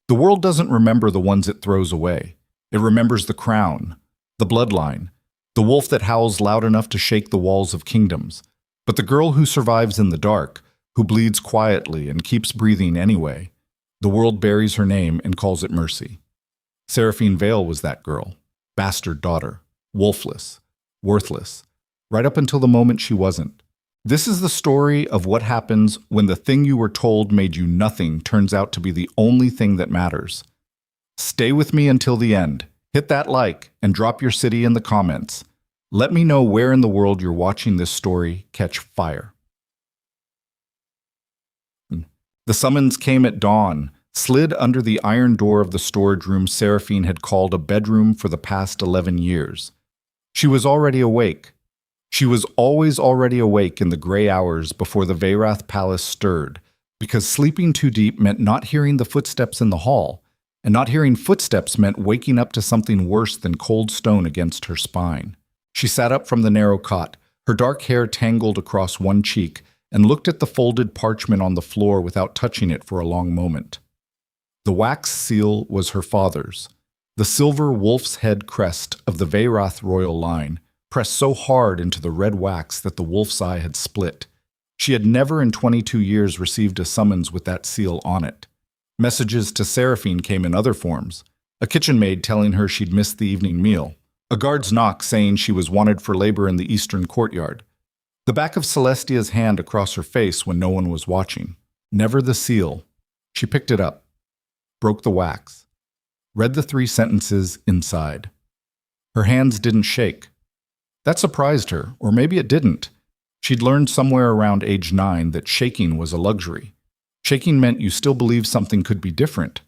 The world doesn't remember the ones it throws away. It remembers the crown, the bloodline, the wolf that howls loud enough to shake the walls of kingdoms. But the girl who survives in the dark, who bleeds quietly and keeps breathing anyway, the world buries her name and calls it mercy. Seraphine Vale was that girl, bastard daughter, wolfless, worthless, right up until the moment she wasn't. This is the story of what happens when the thing you were told made you nothing turns out to be the only thing that matters. Stay with me until the end. Hit that like and drop your city in the comments. Let me know where in the world you're watching this story catch fire. The summons came at dawn, slid under the iron door of the storage room Seraphine had called a bedroom for the past 11 years. She was already awake. She was always already awake in the gray hours before the Veyrath palace stirred, because sleeping too deep meant not hearing the footsteps in the hall, and not hearing footsteps meant waking up to something worse than cold stone against her spine. She sat up from the narrow cot, her dark hair tangled across one cheek, and looked at the folded parchment on the floor without touching it for a long moment. The wax seal was her father's, the silver wolf's head crest of the Veyrath royal line, pressed so hard into the red wax that the wolf's eye had split. She had never in 22 years received a summons with that seal on it. Messages to Seraphine came in other forms. A kitchen maid telling her she'd missed the evening meal. A guard's knock saying she was wanted for labor in the eastern courtyard. The back of Celestia's hand across her face when no one was watching. Never the seal. She picked it up, broke the wax, read the 3 sentences inside. Her hands didn't shake. That surprised her, or maybe it didn't. She'd learned somewhere around age 9 that shaking was a luxury. Shaking meant you still believed something could be different.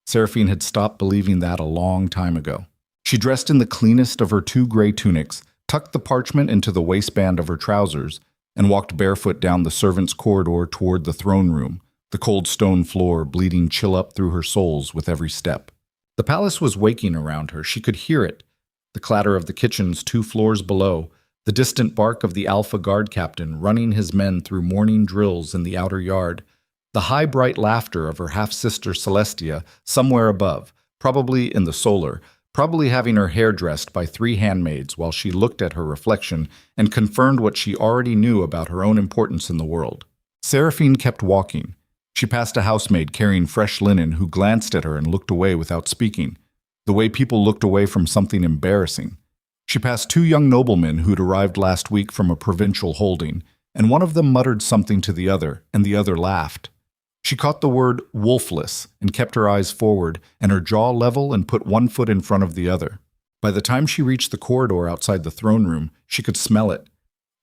Seraphine had stopped believing that a long time ago. She dressed in the cleanest of her 2 gray tunics, tucked the parchment into the waistband of her trousers, and walked barefoot down the servants' corridor toward the throne room, the cold stone floor bleeding chill up through her soles with every step. The palace was waking around her. She could hear it. The clatter of the kitchens 2 floors below, the distant bark of the Alpha guard captain running his men through morning drills in the outer yard, the high bright laughter of her half-sister Celestia somewhere above, probably in the solar, probably having her hair dressed by 3 handmaids while she looked at her reflection and confirmed what she already knew about her own importance in the world. Seraphine kept walking. She passed a housemaid carrying fresh linen who glanced at her and looked away without speaking, the way people looked away from something embarrassing. She passed 2 young noblemen who'd arrived last week from a provincial holding, and one of them muttered something to the other, and the other laughed. She caught the word wolfless and kept her eyes forward and her jaw level and put one foot in front of the other. By the time she reached the corridor outside the throne room, she could smell it.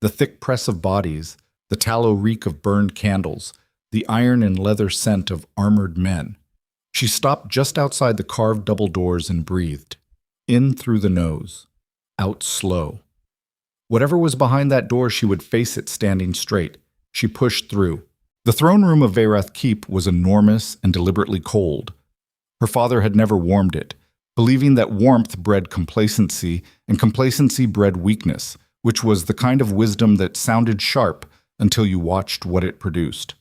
The thick press of bodies, the tallow reek of burned candles, the iron and leather scent of armored men. She stopped just outside the carved double doors and breathed. In through the nose. Out slow. Whatever was behind that door, she would face it standing straight. She pushed through. The throne room of Veyrath Keep was enormous and deliberately cold. Her father had never warmed it, believing that warmth bred complacency, and complacency bred weakness, which was the kind of wisdom that sounded sharp until you watched what it produced.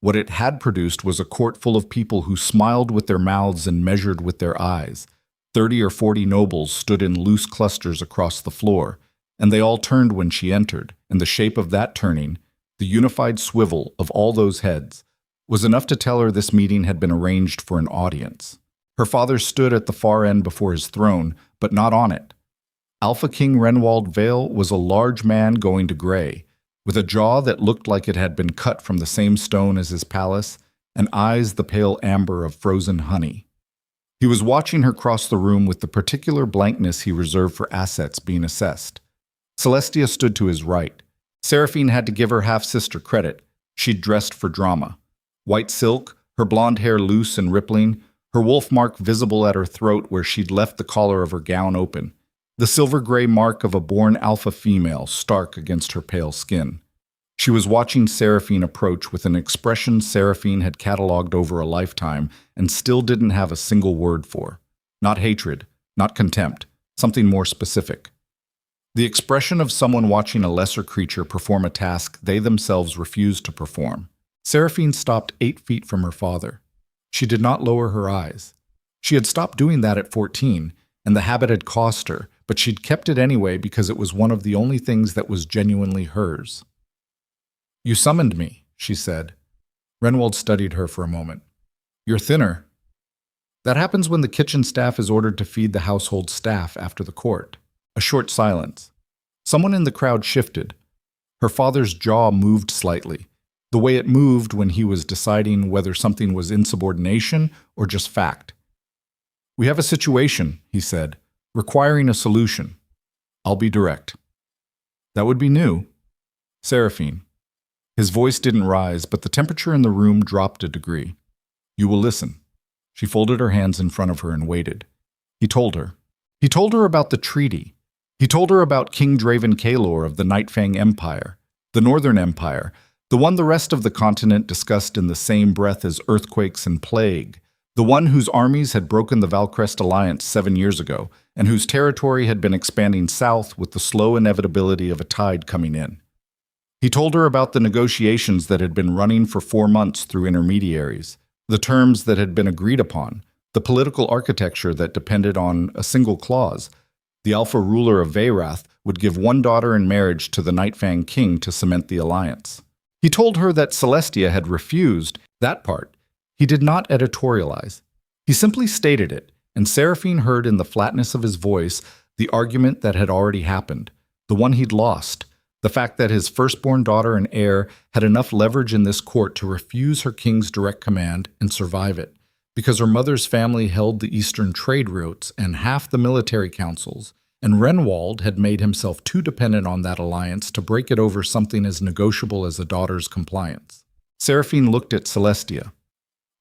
What it had produced was a court full of people who smiled with their mouths and measured with their eyes. 30 or 40 nobles stood in loose clusters across the floor, and they all turned when she entered, and the shape of that turning, the unified swivel of all those heads, was enough to tell her this meeting had been arranged for an audience. Her father stood at the far end before his throne, but not on it. Alpha King Renwald Vale was a large man going to gray, with a jaw that looked like it had been cut from the same stone as his palace, and eyes the pale amber of frozen honey. He was watching her cross the room with the particular blankness he reserved for assets being assessed. Celestia stood to his right. Seraphine had to give her half-sister credit. She'd dressed for drama. White silk, her blonde hair loose and rippling, her wolf mark visible at her throat where she'd left the collar of her gown open. The silver-gray mark of a born alpha female stark against her pale skin. She was watching Seraphine approach with an expression Seraphine had catalogued over a lifetime and still didn't have a single word for. Not hatred, not contempt, something more specific. The expression of someone watching a lesser creature perform a task they themselves refused to perform. Seraphine stopped 8 feet from her father. She did not lower her eyes. She had stopped doing that at 14, and the habit had cost her, but she'd kept it anyway because it was one of the only things that was genuinely hers. "You summoned me," she said. Renwald studied her for a moment. "You're thinner." "That happens when the kitchen staff is ordered to feed the household staff after the court." A short silence. Someone in the crowd shifted. Her father's jaw moved slightly, the way it moved when he was deciding whether something was insubordination or just fact. "We have a situation," he said, "requiring a solution. I'll be direct." "That would be new." "Seraphine." His voice didn't rise, but the temperature in the room dropped a degree. "You will listen." She folded her hands in front of her and waited. He told her. He told her about the treaty. He told her about King Draven Kalor of the Nightfang Empire, the Northern Empire, the one the rest of the continent discussed in the same breath as earthquakes and plague, the one whose armies had broken the Valcrest Alliance 7 years ago, and whose territory had been expanding south with the slow inevitability of a tide coming in. He told her about the negotiations that had been running for 4 months through intermediaries, the terms that had been agreed upon, the political architecture that depended on a single clause. The Alpha ruler of Veyrath would give one daughter in marriage to the Nightfang king to cement the alliance. He told her that Celestia had refused that part. He did not editorialize. He simply stated it, and Seraphine heard in the flatness of his voice the argument that had already happened, the one he'd lost, the fact that his firstborn daughter and heir had enough leverage in this court to refuse her king's direct command and survive it, because her mother's family held the eastern trade routes and half the military councils, and Renwald had made himself too dependent on that alliance to break it over something as negotiable as a daughter's compliance. Seraphine looked at Celestia.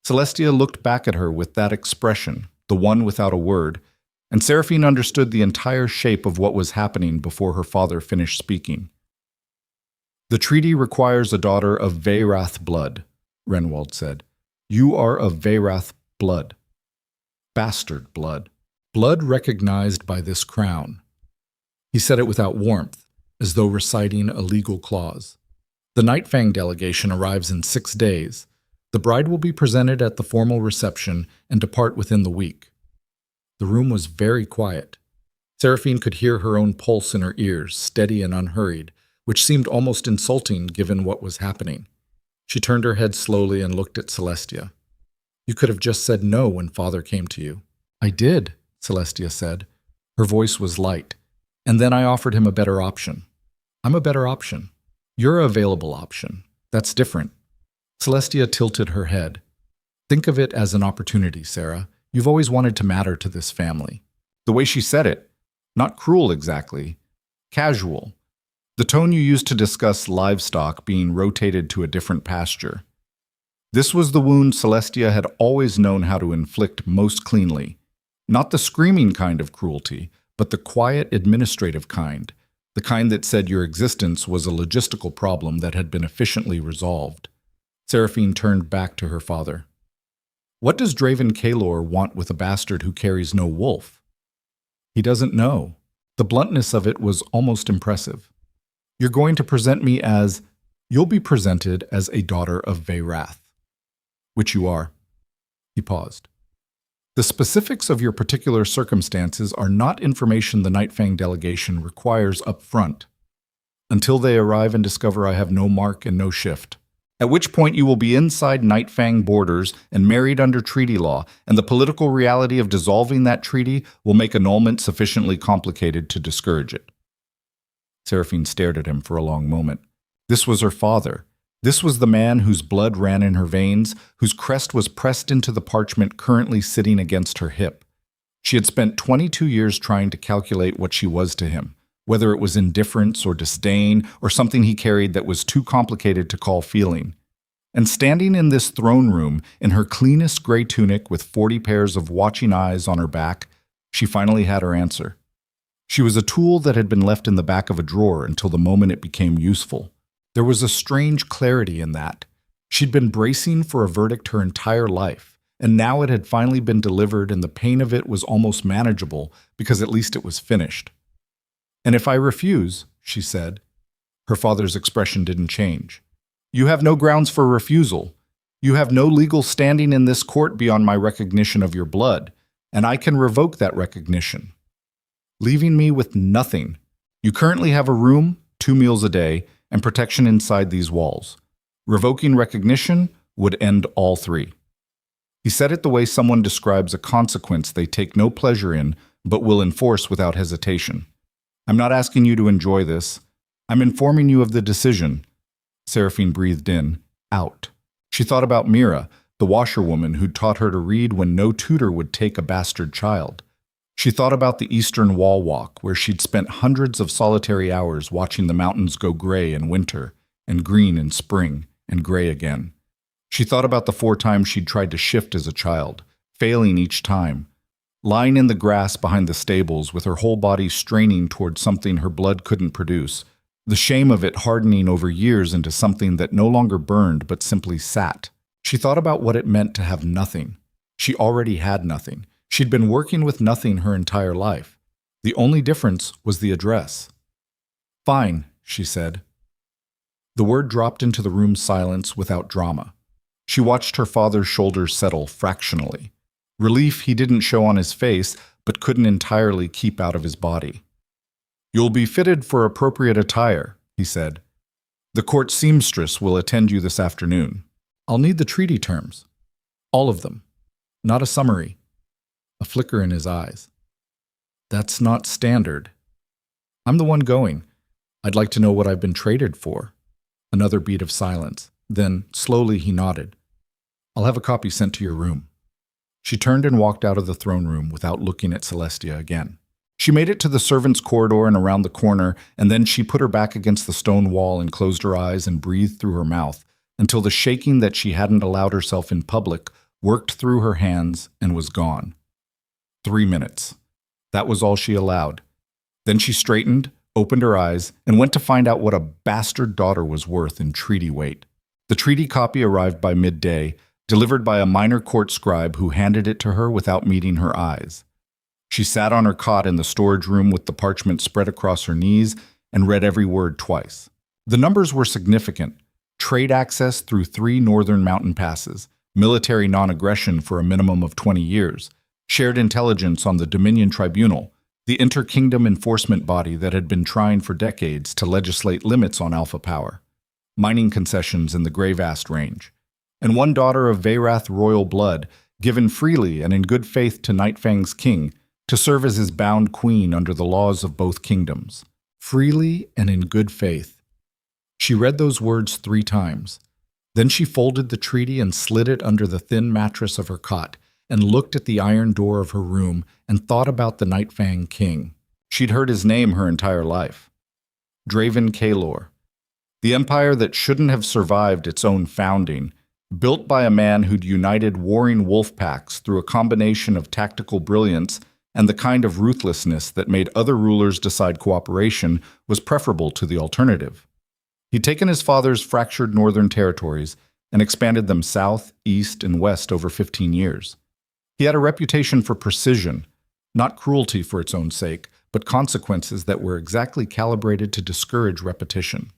Celestia looked back at her with that expression, the one without a word, and Seraphine understood the entire shape of what was happening before her father finished speaking. "The treaty requires a daughter of Veyrath blood," Renwald said. "You are of Veyrath blood. Bastard blood. Blood recognized by this crown." He said it without warmth, as though reciting a legal clause. "The Nightfang delegation arrives in 6 days. The bride will be presented at the formal reception and depart within the week." The room was very quiet. Seraphine could hear her own pulse in her ears, steady and unhurried, which seemed almost insulting given what was happening. She turned her head slowly and looked at Celestia. "You could have just said no when Father came to you." "I did," Celestia said. Her voice was light. "And then I offered him a better option." "I'm a better option. You're a available option. That's different." Celestia tilted her head. "Think of it as an opportunity, Sarah. You've always wanted to matter to this family." The way she said it, not cruel exactly, casual. The tone you used to discuss livestock being rotated to a different pasture. This was the wound Celestia had always known how to inflict most cleanly. Not the screaming kind of cruelty, but the quiet administrative kind, the kind that said your existence was a logistical problem that had been efficiently resolved. Seraphine turned back to her father. "What does Draven Kalor want with a bastard who carries no wolf?" "He doesn't know." The bluntness of it was almost impressive. "You're going to present me as, you'll be presented as a daughter of Veyrath." "Which you are." He paused. "The specifics of your particular circumstances are not information the Nightfang delegation requires up front, until they arrive and discover I have no mark and no shift. At which point you will be inside Nightfang borders and married under treaty law, and the political reality of dissolving that treaty will make annulment sufficiently complicated to discourage it." Seraphine stared at him for a long moment. This was her father. This was the man whose blood ran in her veins, whose crest was pressed into the parchment currently sitting against her hip. She had spent 22 years trying to calculate what she was to him, whether it was indifference or disdain or something he carried that was too complicated to call feeling. And standing in this throne room, in her cleanest gray tunic with 40 pairs of watching eyes on her back, she finally had her answer. She was a tool that had been left in the back of a drawer until the moment it became useful. There was a strange clarity in that. She'd been bracing for a verdict her entire life, and now it had finally been delivered, and the pain of it was almost manageable because at least it was finished. "And if I refuse," she said. Her father's expression didn't change. "You have no grounds for refusal. You have no legal standing in this court beyond my recognition of your blood, and I can revoke that recognition, leaving me with nothing. You currently have a room, 2 meals a day, and protection inside these walls. Revoking recognition would end all 3. He said it the way someone describes a consequence they take no pleasure in, but will enforce without hesitation. I'm not asking you to enjoy this. I'm informing you of the decision. Seraphine breathed in, out. She thought about Mira, the washerwoman who'd taught her to read when no tutor would take a bastard child. She thought about the Eastern Wall Walk, where she'd spent hundreds of solitary hours watching the mountains go gray in winter, and green in spring, and gray again. She thought about the 4 times she'd tried to shift as a child, failing each time, lying in the grass behind the stables with her whole body straining toward something her blood couldn't produce, the shame of it hardening over years into something that no longer burned but simply sat. She thought about what it meant to have nothing. She already had nothing. She'd been working with nothing her entire life. The only difference was the address. Fine, she said. The word dropped into the room's silence without drama. She watched her father's shoulders settle fractionally. Relief he didn't show on his face, but couldn't entirely keep out of his body. You'll be fitted for appropriate attire, he said. The court seamstress will attend you this afternoon. I'll need the treaty terms. All of them. Not a summary. A flicker in his eyes. That's not standard. I'm the one going. I'd like to know what I've been traded for. Another beat of silence. Then, slowly, he nodded. I'll have a copy sent to your room. She turned and walked out of the throne room without looking at Celestia again. She made it to the servants' corridor and around the corner, and then she put her back against the stone wall and closed her eyes and breathed through her mouth until the shaking that she hadn't allowed herself in public worked through her hands and was gone. 3 minutes. That was all she allowed. Then she straightened, opened her eyes, and went to find out what a bastard daughter was worth in treaty weight. The treaty copy arrived by midday, delivered by a minor court scribe who handed it to her without meeting her eyes. She sat on her cot in the storage room with the parchment spread across her knees and read every word twice. The numbers were significant. Trade access through 3 northern mountain passes, military non-aggression for a minimum of 20 years, shared intelligence on the Dominion Tribunal, the inter-kingdom enforcement body that had been trying for decades to legislate limits on alpha power, mining concessions in the Greyvast range, and 1 daughter of Veyrath royal blood, given freely and in good faith to Nightfang's king, to serve as his bound queen under the laws of both kingdoms. Freely and in good faith. She read those words 3 times. Then she folded the treaty and slid it under the thin mattress of her cot, and looked at the iron door of her room and thought about the Nightfang king. She'd heard his name her entire life. Draven Kalor. The empire that shouldn't have survived its own founding, built by a man who'd united warring wolf packs through a combination of tactical brilliance and the kind of ruthlessness that made other rulers decide cooperation was preferable to the alternative. He'd taken his father's fractured northern territories and expanded them south, east, and west over 15 years. He had a reputation for precision, not cruelty for its own sake, but consequences that were exactly calibrated to discourage repetition.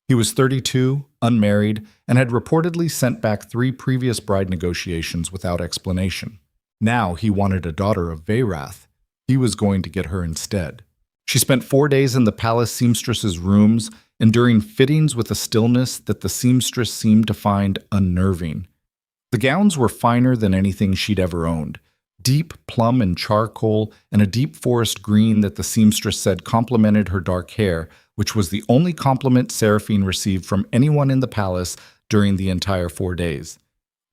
He was 32, unmarried, and had reportedly sent back 3 previous bride negotiations without explanation. Now he wanted a daughter of Veyrath. He was going to get her instead. She spent 4 days in the palace seamstress's rooms, enduring fittings with a stillness that the seamstress seemed to find unnerving. The gowns were finer than anything she'd ever owned, deep plum and charcoal and a deep forest green that the seamstress said complemented her dark hair, which was the only compliment Seraphine received from anyone in the palace during the entire 4 days.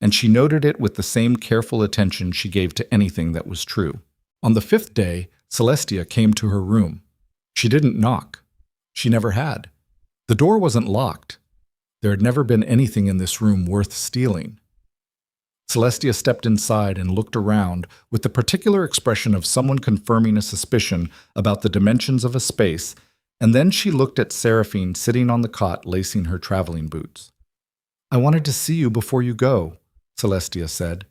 And she noted it with the same careful attention she gave to anything that was true. On the 5th day, Celestia came to her room. She didn't knock. She never had. The door wasn't locked. There had never been anything in this room worth stealing. Celestia stepped inside and looked around with the particular expression of someone confirming a suspicion about the dimensions of a space, and then she looked at Seraphine sitting on the cot lacing her traveling boots. "I wanted to see you before you go," Celestia said.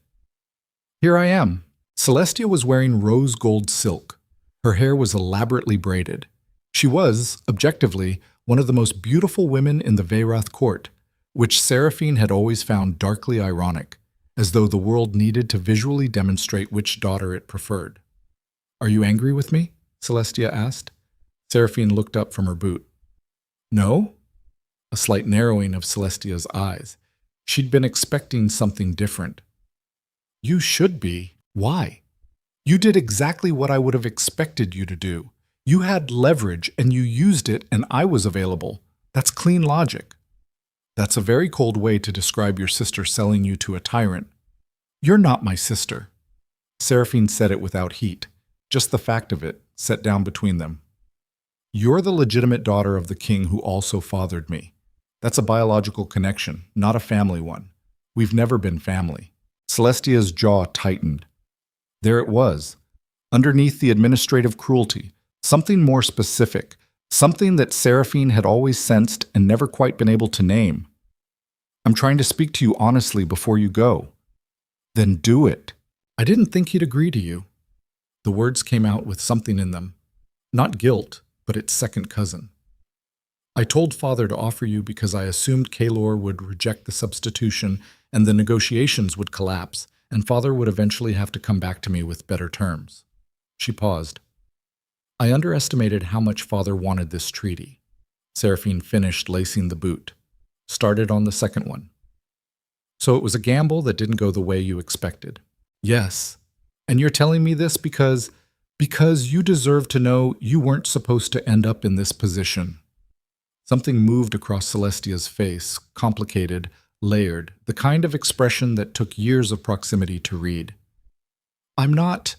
"Here I am." Celestia was wearing rose gold silk. Her hair was elaborately braided. She was, objectively, one of the most beautiful women in the Veyrath court. which Seraphine had always found darkly ironic, as though the world needed to visually demonstrate which daughter it preferred. "Are you angry with me?" Celestia asked. Seraphine looked up from her boot. "No?" A slight narrowing of Celestia's eyes. She'd been expecting something different. "You should be. Why? You did exactly what I would have expected you to do. You had leverage and you used it and I was available. That's clean logic." "That's a very cold way to describe your sister selling you to a tyrant." "You're not my sister." Seraphine said it without heat. Just the fact of it, set down between them. "You're the legitimate daughter of the king who also fathered me. That's a biological connection, not a family one. We've never been family." Celestia's jaw tightened. There it was, underneath the administrative cruelty, something more specific, something that Seraphine had always sensed and never quite been able to name. "I'm trying to speak to you honestly before you go." "Then do it." "I didn't think he'd agree to you." The words came out with something in them. Not guilt, but its second cousin. "I told Father to offer you because I assumed Kaelor would reject the substitution and the negotiations would collapse, and Father would eventually have to come back to me with better terms." She paused. "I underestimated how much Father wanted this treaty." Seraphine finished lacing the boot. Started on the second one. "So it was a gamble that didn't go the way you expected." "Yes. And you're telling me this because you deserve to know you weren't supposed to end up in this position." Something moved across Celestia's face, complicated, layered, the kind of expression that took years of proximity to read. "I'm not.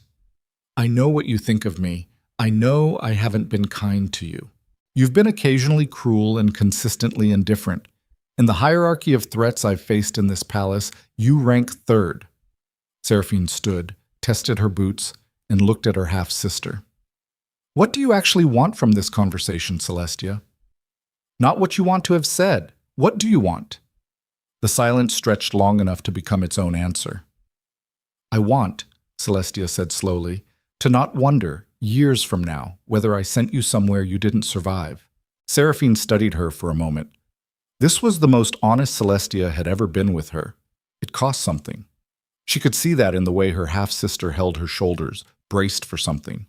I know what you think of me. I know I haven't been kind to you. You've been occasionally cruel and consistently indifferent. In the hierarchy of threats I've faced in this palace, you rank third." Seraphine stood, tested her boots, and looked at her half-sister. "What do you actually want from this conversation, Celestia?" "Not what you want to have said. What do you want?" The silence stretched long enough to become its own answer. "I want," Celestia said slowly, "to not wonder, years from now, whether I sent you somewhere you didn't survive." Seraphine studied her for a moment. This was the most honest Celestia had ever been with her. It cost something. She could see that in the way her half-sister held her shoulders, braced for something.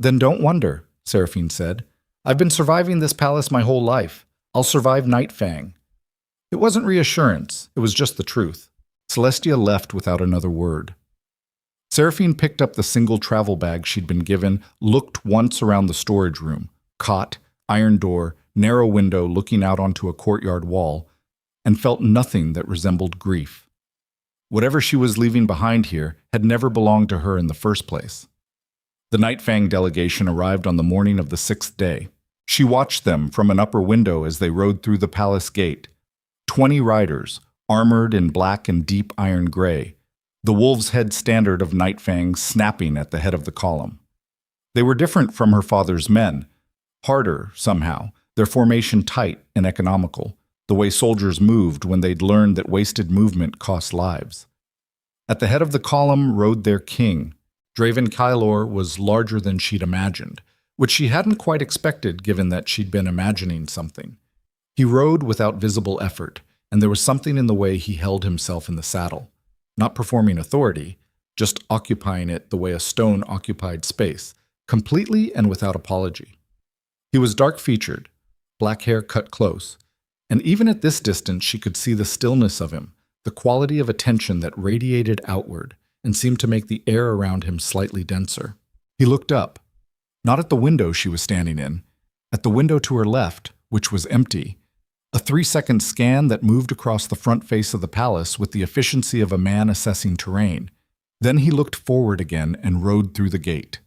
"Then don't wonder," Seraphine said. "I've been surviving this palace my whole life. I'll survive Nightfang." It wasn't reassurance, it was just the truth. Celestia left without another word. Seraphine picked up the single travel bag she'd been given, looked once around the storage room, cot, iron door, narrow window looking out onto a courtyard wall, and felt nothing that resembled grief. Whatever she was leaving behind here had never belonged to her in the first place. The Nightfang delegation arrived on the morning of the 6th day. She watched them from an upper window as they rode through the palace gate. 20 riders, armored in black and deep iron gray, the wolf's head standard of Nightfang snapping at the head of the column. They were different from her father's men, harder somehow, their formation tight and economical, the way soldiers moved when they'd learned that wasted movement cost lives. At the head of the column rode their king. Draven Kaelor was larger than she'd imagined, which she hadn't quite expected given that she'd been imagining something. He rode without visible effort, and there was something in the way he held himself in the saddle, not performing authority, just occupying it the way a stone occupied space, completely and without apology. He was dark-featured, black hair cut close, and even at this distance she could see the stillness of him, the quality of attention that radiated outward and seemed to make the air around him slightly denser. He looked up, not at the window she was standing in, at the window to her left, which was empty, a 3-second scan that moved across the front face of the palace with the efficiency of a man assessing terrain. Then he looked forward again and rode through the gate.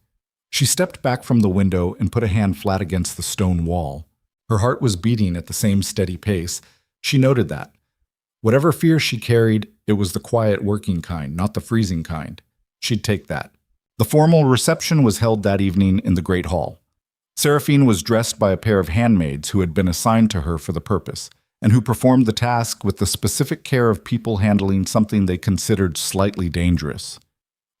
She stepped back from the window and put a hand flat against the stone wall. Her heart was beating at the same steady pace. She noted that. Whatever fear she carried, it was the quiet working kind, not the freezing kind. She'd take that. The formal reception was held that evening in the Great Hall. Seraphine was dressed by a pair of handmaids who had been assigned to her for the purpose, and who performed the task with the specific care of people handling something they considered slightly dangerous.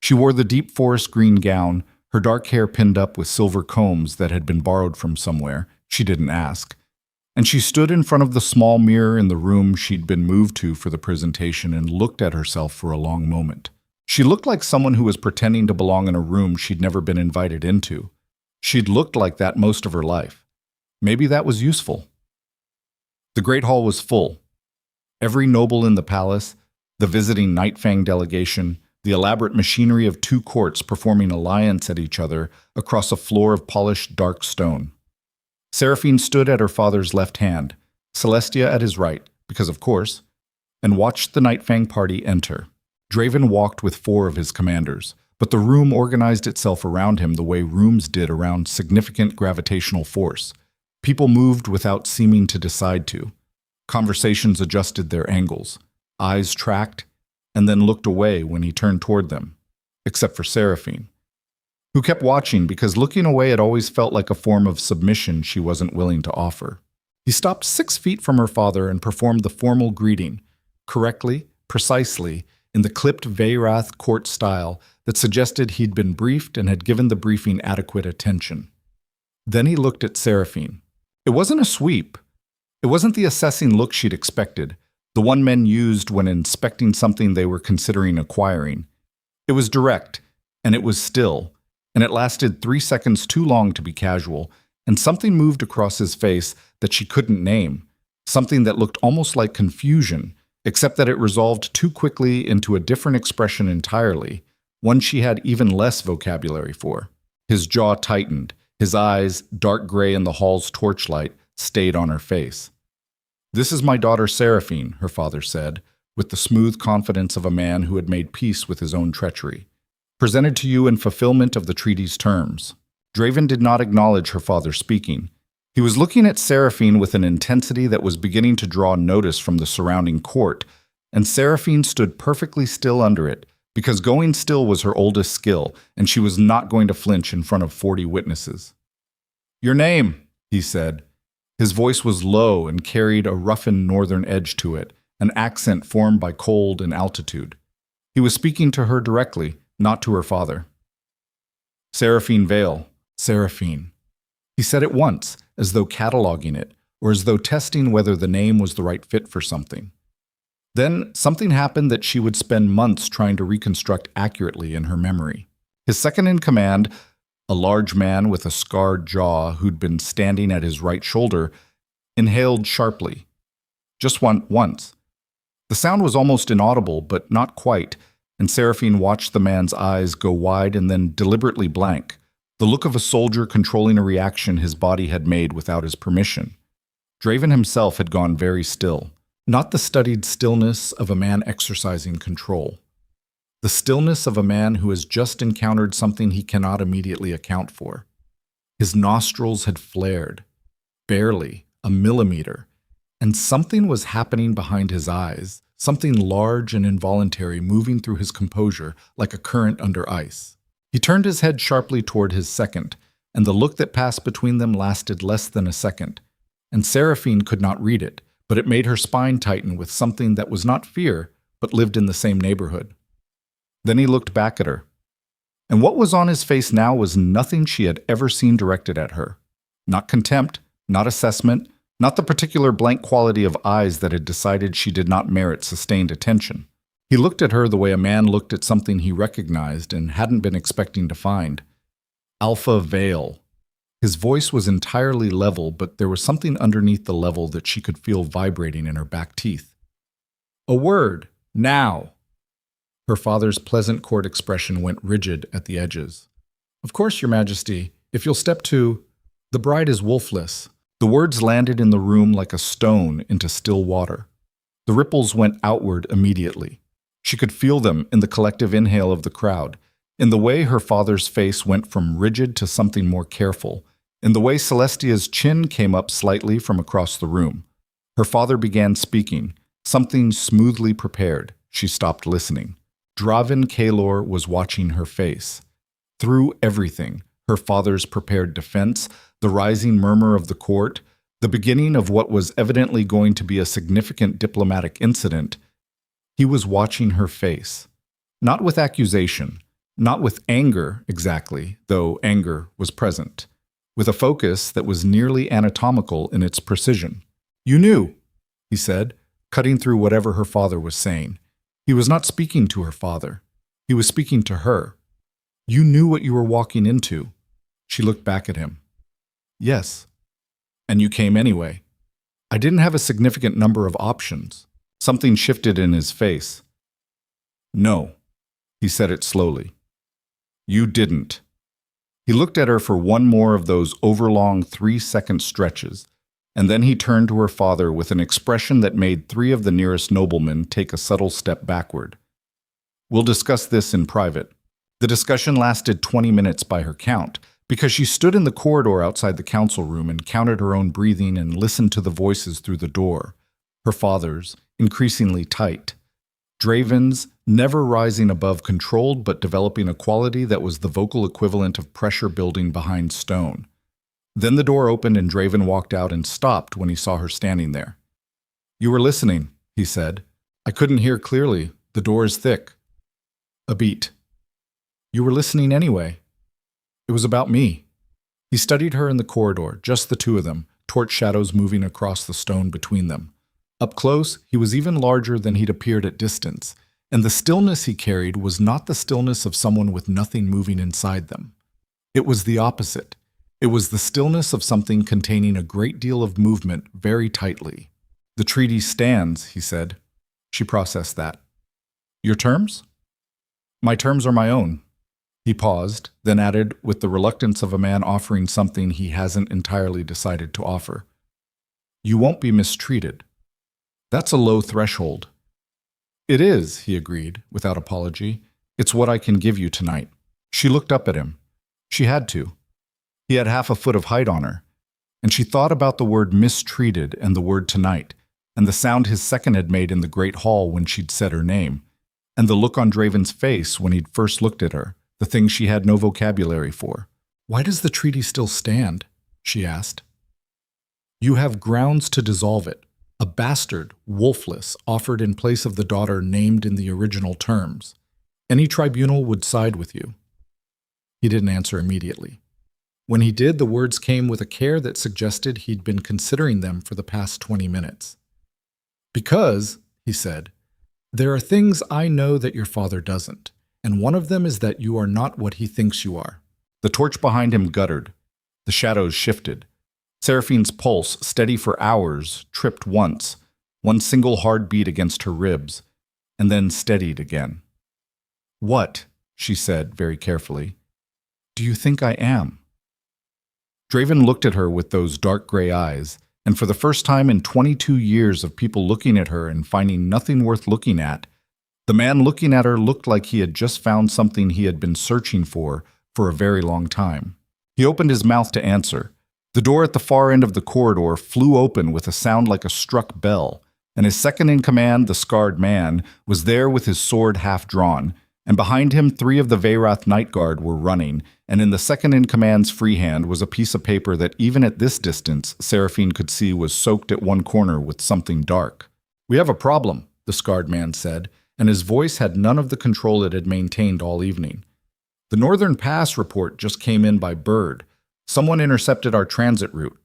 She wore the deep forest green gown, her dark hair pinned up with silver combs that had been borrowed from somewhere, she didn't ask, And she stood in front of the small mirror in the room she'd been moved to for the presentation and looked at herself for a long moment. She looked like someone who was pretending to belong in a room she'd never been invited into. She'd looked like that most of her life. Maybe that was useful. The Great Hall was full. Every noble in the palace, the visiting Nightfang delegation, the elaborate machinery of 2 courts performing alliance at each other across a floor of polished dark stone. Seraphine stood at her father's left hand, Celestia at his right, because of course, and watched the Nightfang party enter. Draven walked with 4 of his commanders, but the room organized itself around him the way rooms did around significant gravitational force. People moved without seeming to decide to. Conversations adjusted their angles. Eyes tracked, and then looked away when he turned toward them, except for Seraphine, who kept watching because looking away had always felt like a form of submission she wasn't willing to offer. He stopped 6 feet from her father and performed the formal greeting, correctly, precisely, in the clipped Veyrath court style that suggested he'd been briefed and had given the briefing adequate attention. Then he looked at Seraphine. It wasn't a sweep. It wasn't the assessing look she'd expected, the one men used when inspecting something they were considering acquiring. It was direct, and it was still, and it lasted 3 seconds too long to be casual, and something moved across his face that she couldn't name, something that looked almost like confusion, except that it resolved too quickly into a different expression entirely, one she had even less vocabulary for. His jaw tightened, his eyes, dark gray in the hall's torchlight, stayed on her face. "This is my daughter Seraphine," her father said, with the smooth confidence of a man who had made peace with his own treachery. "Presented to you in fulfillment of the treaty's terms." Draven did not acknowledge her father speaking. He was looking at Seraphine with an intensity that was beginning to draw notice from the surrounding court, and Seraphine stood perfectly still under it, because going still was her oldest skill, and she was not going to flinch in front of 40 witnesses. "Your name," he said. His voice was low and carried a roughened northern edge to it, an accent formed by cold and altitude. He was speaking to her directly, not to her father. "Seraphine Vale, Seraphine." He said it once, as though cataloging it, or as though testing whether the name was the right fit for something. Then something happened that she would spend months trying to reconstruct accurately in her memory. His second-in-command, a large man with a scarred jaw who'd been standing at his right shoulder, inhaled sharply. Just once. The sound was almost inaudible, but not quite, and Seraphine watched the man's eyes go wide and then deliberately blank, the look of a soldier controlling a reaction his body had made without his permission. Draven himself had gone very still, not the studied stillness of a man exercising control. The stillness of a man who has just encountered something he cannot immediately account for. His nostrils had flared, barely, a millimeter, and something was happening behind his eyes, something large and involuntary moving through his composure like a current under ice. He turned his head sharply toward his second, and the look that passed between them lasted less than a second, and Seraphine could not read it, but it made her spine tighten with something that was not fear, but lived in the same neighborhood. Then he looked back at her. And what was on his face now was nothing she had ever seen directed at her. Not contempt, not assessment, not the particular blank quality of eyes that had decided she did not merit sustained attention. He looked at her the way a man looked at something he recognized and hadn't been expecting to find. Alpha Vale. His voice was entirely level, but there was something underneath the level that she could feel vibrating in her back teeth. "A word, now." Her father's pleasant court expression went rigid at the edges. "Of course, Your Majesty, if you'll step to... The bride is wolfless." The words landed in the room like a stone into still water. The ripples went outward immediately. She could feel them in the collective inhale of the crowd, in the way her father's face went from rigid to something more careful, in the way Celestia's chin came up slightly from across the room. Her father began speaking, something smoothly prepared. She stopped listening. Draven Kalor was watching her face. Through everything, her father's prepared defense, the rising murmur of the court, the beginning of what was evidently going to be a significant diplomatic incident, he was watching her face. Not with accusation, not with anger exactly, though anger was present, with a focus that was nearly anatomical in its precision. You knew, he said, cutting through whatever her father was saying. He was not speaking to her father. He was speaking to her. You knew what you were walking into. She looked back at him. Yes. And you came anyway. I didn't have a significant number of options. Something shifted in his face. No, he said it slowly. You didn't. He looked at her for one more of those overlong 3-second stretches, and then he turned to her father with an expression that made 3 of the nearest noblemen take a subtle step backward. We'll discuss this in private. The discussion lasted 20 minutes by her count, because she stood in the corridor outside the council room and counted her own breathing and listened to the voices through the door. Her father's, increasingly tight. Draven's, never rising above controlled but developing a quality that was the vocal equivalent of pressure building behind stone. Then the door opened and Draven walked out and stopped when he saw her standing there. You were listening, he said. I couldn't hear clearly. The door is thick. A beat. You were listening anyway. It was about me. He studied her in the corridor, just the two of them, torch shadows moving across the stone between them. Up close, he was even larger than he'd appeared at distance, and the stillness he carried was not the stillness of someone with nothing moving inside them. It was the opposite. It was the stillness of something containing a great deal of movement very tightly. The treaty stands, he said. She processed that. Your terms? My terms are my own. He paused, then added with the reluctance of a man offering something he hasn't entirely decided to offer. You won't be mistreated. That's a low threshold. It is, he agreed, without apology. It's what I can give you tonight. She looked up at him. She had to. He had 1/2 foot of height on her, and she thought about the word mistreated and the word tonight, and the sound his second had made in the great hall when she'd said her name, and the look on Draven's face when he'd first looked at her, the thing she had no vocabulary for. Why does the treaty still stand? She asked. You have grounds to dissolve it. A bastard, wolfless, offered in place of the daughter named in the original terms. Any tribunal would side with you. He didn't answer immediately. When he did, the words came with a care that suggested he'd been considering them for the past 20 minutes. Because, he said, there are things I know that your father doesn't, and one of them is that you are not what he thinks you are. The torch behind him guttered. The shadows shifted. Seraphine's pulse, steady for hours, tripped once, one single hard beat against her ribs, and then steadied again. What, she said very carefully, do you think I am? Draven looked at her with those dark gray eyes, and for the first time in 22 years of people looking at her and finding nothing worth looking at, the man looking at her looked like he had just found something he had been searching for a very long time. He opened his mouth to answer. The door at the far end of the corridor flew open with a sound like a struck bell, and his second in command, the scarred man, was there with his sword half drawn, and behind him 3 of the Veyrath Night Guard were running, and in the second in command's free hand was a piece of paper that even at this distance Seraphine could see was soaked at one corner with something dark. We have a problem, the scarred man said, and his voice had none of the control it had maintained all evening. The Northern Pass report just came in by bird. Someone intercepted our transit route.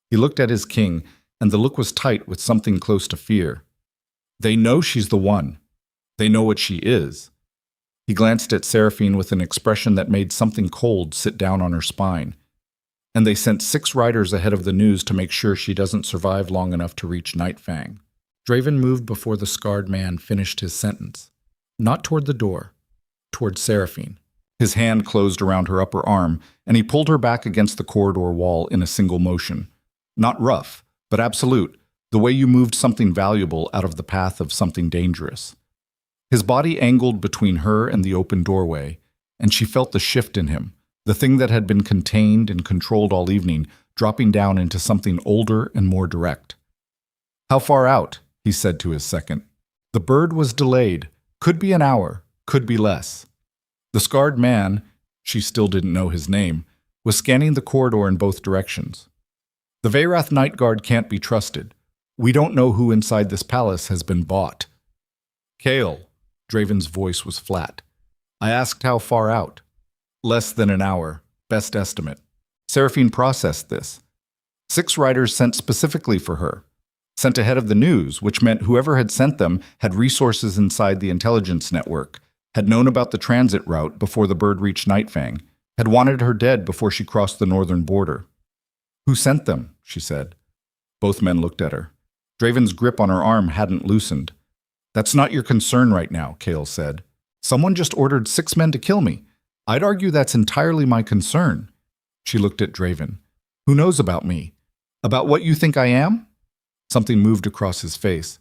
He looked at his king, and the look was tight with something close to fear. They know she's the one. They know what she is. He glanced at Seraphine with an expression that made something cold sit down on her spine. And they sent 6 riders ahead of the news to make sure she doesn't survive long enough to reach Nightfang. Draven moved before the scarred man finished his sentence. Not toward the door, toward Seraphine. His hand closed around her upper arm, and he pulled her back against the corridor wall in a single motion. Not rough, but absolute, the way you moved something valuable out of the path of something dangerous. His body angled between her and the open doorway, and she felt the shift in him, the thing that had been contained and controlled all evening, dropping down into something older and more direct. How far out? He said to his second. The bird was delayed. Could be an hour, could be less. The scarred man, she still didn't know his name, was scanning the corridor in both directions. The Veyrath Night Guard can't be trusted. We don't know who inside this palace has been bought. Kale, Draven's voice was flat. I asked how far out. Less than an hour, best estimate. Seraphine processed this. 6 riders sent specifically for her. sent ahead of the news, which meant whoever had sent them had resources inside the intelligence network, had known about the transit route before the bird reached Nightfang, had wanted her dead before she crossed the northern border. "Who sent them?" she said. Both men looked at her. Draven's grip on her arm hadn't loosened. "That's not your concern right now," Kale said. "Someone just ordered 6 men to kill me. I'd argue that's entirely my concern." She looked at Draven. "Who knows about me? About what you think I am?" Something moved across his face.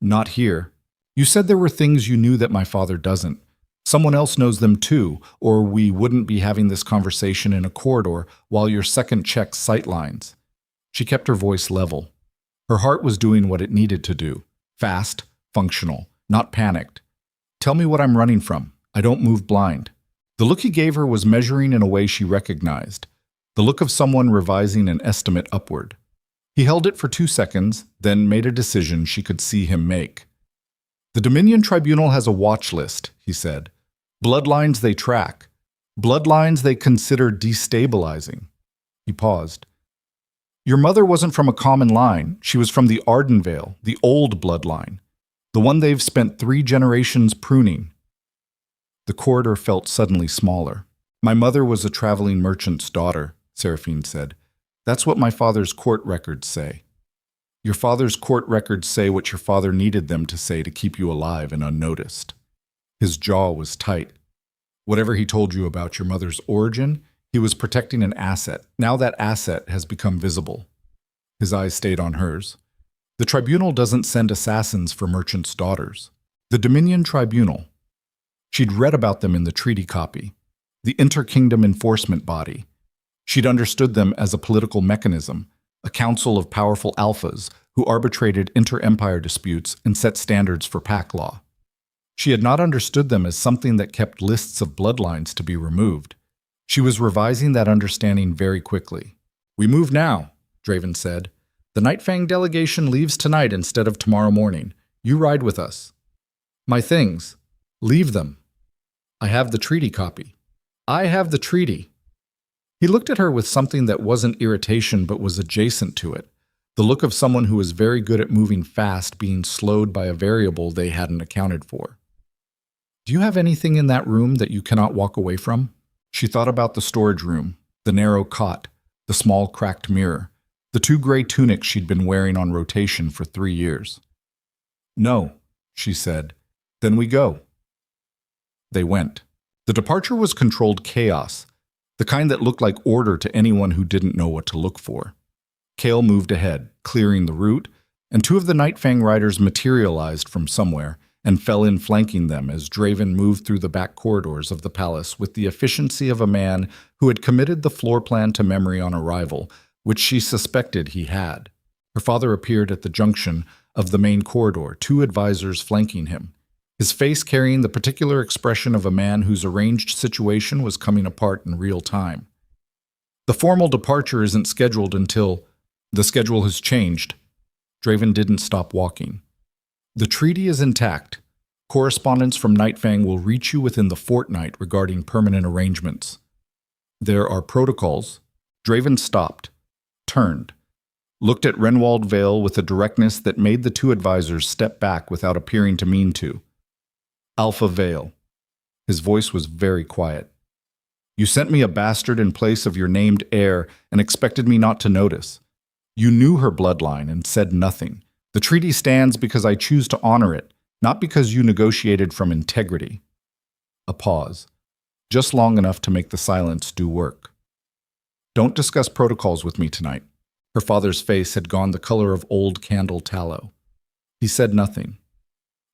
"Not here. You said there were things you knew that my father doesn't. Someone else knows them too, or we wouldn't be having this conversation in a corridor while your second checks sightlines." She kept her voice level. Her heart was doing what it needed to do. Fast, functional, not panicked. "Tell me what I'm running from. I don't move blind." The look he gave her was measuring in a way she recognized. The look of someone revising an estimate upward. He held it for 2 seconds, then made a decision she could see him make. "The Dominion Tribunal has a watch list," he said. "Bloodlines they track. Bloodlines they consider destabilizing." He paused. "Your mother wasn't from a common line. She was from the Vale, the old bloodline. The one they've spent 3 generations pruning." The corridor felt suddenly smaller. "My mother was a traveling merchant's daughter," Seraphine said. "That's what my father's court records say." "Your father's court records say what your father needed them to say to keep you alive and unnoticed." His jaw was tight. "Whatever he told you about your mother's origin, he was protecting an asset. Now that asset has become visible." His eyes stayed on hers. "The tribunal doesn't send assassins for merchants' daughters. The Dominion Tribunal." She'd read about them in the treaty copy, the inter-kingdom enforcement body. She'd understood them as a political mechanism, a council of powerful alphas who arbitrated inter-empire disputes and set standards for pack law. She had not understood them as something that kept lists of bloodlines to be removed. She was revising that understanding very quickly. "We move now," Draven said. "The Nightfang delegation leaves tonight instead of tomorrow morning. You ride with us." "My things. Leave them." "I have the treaty copy." "I have the treaty." He looked at her with something that wasn't irritation but was adjacent to it, the look of someone who was very good at moving fast being slowed by a variable they hadn't accounted for. "Do you have anything in that room that you cannot walk away from?" She thought about the storage room, the narrow cot, the small cracked mirror, the 2 gray tunics she'd been wearing on rotation for 3 years. "No," she said. "Then we go." They went. The departure was controlled chaos, the kind that looked like order to anyone who didn't know what to look for. Kale moved ahead, clearing the route, and 2 of the Nightfang riders materialized from somewhere and fell in flanking them as Draven moved through the back corridors of the palace with the efficiency of a man who had committed the floor plan to memory on arrival, which she suspected he had. Her father appeared at the junction of the main corridor, 2 advisors flanking him, his face carrying the particular expression of a man whose arranged situation was coming apart in real time. "The formal departure isn't scheduled until—" "The schedule has changed." Draven didn't stop walking. "The treaty is intact. Correspondence from Nightfang will reach you within the fortnight regarding permanent arrangements. There are protocols." Draven stopped, turned, looked at Renwald Vale with a directness that made the 2 advisors step back without appearing to mean to. "Alpha Vale." His voice was very quiet. "You sent me a bastard in place of your named heir and expected me not to notice. You knew her bloodline and said nothing. The treaty stands because I choose to honor it, not because you negotiated from integrity." A pause, just long enough to make the silence do work. "Don't discuss protocols with me tonight." Her father's face had gone the color of old candle tallow. He said nothing.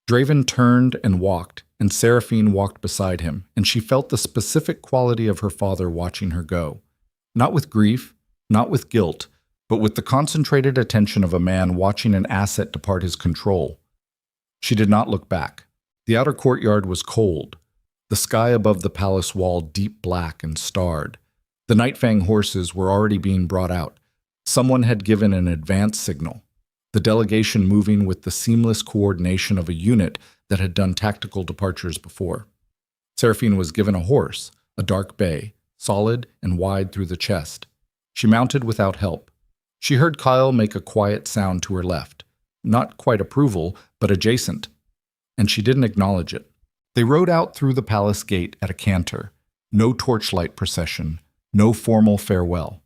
Draven turned and walked, and Seraphine walked beside him, and she felt the specific quality of her father watching her go. Not with grief, not with guilt, but with the concentrated attention of a man watching an asset depart his control. She did not look back. The outer courtyard was cold, the sky above the palace wall deep black and starred. The Nightfang horses were already being brought out. Someone had given an advance signal, the delegation moving with the seamless coordination of a unit that had done tactical departures before. Seraphine was given a horse, a dark bay, solid and wide through the chest. She mounted without help. She heard Kyle make a quiet sound to her left. not quite approval, but adjacent, and she didn't acknowledge it. They rode out through the palace gate at a canter. No torchlight procession, no formal farewell.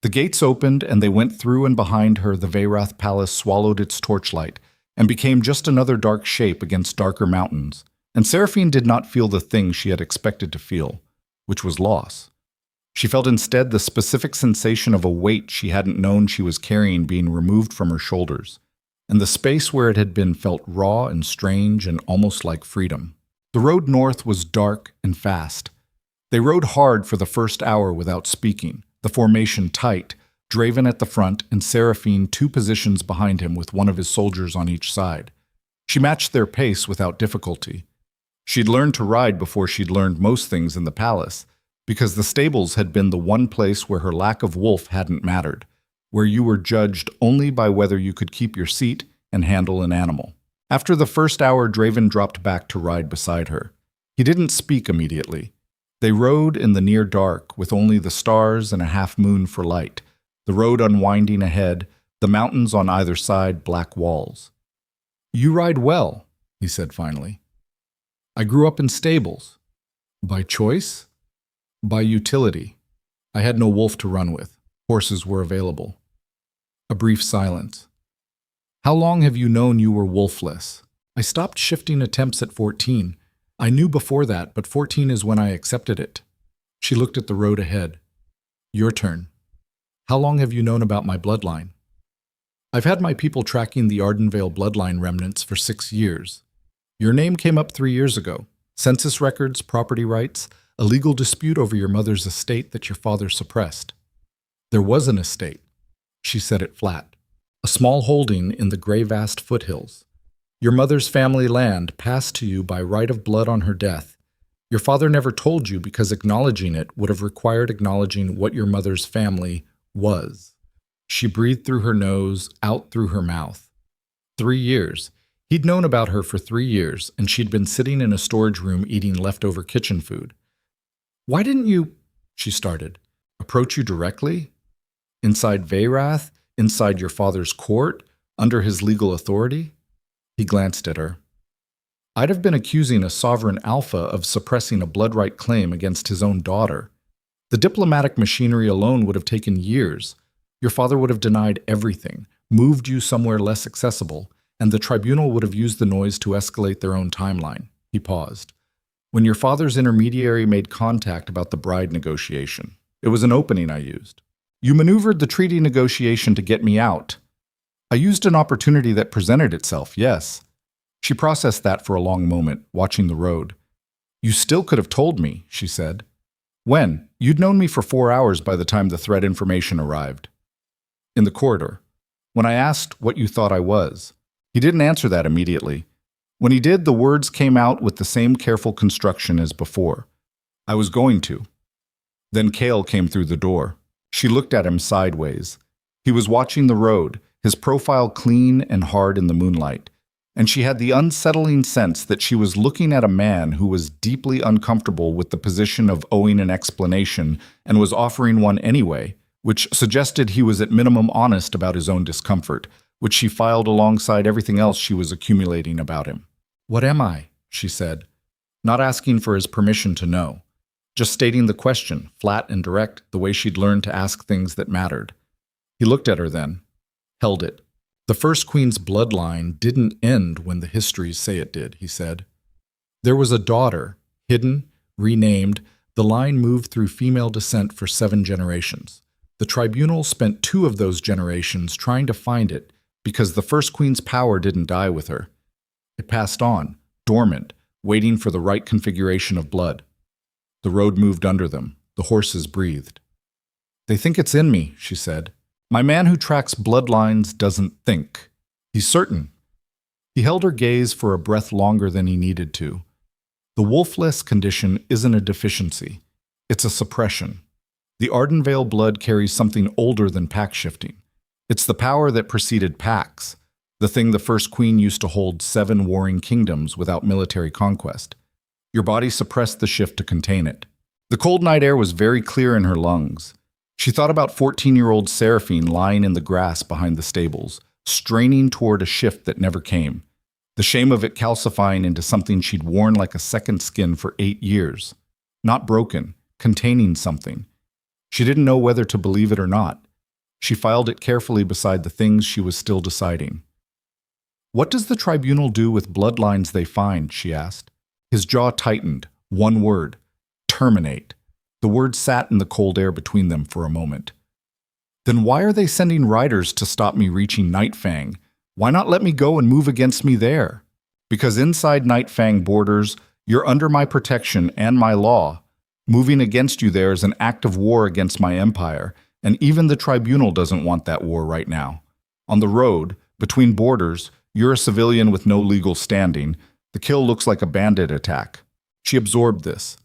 The gates opened and they went through, and behind her the Veyrath palace swallowed its torchlight and became just another dark shape against darker mountains. And Seraphine did not feel the thing she had expected to feel, which was loss. She felt instead the specific sensation of a weight she hadn't known she was carrying being removed from her shoulders, and the space where it had been felt raw and strange and almost like freedom. The road north was dark and fast. They rode hard for the first hour without speaking, the formation tight, Draven at the front and Seraphine 2 positions behind him with one of his soldiers on each side. She matched their pace without difficulty. She'd learned to ride before she'd learned most things in the palace, because the stables had been the one place where her lack of wolf hadn't mattered, where you were judged only by whether you could keep your seat and handle an animal. After the first hour, Draven dropped back to ride beside her. He didn't speak immediately. They rode in the near dark, with only the stars and a half moon for light, the road unwinding ahead, the mountains on either side black walls. "You ride well," he said finally. "I grew up in stables." "By choice?" "By utility. I had no wolf to run with. Horses were available." A brief silence. "How long have you known you were wolfless?" "I stopped shifting attempts at 14. I knew before that, but 14 is when I accepted it." She looked at the road ahead. "Your turn. How long have you known about my bloodline?" "I've had my people tracking the Vale bloodline remnants for 6 years. Your name came up 3 years ago. Census records, property rights, a legal dispute over your mother's estate that your father suppressed." "There was an estate." She said it flat. "A small holding in the gray vast foothills. Your mother's family land passed to you by right of blood on her death. Your father never told you because acknowledging it would have required acknowledging what your mother's family was." She breathed through her nose, out through her mouth. 3 years. He'd known about her for 3 years, and she'd been sitting in a storage room eating leftover kitchen food. "Why didn't you," she started, "approach you directly? Inside Veyrath? Inside your father's court? Under his legal authority?" He glanced at her. "I'd have been accusing a sovereign alpha of suppressing a blood right claim against his own daughter. The diplomatic machinery alone would have taken years. Your father would have denied everything, moved you somewhere less accessible, and the tribunal would have used the noise to escalate their own timeline." He paused. "When your father's intermediary made contact about the bride negotiation, it was an opening I used. You maneuvered the treaty negotiation to get me out. I used an opportunity that presented itself, yes." She processed that for a long moment, watching the road. "You still could have told me," she said. "When? You'd known me for 4 hours by the time the threat information arrived." "In the corridor. When I asked what you thought I was." He didn't answer that immediately. When he did, the words came out with the same careful construction as before. "I was going to." Then Kale came through the door. She looked at him sideways. He was watching the road, his profile clean and hard in the moonlight, and she had the unsettling sense that she was looking at a man who was deeply uncomfortable with the position of owing an explanation and was offering one anyway, which suggested he was at minimum honest about his own discomfort, which she filed alongside everything else she was accumulating about him. "What am I?" she said, not asking for his permission to know, just stating the question, flat and direct, the way she'd learned to ask things that mattered. He looked at her then, held it. "The First Queen's bloodline didn't end when the histories say it did," he said. "There was a daughter, hidden, renamed. The line moved through female descent for 7 generations. The tribunal spent 2 of those generations trying to find it because the First Queen's power didn't die with her. It passed on, dormant, waiting for the right configuration of blood." The road moved under them. The horses breathed. "They think it's in me," she said. "My man who tracks bloodlines doesn't think. He's certain." He held her gaze for a breath longer than he needed to. The wolfless condition isn't a deficiency. It's a suppression. The Vale blood carries something older than pack shifting. It's the power that preceded packs, the thing the First Queen used to hold 7 warring kingdoms without military conquest. Your body suppressed the shift to contain it. The cold night air was very clear in her lungs. She thought about 14-year-old Seraphine lying in the grass behind the stables, straining toward a shift that never came. The shame of it calcifying into something she'd worn like a second skin for 8 years. Not broken, containing something. She didn't know whether to believe it or not. She filed it carefully beside the things she was still deciding. "What does the tribunal do with bloodlines they find?" she asked. His jaw tightened. One word. Terminate. The word sat in the cold air between them for a moment. "Then why are they sending riders to stop me reaching Nightfang? Why not let me go and move against me there? Because inside Nightfang borders, you're under my protection and my law. Moving against you there is an act of war against my empire, and even the tribunal doesn't want that war right now. On the road, between borders, you're a civilian with no legal standing. The kill looks like a bandit attack." She absorbed this.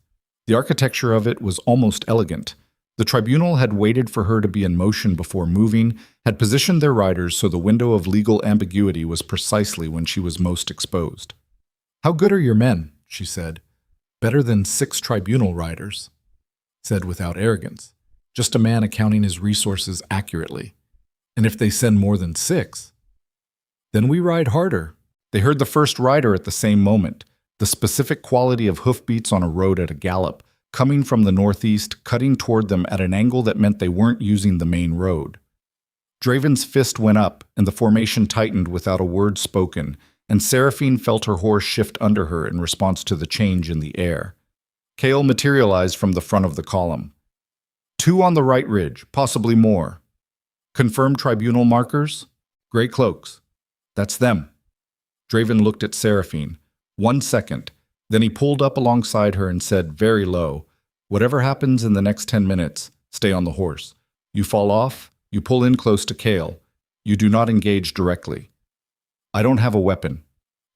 The architecture of it was almost elegant. The tribunal had waited for her to be in motion before moving, had positioned their riders so the window of legal ambiguity was precisely when she was most exposed. "How good are your men?" she said. "Better than 6 tribunal riders," said without arrogance. Just a man accounting his resources accurately. "And if they send more than 6, then we ride harder." They heard the first rider at the same moment, the specific quality of hoofbeats on a road at a gallop, coming from the northeast, cutting toward them at an angle that meant they weren't using the main road. Draven's fist went up, and the formation tightened without a word spoken, and Seraphine felt her horse shift under her in response to the change in the air. Kale materialized from the front of the column. 2 on the right ridge, possibly more. Confirmed tribunal markers? Gray cloaks. That's them. Draven looked at Seraphine. 1 second. Then he pulled up alongside her and said very low, "Whatever happens in the next 10 minutes, stay on the horse. You fall off, you pull in close to Kale. You do not engage directly." "I don't have a weapon."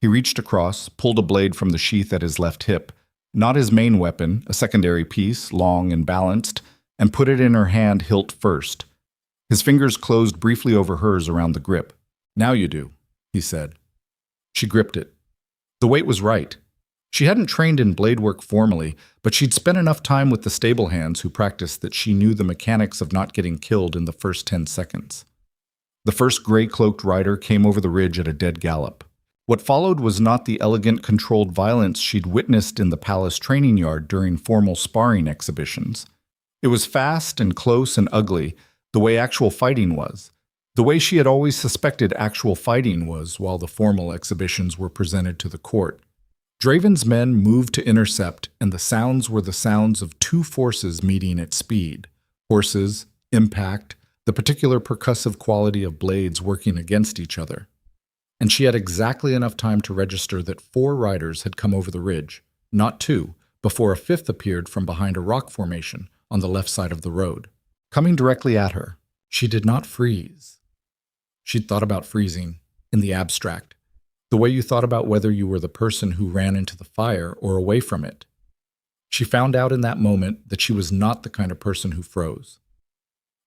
He reached across, pulled a blade from the sheath at his left hip, not his main weapon, a secondary piece, long and balanced, and put it in her hand hilt first. His fingers closed briefly over hers around the grip. "Now you do," he said. She gripped it. The weight was right. She hadn't trained in blade work formally, but she'd spent enough time with the stable hands who practiced that she knew the mechanics of not getting killed in the first 10 seconds. The first gray-cloaked rider came over the ridge at a dead gallop. What followed was not the elegant, controlled violence she'd witnessed in the palace training yard during formal sparring exhibitions. It was fast and close and ugly, the way actual fighting was. The way she had always suspected actual fighting was while the formal exhibitions were presented to the court. Draven's men moved to intercept, and the sounds were the sounds of 2 forces meeting at speed. Horses, impact, the particular percussive quality of blades working against each other. And she had exactly enough time to register that 4 riders had come over the ridge, not 2, before a 5th appeared from behind a rock formation on the left side of the road. Coming directly at her, she did not freeze. She'd thought about freezing, in the abstract, the way you thought about whether you were the person who ran into the fire or away from it. She found out in that moment that she was not the kind of person who froze.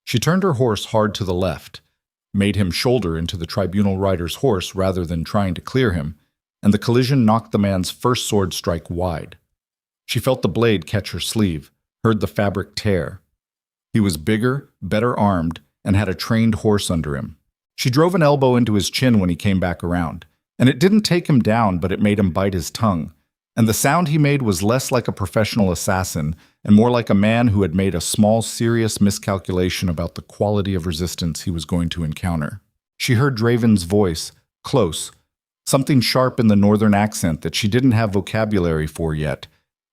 She turned her horse hard to the left, made him shoulder into the tribunal rider's horse rather than trying to clear him, and the collision knocked the man's first sword strike wide. She felt the blade catch her sleeve, heard the fabric tear. He was bigger, better armed, and had a trained horse under him. She drove an elbow into his chin when he came back around, and it didn't take him down, but it made him bite his tongue. And the sound he made was less like a professional assassin and more like a man who had made a small, serious miscalculation about the quality of resistance he was going to encounter. She heard Draven's voice, close, something sharp in the northern accent that she didn't have vocabulary for yet.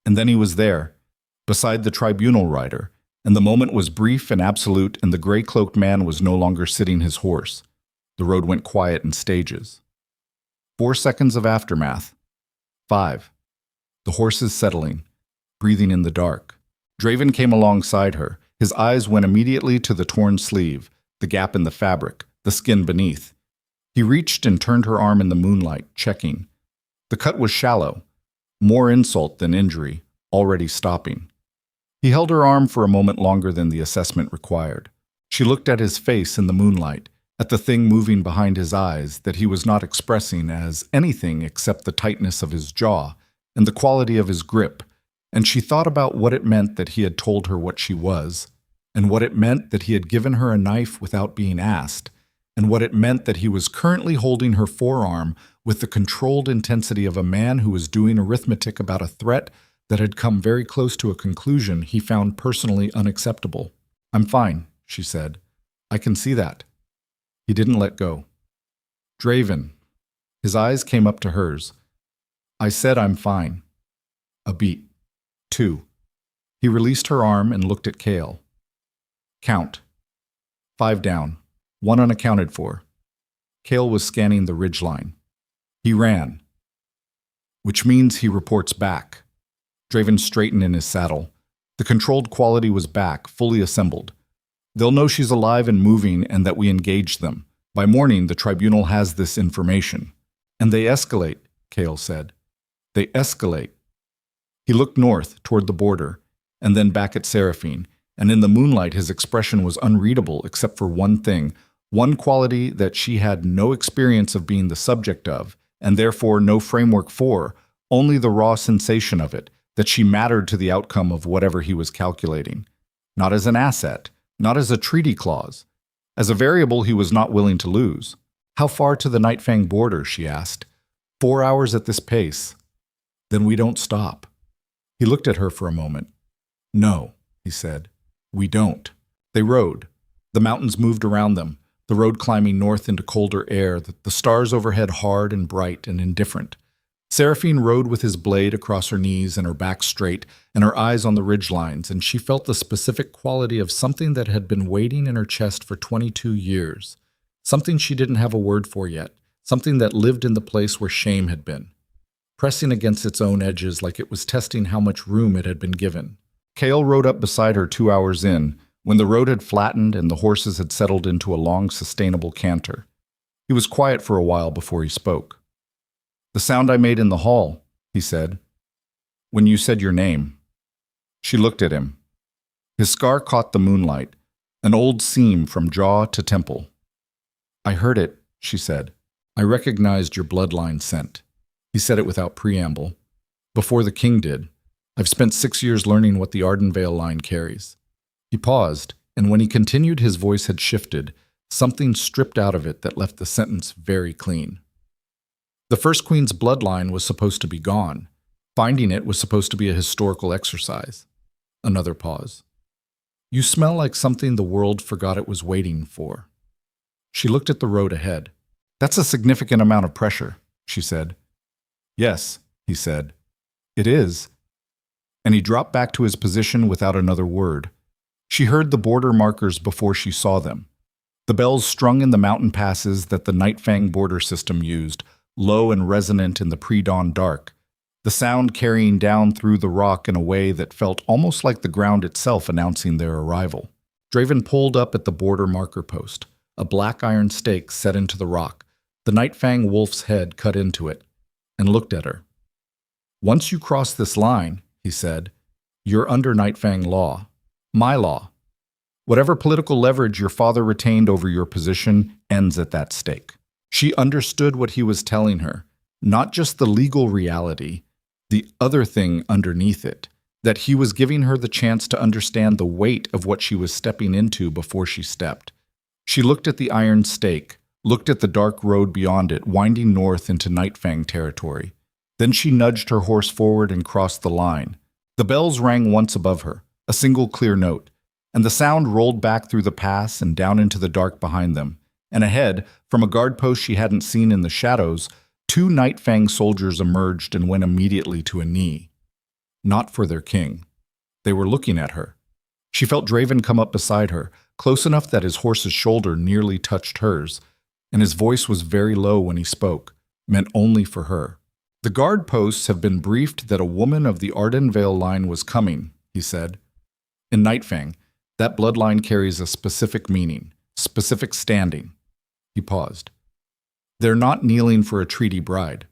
And then he was there, beside the tribunal rider, and the moment was brief and absolute, and the gray-cloaked man was no longer sitting his horse. The road went quiet in stages. 4 seconds of aftermath. 5. The horses settling, breathing in the dark. Draven came alongside her. His eyes went immediately to the torn sleeve, the gap in the fabric, the skin beneath. He reached and turned her arm in the moonlight, checking. The cut was shallow, more insult than injury, already stopping. He held her arm for a moment longer than the assessment required. She looked at his face in the moonlight, at the thing moving behind his eyes that he was not expressing as anything except the tightness of his jaw and the quality of his grip, and she thought about what it meant that he had told her what she was, and what it meant that he had given her a knife without being asked, and what it meant that he was currently holding her forearm with the controlled intensity of a man who was doing arithmetic about a threat that had come very close to a conclusion he found personally unacceptable. "I'm fine," she said. "I can see that." He didn't let go. "Draven." His eyes came up to hers. "I said I'm fine." A beat. 2. He released her arm and looked at Kale. "Count." 5 down. 1 unaccounted for. Kale was scanning the ridgeline. He ran. "Which means he reports back." Draven straightened in his saddle. The controlled quality was back, fully assembled. "They'll know she's alive and moving and that we engaged them. By morning, the tribunal has this information." "And they escalate," Kale said. "They escalate." He looked north, toward the border, and then back at Seraphine, and in the moonlight his expression was unreadable except for one thing, one quality that she had no experience of being the subject of, and therefore no framework for, only the raw sensation of it, that she mattered to the outcome of whatever he was calculating. Not as an asset, not as a treaty clause. As a variable he was not willing to lose. "How far to the Nightfang border?" she asked. 4 hours at this pace." "Then we don't stop." He looked at her for a moment. "No," he said. "We don't." They rode. The mountains moved around them, the road climbing north into colder air, the stars overhead hard and bright and indifferent. Seraphine rode with his blade across her knees and her back straight and her eyes on the ridgelines, and she felt the specific quality of something that had been waiting in her chest for 22 years. Something she didn't have a word for yet, something that lived in the place where shame had been, pressing against its own edges like it was testing how much room it had been given. Kale rode up beside her 2 hours in, when the road had flattened and the horses had settled into a long, sustainable canter. He was quiet for a while before he spoke. "The sound I made in the hall," he said. "When you said your name." She looked at him. His scar caught the moonlight, an old seam from jaw to temple. "I heard it," she said. "I recognized your bloodline scent." He said it without preamble. "Before the king did. I've spent 6 years learning what the Vale line carries." He paused, and when he continued his voice had shifted, something stripped out of it that left the sentence very clean. "The first queen's bloodline was supposed to be gone. Finding it was supposed to be a historical exercise." Another pause. "You smell like something the world forgot it was waiting for." She looked at the road ahead. "That's a significant amount of pressure," she said. "Yes," he said. "It is." And he dropped back to his position without another word. She heard the border markers before she saw them. The bells strung in the mountain passes that the Nightfang border system used, low and resonant in the pre-dawn dark, the sound carrying down through the rock in a way that felt almost like the ground itself announcing their arrival. Draven pulled up at the border marker post, a black iron stake set into the rock, the Nightfang wolf's head cut into it, and looked at her. "Once you cross this line," he said, "you're under Nightfang law. My law. Whatever political leverage your father retained over your position ends at that stake." She understood what he was telling her, not just the legal reality, the other thing underneath it, that he was giving her the chance to understand the weight of what she was stepping into before she stepped. She looked at the iron stake, looked at the dark road beyond it, winding north into Nightfang territory. Then she nudged her horse forward and crossed the line. The bells rang once above her, a single clear note, and the sound rolled back through the pass and down into the dark behind them. And ahead, from a guard post she hadn't seen in the shadows, 2 Nightfang soldiers emerged and went immediately to a knee. Not for their king. They were looking at her. She felt Draven come up beside her, close enough that his horse's shoulder nearly touched hers, and his voice was very low when he spoke, meant only for her. "The guard posts have been briefed that a woman of the Vale line was coming," he said. "In Nightfang, that bloodline carries a specific meaning, specific standing." He paused. "They're not kneeling for a treaty bride."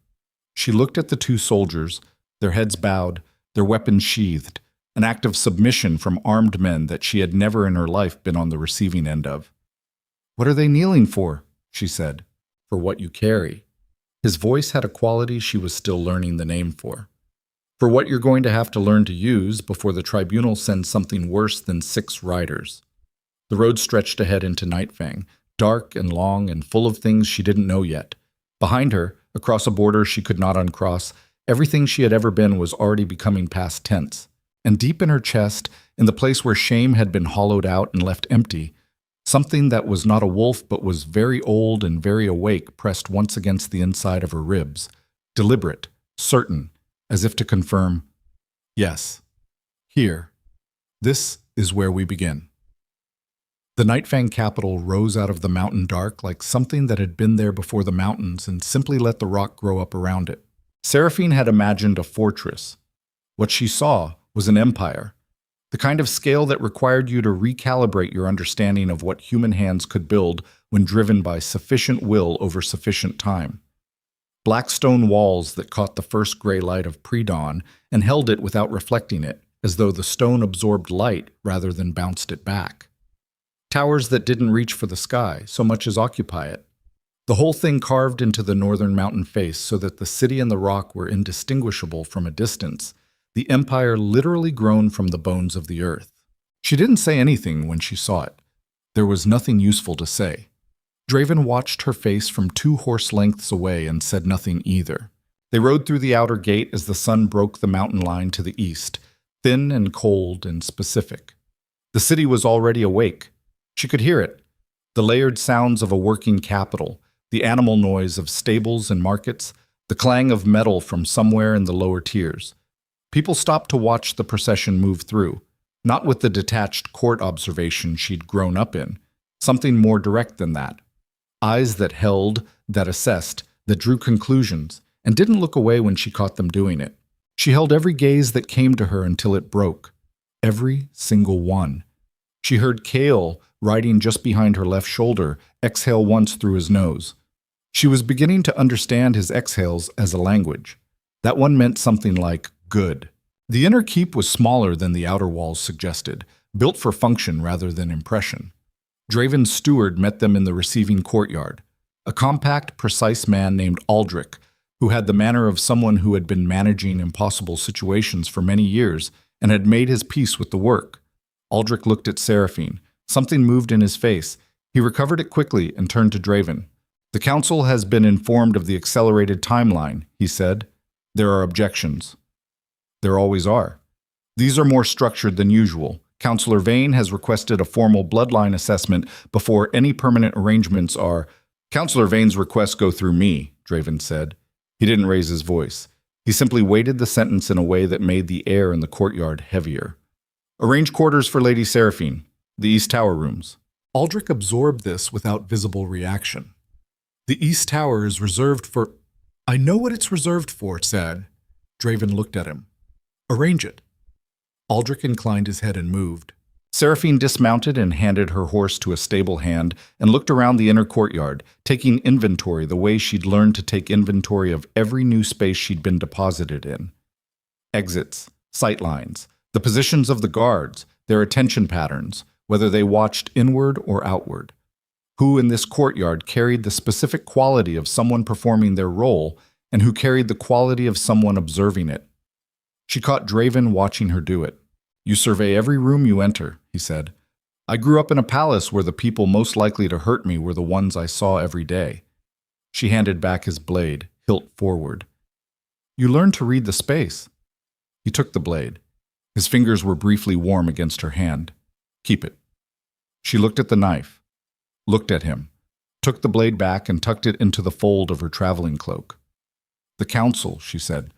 She looked at the 2 soldiers, their heads bowed, their weapons sheathed, an act of submission from armed men that she had never in her life been on the receiving end of. "What are they kneeling for?" she said. "For what you carry." His voice had a quality she was still learning the name for. "For what you're going to have to learn to use before the tribunal sends something worse than 6 riders." The road stretched ahead into Nightfang, dark and long and full of things she didn't know yet. Behind her, across a border she could not uncross, everything she had ever been was already becoming past tense. And deep in her chest, in the place where shame had been hollowed out and left empty, something that was not a wolf but was very old and very awake pressed once against the inside of her ribs, deliberate, certain, as if to confirm, yes, here, this is where we begin. The Nightfang capital rose out of the mountain dark like something that had been there before the mountains and simply let the rock grow up around it. Seraphine had imagined a fortress. What she saw was an empire, the kind of scale that required you to recalibrate your understanding of what human hands could build when driven by sufficient will over sufficient time. Black stone walls that caught the first gray light of pre-dawn and held it without reflecting it, as though the stone absorbed light rather than bounced it back. Towers that didn't reach for the sky so much as occupy it. The whole thing carved into the northern mountain face so that the city and the rock were indistinguishable from a distance, the empire literally grown from the bones of the earth. She didn't say anything when she saw it. There was nothing useful to say. Draven watched her face from 2 horse lengths away and said nothing either. They rode through the outer gate as the sun broke the mountain line to the east, thin and cold and specific. The city was already awake. She could hear it, the layered sounds of a working capital, the animal noise of stables and markets, the clang of metal from somewhere in the lower tiers. People stopped to watch the procession move through, not with the detached court observation she'd grown up in, something more direct than that. Eyes that held, that assessed, that drew conclusions, and didn't look away when she caught them doing it. She held every gaze that came to her until it broke. Every single one. She heard Kale, riding just behind her left shoulder, exhale once through his nose. She was beginning to understand his exhales as a language. That one meant something like good. The inner keep was smaller than the outer walls suggested, built for function rather than impression. Draven's steward met them in the receiving courtyard, a compact, precise man named Aldrich, who had the manner of someone who had been managing impossible situations for many years and had made his peace with the work. Aldrich looked at Seraphine. Something moved in his face. He recovered it quickly and turned to Draven. "The council has been informed of the accelerated timeline," he said. "There are objections." There always are. "These are more structured than usual. Councillor Vane has requested a formal bloodline assessment before any permanent arrangements are—" "Councillor Vane's requests go through me," Draven said. He didn't raise his voice. He simply weighted the sentence in a way that made the air in the courtyard heavier. "Arrange quarters for Lady Seraphine. The East Tower rooms." Aldrich absorbed this without visible reaction. "The East Tower is reserved for—" "I know what it's reserved for," said. Draven looked at him. "Arrange it." Aldrich inclined his head and moved. Seraphine dismounted and handed her horse to a stable hand and looked around the inner courtyard, taking inventory the way she'd learned to take inventory of every new space she'd been deposited in. Exits, sight lines, the positions of the guards, their attention patterns, whether they watched inward or outward. Who in this courtyard carried the specific quality of someone performing their role, and who carried the quality of someone observing it. She caught Draven watching her do it. "You survey every room you enter," he said. "I grew up in a palace where the people most likely to hurt me were the ones I saw every day." She handed back his blade, hilt forward. "You learned to read the space." He took the blade. His fingers were briefly warm against her hand. "Keep it." She looked at the knife, looked at him, took the blade back and tucked it into the fold of her traveling cloak. "The council," she said.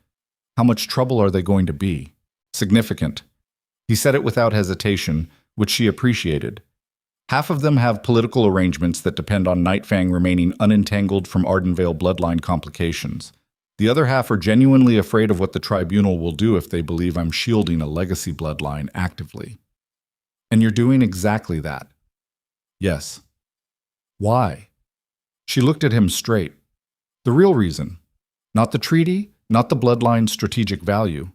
"How much trouble are they going to be?" "Significant." He said it without hesitation, which she appreciated. "Half of them have political arrangements that depend on Nightfang remaining unentangled from Ardenvale bloodline complications. The other half are genuinely afraid of what the tribunal will do if they believe I'm shielding a legacy bloodline actively." "And you're doing exactly that." "Yes." "Why?" She looked at him straight. "The real reason. Not the treaty, not the bloodline's strategic value.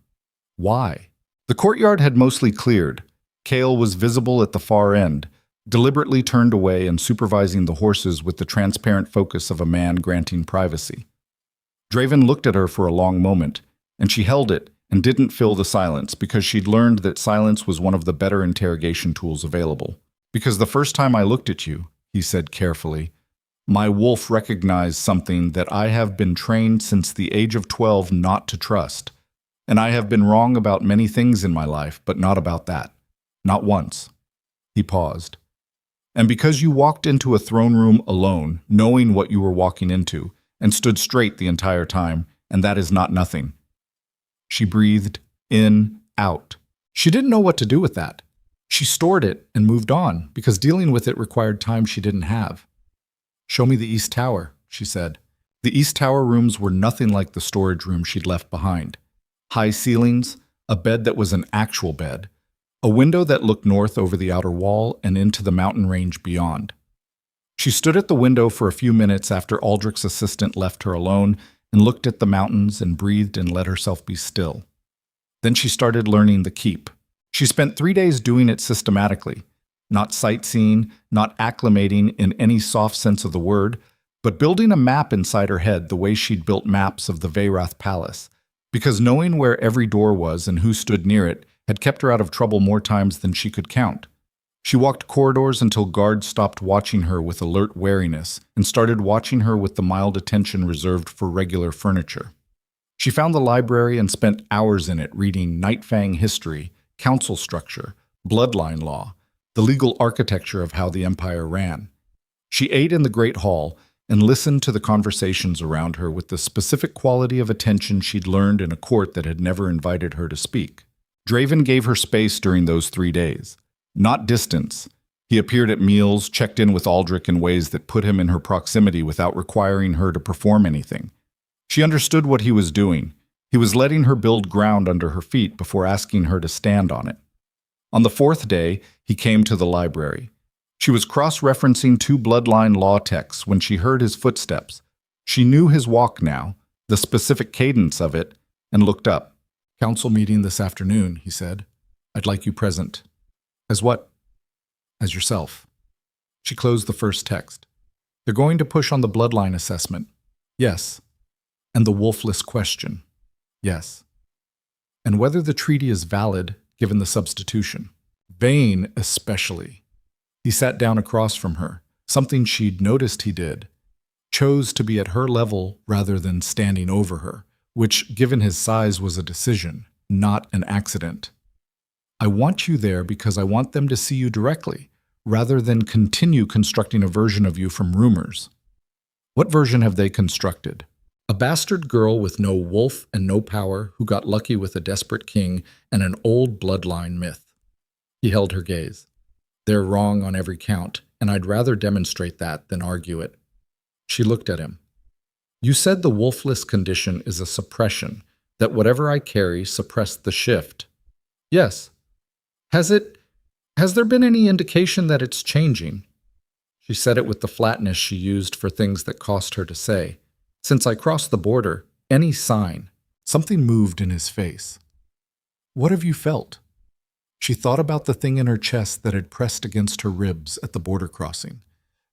Why?" The courtyard had mostly cleared. Kale was visible at the far end, deliberately turned away and supervising the horses with the transparent focus of a man granting privacy. Draven looked at her for a long moment, and she held it and didn't fill the silence because she'd learned that silence was one of the better interrogation tools available. "Because the first time I looked at you," he said carefully. My wolf recognized something that I have been trained since the age of 12 not to trust. And I have been wrong about many things in my life, but not about that. Not once. He paused. And because you walked into a throne room alone, knowing what you were walking into, and stood straight the entire time, and that is not nothing. She breathed in, out. She didn't know what to do with that. She stored it and moved on, because dealing with it required time she didn't have. Show me the East Tower, she said. The East Tower rooms were nothing like the storage room she'd left behind. High ceilings, a bed that was an actual bed, a window that looked north over the outer wall and into the mountain range beyond. She stood at the window for a few minutes after Aldrich's assistant left her alone and looked at the mountains and breathed and let herself be still. Then she started learning the keep. She spent 3 days doing it systematically, not sightseeing, not acclimating in any soft sense of the word, but building a map inside her head the way she'd built maps of the Veyrath palace, because knowing where every door was and who stood near it had kept her out of trouble more times than she could count. She walked corridors until guards stopped watching her with alert wariness and started watching her with the mild attention reserved for regular furniture. She found the library and spent hours in it reading Nightfang history, council structure, bloodline law, the legal architecture of how the empire ran. She ate in the Great Hall and listened to the conversations around her with the specific quality of attention she'd learned in a court that had never invited her to speak. Draven gave her space during those 3 days. Not distance. He appeared at meals, checked in with Aldrich in ways that put him in her proximity without requiring her to perform anything. She understood what he was doing. He was letting her build ground under her feet before asking her to stand on it. On the 4th day, he came to the library. She was cross-referencing 2 bloodline law texts when she heard his footsteps. She knew his walk now, the specific cadence of it, and looked up. Council meeting this afternoon, he said. I'd like you present. As what? As yourself. She closed the first text. They're going to push on the bloodline assessment. Yes. And the wolfless question. Yes. And whether the treaty is valid given the substitution. Vayne especially. He sat down across from her, something she'd noticed he did. Chose to be at her level rather than standing over her, which, given his size, was a decision, not an accident. I want you there because I want them to see you directly, rather than continue constructing a version of you from rumors. What version have they constructed? A bastard girl with no wolf and no power who got lucky with a desperate king and an old bloodline myth. He held her gaze. They're wrong on every count, and I'd rather demonstrate that than argue it. She looked at him. You said the wolfless condition is a suppression, that whatever I carry suppressed the shift. Yes. Has there been any indication that it's changing? She said it with the flatness she used for things that cost her to say. Since I crossed the border, any sign. Something moved in his face. What have you felt? She thought about the thing in her chest that had pressed against her ribs at the border crossing,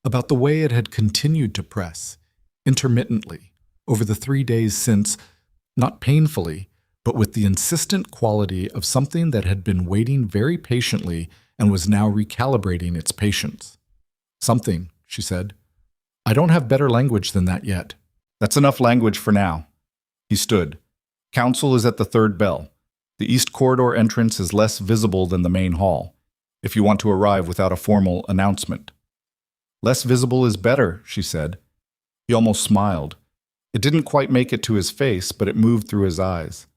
about the way it had continued to press, intermittently, over the 3 days since, not painfully, but with the insistent quality of something that had been waiting very patiently and was now recalibrating its patience. Something, she said. I don't have better language than that yet. That's enough language for now. He stood. Council is at the 3rd bell. The east corridor entrance is less visible than the main hall, if you want to arrive without a formal announcement. Less visible is better, she said. He almost smiled. It didn't quite make it to his face, but it moved through his eyes.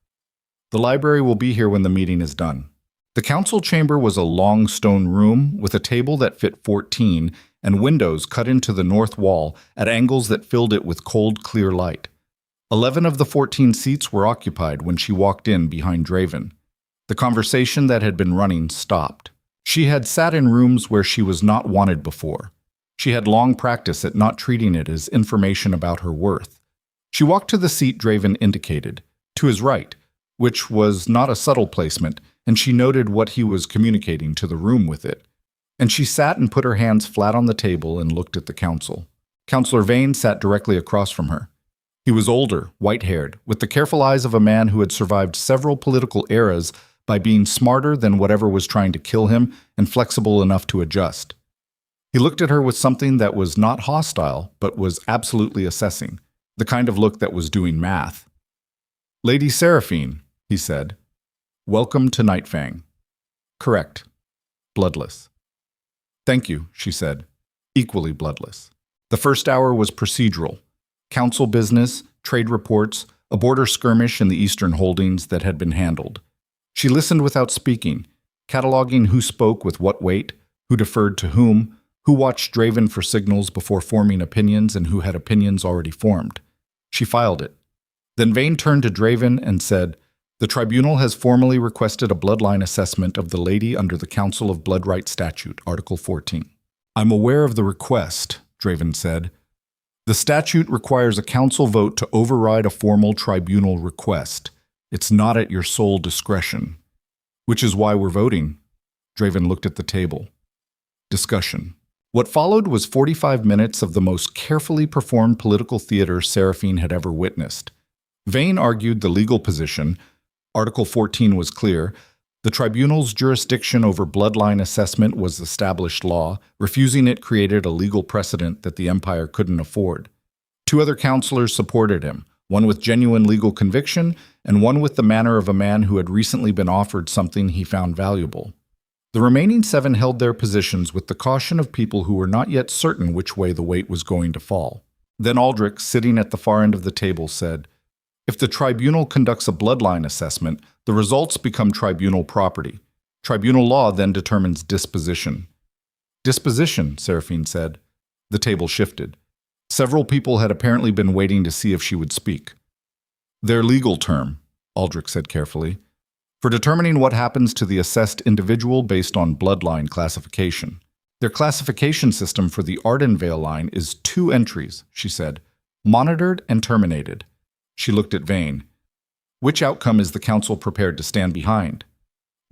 The library will be here when the meeting is done. The council chamber was a long stone room with a table that fit 14 and windows cut into the north wall at angles that filled it with cold, clear light. 11 of the 14 seats were occupied when she walked in behind Draven. The conversation that had been running stopped. She had sat in rooms where she was not wanted before. She had long practice at not treating it as information about her worth. She walked to the seat Draven indicated, to his right, which was not a subtle placement, and she noted what he was communicating to the room with it. And she sat and put her hands flat on the table and looked at the council. Councillor Vayne sat directly across from her. He was older, white-haired, with the careful eyes of a man who had survived several political eras by being smarter than whatever was trying to kill him and flexible enough to adjust. He looked at her with something that was not hostile, but was absolutely assessing, the kind of look that was doing math. "Lady Seraphine," he said, "welcome to Nightfang." "Correct. Bloodless." "Thank you," she said, equally bloodless. The first hour was procedural. Council business, trade reports, a border skirmish in the Eastern Holdings that had been handled. She listened without speaking, cataloging who spoke with what weight, who deferred to whom, who watched Draven for signals before forming opinions and who had opinions already formed. She filed it. Then Vayne turned to Draven and said, "The tribunal has formally requested a bloodline assessment of the lady under the Council of Blood Right Statute, Article 14. "I'm aware of the request," Draven said. "The statute requires a council vote to override a formal tribunal request. It's not at your sole discretion. Which is why we're voting." Draven looked at the table. Discussion. What followed was 45 minutes of the most carefully performed political theater Seraphine had ever witnessed. Vayne argued the legal position. Article 14 was clear. The tribunal's jurisdiction over bloodline assessment was established law. Refusing it created a legal precedent that the Empire couldn't afford. Two other counselors supported him, one with genuine legal conviction and one with the manner of a man who had recently been offered something he found valuable. The remaining 7 held their positions with the caution of people who were not yet certain which way the weight was going to fall. Then Aldrich, sitting at the far end of the table, said, "If the tribunal conducts a bloodline assessment, the results become tribunal property. Tribunal law then determines disposition." "Disposition," Seraphine said. The table shifted. Several people had apparently been waiting to see if she would speak. "Their legal term," Aldrich said carefully, "for determining what happens to the assessed individual based on bloodline classification. Their classification system for the Seraphine Vale line is 2 entries," she said, "monitored and terminated." She looked at Vayne. "Which outcome is the council prepared to stand behind?"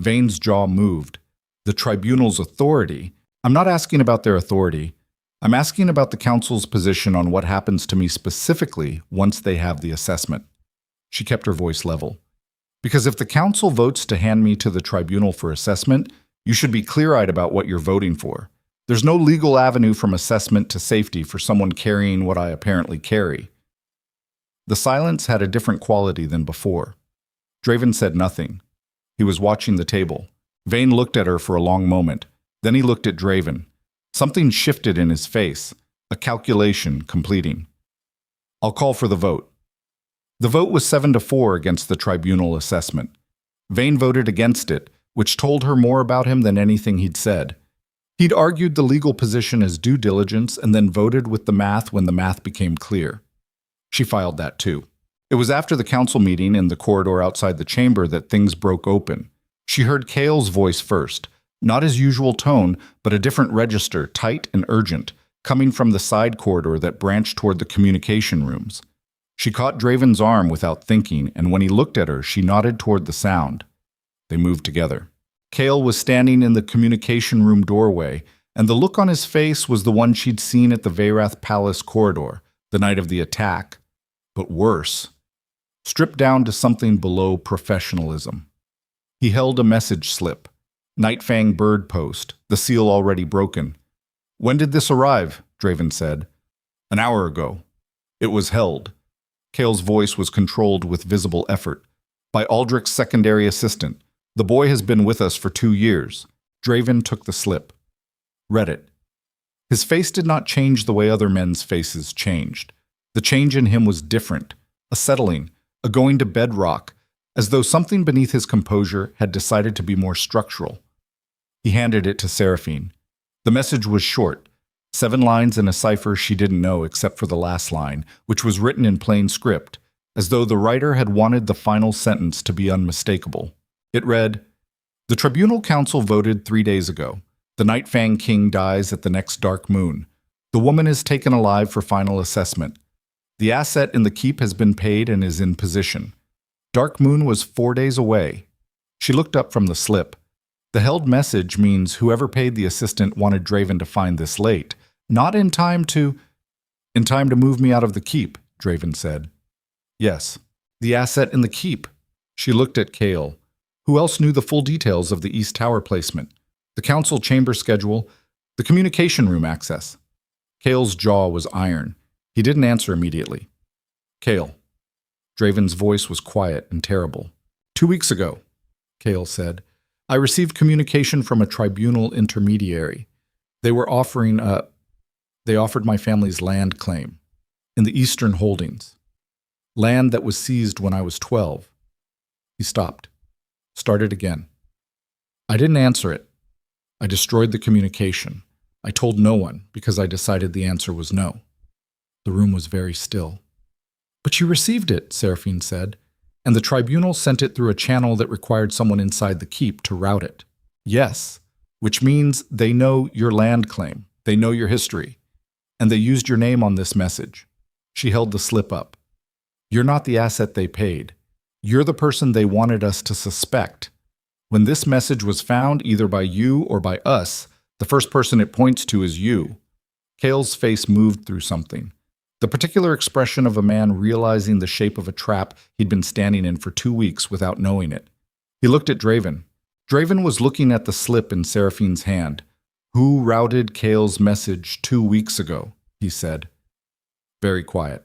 Vayne's jaw moved. "The tribunal's authority? I'm not asking about their authority. I'm asking about the council's position on what happens to me specifically once they have the assessment." She kept her voice level. "Because if the council votes to hand me to the tribunal for assessment, you should be clear-eyed about what you're voting for. There's no legal avenue from assessment to safety for someone carrying what I apparently carry." The silence had a different quality than before. Draven said nothing. He was watching the table. Vayne looked at her for a long moment. Then he looked at Draven. Something shifted in his face, a calculation completing. "I'll call for the vote." The vote was 7-4 against the tribunal assessment. Vayne voted against it, which told her more about him than anything he'd said. He'd argued the legal position as due diligence and then voted with the math when the math became clear. She filed that too. It was after the council meeting in the corridor outside the chamber that things broke open. She heard Kale's voice first, not his usual tone, but a different register, tight and urgent, coming from the side corridor that branched toward the communication rooms. She caught Draven's arm without thinking, and when he looked at her, she nodded toward the sound. They moved together. Kale was standing in the communication room doorway, and the look on his face was the one she'd seen at the Veyrath Palace corridor, the night of the attack. But worse. Stripped down to something below professionalism. He held a message slip. Nightfang bird post, the seal already broken. "When did this arrive?" Draven said. "An hour ago. It was held." Kale's voice was controlled with visible effort. "By Aldrich's secondary assistant. The boy has been with us for 2 years. Draven took the slip. Read it. His face did not change the way other men's faces changed. The change in him was different, a settling, a going to bedrock, as though something beneath his composure had decided to be more structural. He handed it to Seraphine. The message was short, 7 lines in a cipher she didn't know except for the last line, which was written in plain script, as though the writer had wanted the final sentence to be unmistakable. It read, "The Tribunal Council voted 3 days ago. The Nightfang King dies at the next dark moon. The woman is taken alive for final assessment. The asset in the keep has been paid and is in position. Dark moon was 4 days away." She looked up from the slip. The held message means whoever paid the assistant wanted Draven to find this late, not in time to move me out of the keep, Draven said. "Yes, the asset in the keep." She looked at Kale. Who else knew the full details of the East Tower placement? The council chamber schedule, The communication room access. Kale's jaw was iron. He didn't answer immediately. Kale. Draven's voice was quiet and terrible. 2 weeks ago, Kale said, I received communication from a tribunal intermediary. They offered my family's land claim in the Eastern Holdings. Land that was seized when I was 12. He stopped. Started again. I didn't answer it. I destroyed the communication. I told no one because I decided the answer was no. The room was very still. But you received it, Seraphine said, and the tribunal sent it through a channel that required someone inside the keep to route it. Yes, which means they know your land claim, they know your history, and they used your name on this message. She held the slip up. You're not the asset they paid. You're the person they wanted us to suspect. When this message was found, either by you or by us, the first person it points to is you. Kale's face moved through something. The particular expression of a man realizing the shape of a trap he'd been standing in for 2 weeks without knowing it. He looked at Draven. Draven was looking at the slip in Seraphine's hand. Who routed Kale's message 2 weeks ago? He said. Very quiet.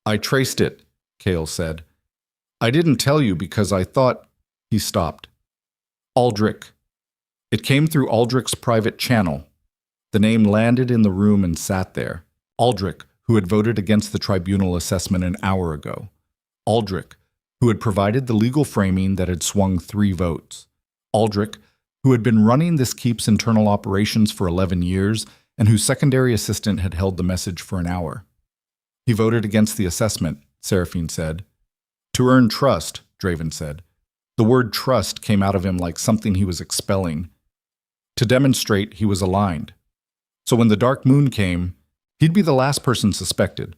I traced it, Kale said. I didn't tell you because I thought... He stopped. Aldrich. It came through Aldrich's private channel. The name landed in the room and sat there. Aldrich, who had voted against the tribunal assessment an hour ago. Aldrich, who had provided the legal framing that had swung 3 votes. Aldrich, who had been running this keep's internal operations for 11 years and whose secondary assistant had held the message for an hour. He voted against the assessment, Seraphine said. To earn trust, Draven said. The word trust came out of him like something he was expelling. To demonstrate he was aligned. So when the dark moon came, he'd be the last person suspected.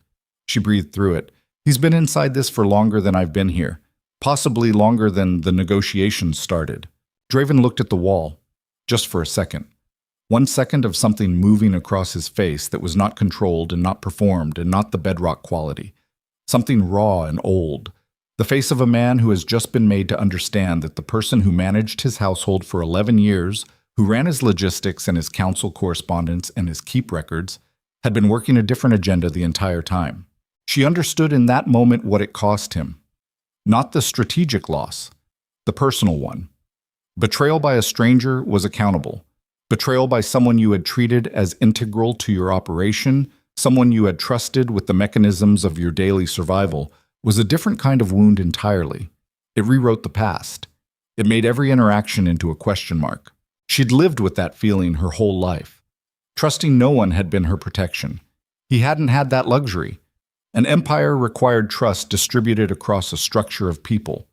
She breathed through it. He's been inside this for longer than I've been here. Possibly longer than the negotiations started. Draven looked at the wall, just for a second. 1 second of something moving across his face that was not controlled and not performed and not the bedrock quality. Something raw and old. The face of a man who has just been made to understand that the person who managed his household for 11 years, who ran his logistics and his council correspondence and his keep records, had been working a different agenda the entire time. She understood in that moment what it cost him. Not the strategic loss, the personal one. Betrayal by a stranger was accountable. Betrayal by someone you had treated as integral to your operation, someone you had trusted with the mechanisms of your daily survival, was a different kind of wound entirely. It rewrote the past. It made every interaction into a question mark. She'd lived with that feeling her whole life. Trusting no one had been her protection. He hadn't had that luxury. An empire required trust distributed across a structure of people.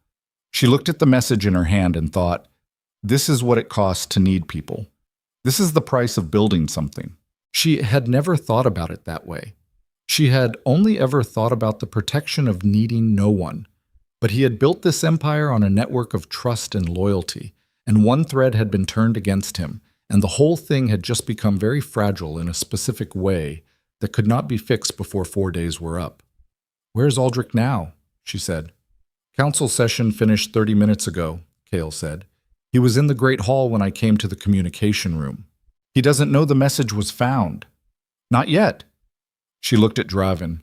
She looked at the message in her hand and thought, this is what it costs to need people. This is the price of building something. She had never thought about it that way. She had only ever thought about the protection of needing no one. But he had built this empire on a network of trust and loyalty, and one thread had been turned against him, and the whole thing had just become very fragile in a specific way that could not be fixed before 4 days were up. Where's Aldrich now? She said. Council session finished 30 minutes ago, Kale said. He was in the Great Hall when I came to the communication room. He doesn't know the message was found. Not yet. She looked at Draven.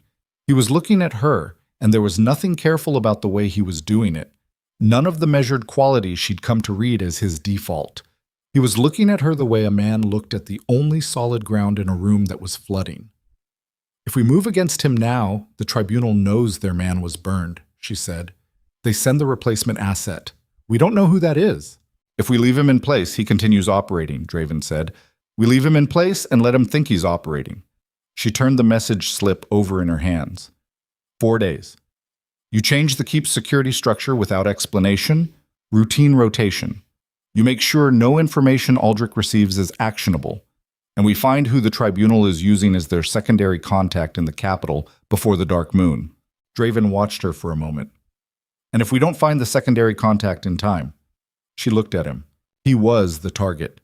He was looking at her, and there was nothing careful about the way he was doing it. None of the measured qualities she'd come to read as his default. He was looking at her the way a man looked at the only solid ground in a room that was flooding. If we move against him now, the tribunal knows their man was burned, she said. They send the replacement asset. We don't know who that is. If we leave him in place, he continues operating, Draven said. We leave him in place and let him think he's operating. She turned the message slip over in her hands. 4 days. You change the keep's security structure without explanation. Routine rotation. You make sure no information Aldrich receives is actionable. And we find who the tribunal is using as their secondary contact in the capital before the dark moon. Draven watched her for a moment. And if we don't find the secondary contact in time? She looked at him. He was the target.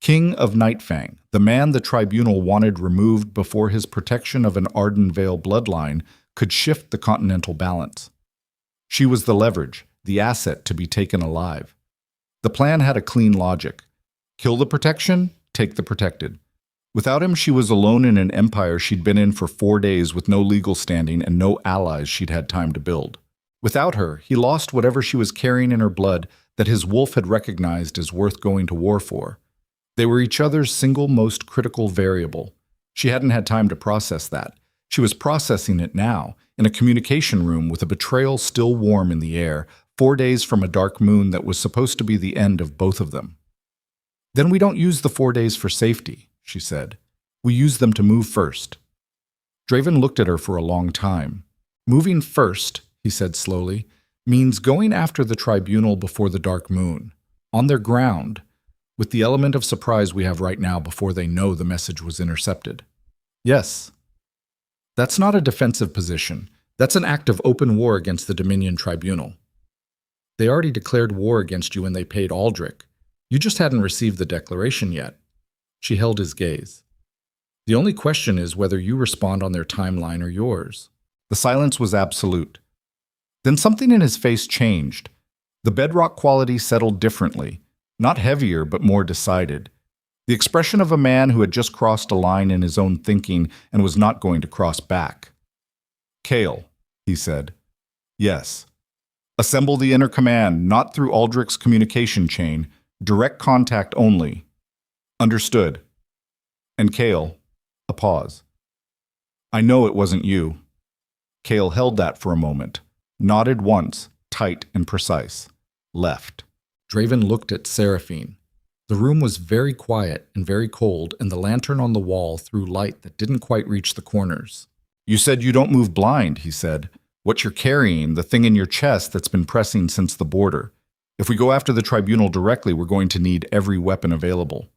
King of Nightfang, the man the tribunal wanted removed before his protection of an Arden Vale bloodline could shift the continental balance. She was the leverage, the asset to be taken alive. The plan had a clean logic. Kill the protection, take the protected. Without him, she was alone in an empire she'd been in for 4 days with no legal standing and no allies she'd had time to build. Without her, he lost whatever she was carrying in her blood that his wolf had recognized as worth going to war for. They were each other's single most critical variable. She hadn't had time to process that. She was processing it now, in a communication room with a betrayal still warm in the air, 4 days from a dark moon that was supposed to be the end of both of them. "Then we don't use the 4 days for safety," she said. "We use them to move first." Draven looked at her for a long time. "Moving first," he said slowly, "means going after the tribunal before the dark moon, on their ground, with the element of surprise we have right now before they know the message was intercepted." "Yes. That's not a defensive position. That's an act of open war against the Dominion Tribunal. They already declared war against you when they paid Aldrich. You just hadn't received the declaration yet." She held his gaze. "The only question is whether you respond on their timeline or yours." The silence was absolute. Then something in his face changed. The bedrock quality settled differently, not heavier but more decided. The expression of a man who had just crossed a line in his own thinking and was not going to cross back. "Kale," he said. "Yes. Assemble the inner command, not through Aldrich's communication chain, direct contact only. Understood." And Kale, a pause. "I know it wasn't you." Kale held that for a moment, nodded once, tight and precise. Left. Draven looked at Seraphine. The room was very quiet and very cold, and the lantern on the wall threw light that didn't quite reach the corners. "You said you don't move blind," he said. "What you're carrying, the thing in your chest that's been pressing since the border. If we go after the tribunal directly, we're going to need every weapon available."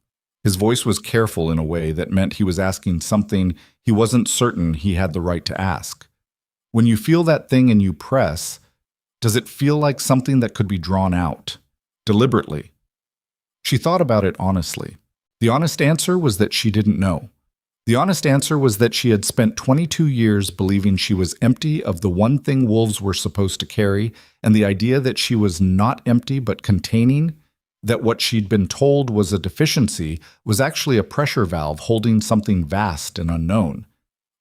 His voice was careful in a way that meant he was asking something he wasn't certain he had the right to ask. "When you feel that thing and you press, does it feel like something that could be drawn out? Deliberately?" She thought about it honestly. The honest answer was that she didn't know. The honest answer was that she had spent 22 years believing she was empty of the one thing wolves were supposed to carry, and the idea that she was not empty but containing, that what she'd been told was a deficiency, was actually a pressure valve holding something vast and unknown.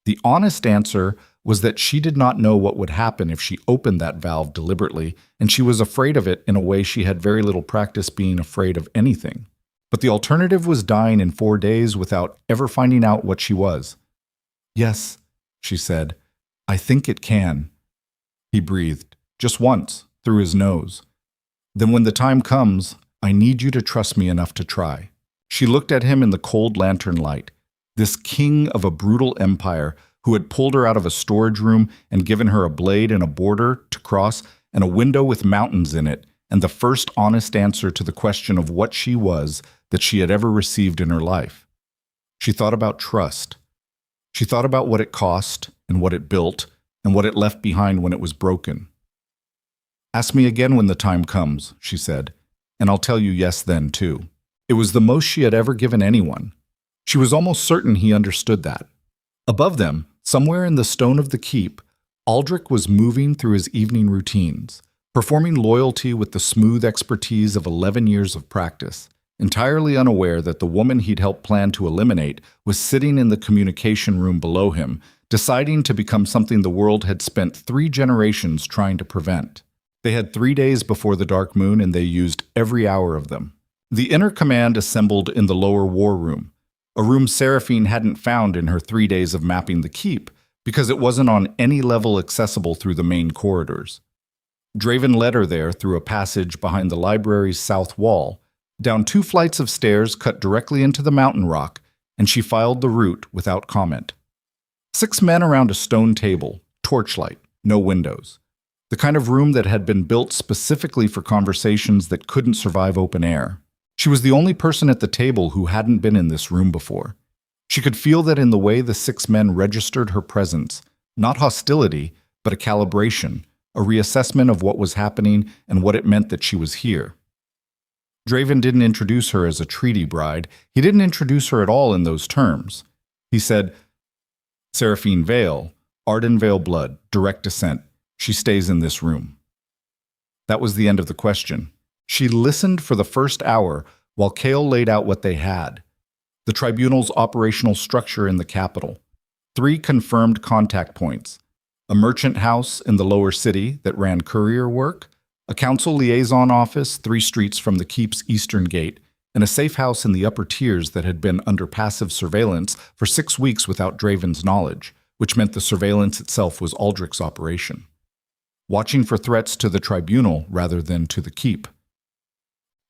The honest answer was that she did not know what would happen if she opened that valve deliberately, and she was afraid of it in a way she had very little practice being afraid of anything. But the alternative was dying in 4 days without ever finding out what she was. "Yes," she said. "I think it can." He breathed, just once, through his nose. "Then when the time comes, I need you to trust me enough to try." She looked at him in the cold lantern light, this king of a brutal empire who had pulled her out of a storage room and given her a blade and a border to cross and a window with mountains in it, and the first honest answer to the question of what she was that she had ever received in her life. She thought about trust. She thought about what it cost and what it built and what it left behind when it was broken. "Ask me again when the time comes," she said, "and I'll tell you yes then too." It was the most she had ever given anyone. She was almost certain he understood that. Above them, somewhere in the stone of the keep, Aldrich was moving through his evening routines, performing loyalty with the smooth expertise of 11 years of practice, entirely unaware that the woman he'd helped plan to eliminate was sitting in the communication room below him, deciding to become something the world had spent 3 generations trying to prevent. They had 3 days before the dark moon, and they used every hour of them. The inner command assembled in the lower war room, a room Seraphine hadn't found in her 3 days of mapping the keep, because it wasn't on any level accessible through the main corridors. Draven led her there through a passage behind the library's south wall, down 2 flights of stairs cut directly into the mountain rock, and she filed the route without comment. 6 men around a stone table, torchlight, no windows. The kind of room that had been built specifically for conversations that couldn't survive open air. She was the only person at the table who hadn't been in this room before. She could feel that in the way the 6 men registered her presence, not hostility, but a calibration, a reassessment of what was happening and what it meant that she was here. Draven didn't introduce her as a treaty bride. He didn't introduce her at all in those terms. He said, "Seraphine Vale, Arden Vale blood, direct descent. She stays in this room." That was the end of the question. She listened for the first hour while Kale laid out what they had. The tribunal's operational structure in the capital. 3 confirmed contact points. A merchant house in the lower city that ran courier work, a council liaison office 3 streets from the keep's eastern gate, and a safe house in the upper tiers that had been under passive surveillance for 6 weeks without Draven's knowledge, which meant the surveillance itself was Aldrich's operation. Watching for threats to the tribunal rather than to the keep.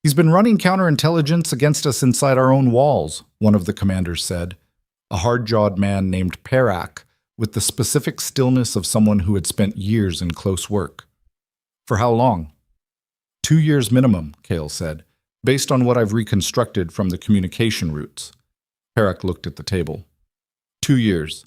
"He's been running counterintelligence against us inside our own walls," one of the commanders said, a hard-jawed man named Perak, with the specific stillness of someone who had spent years in close work. "For how long?" 2 years minimum, Kale said, based on what I've reconstructed from the communication routes. Perak looked at the table. 2 years.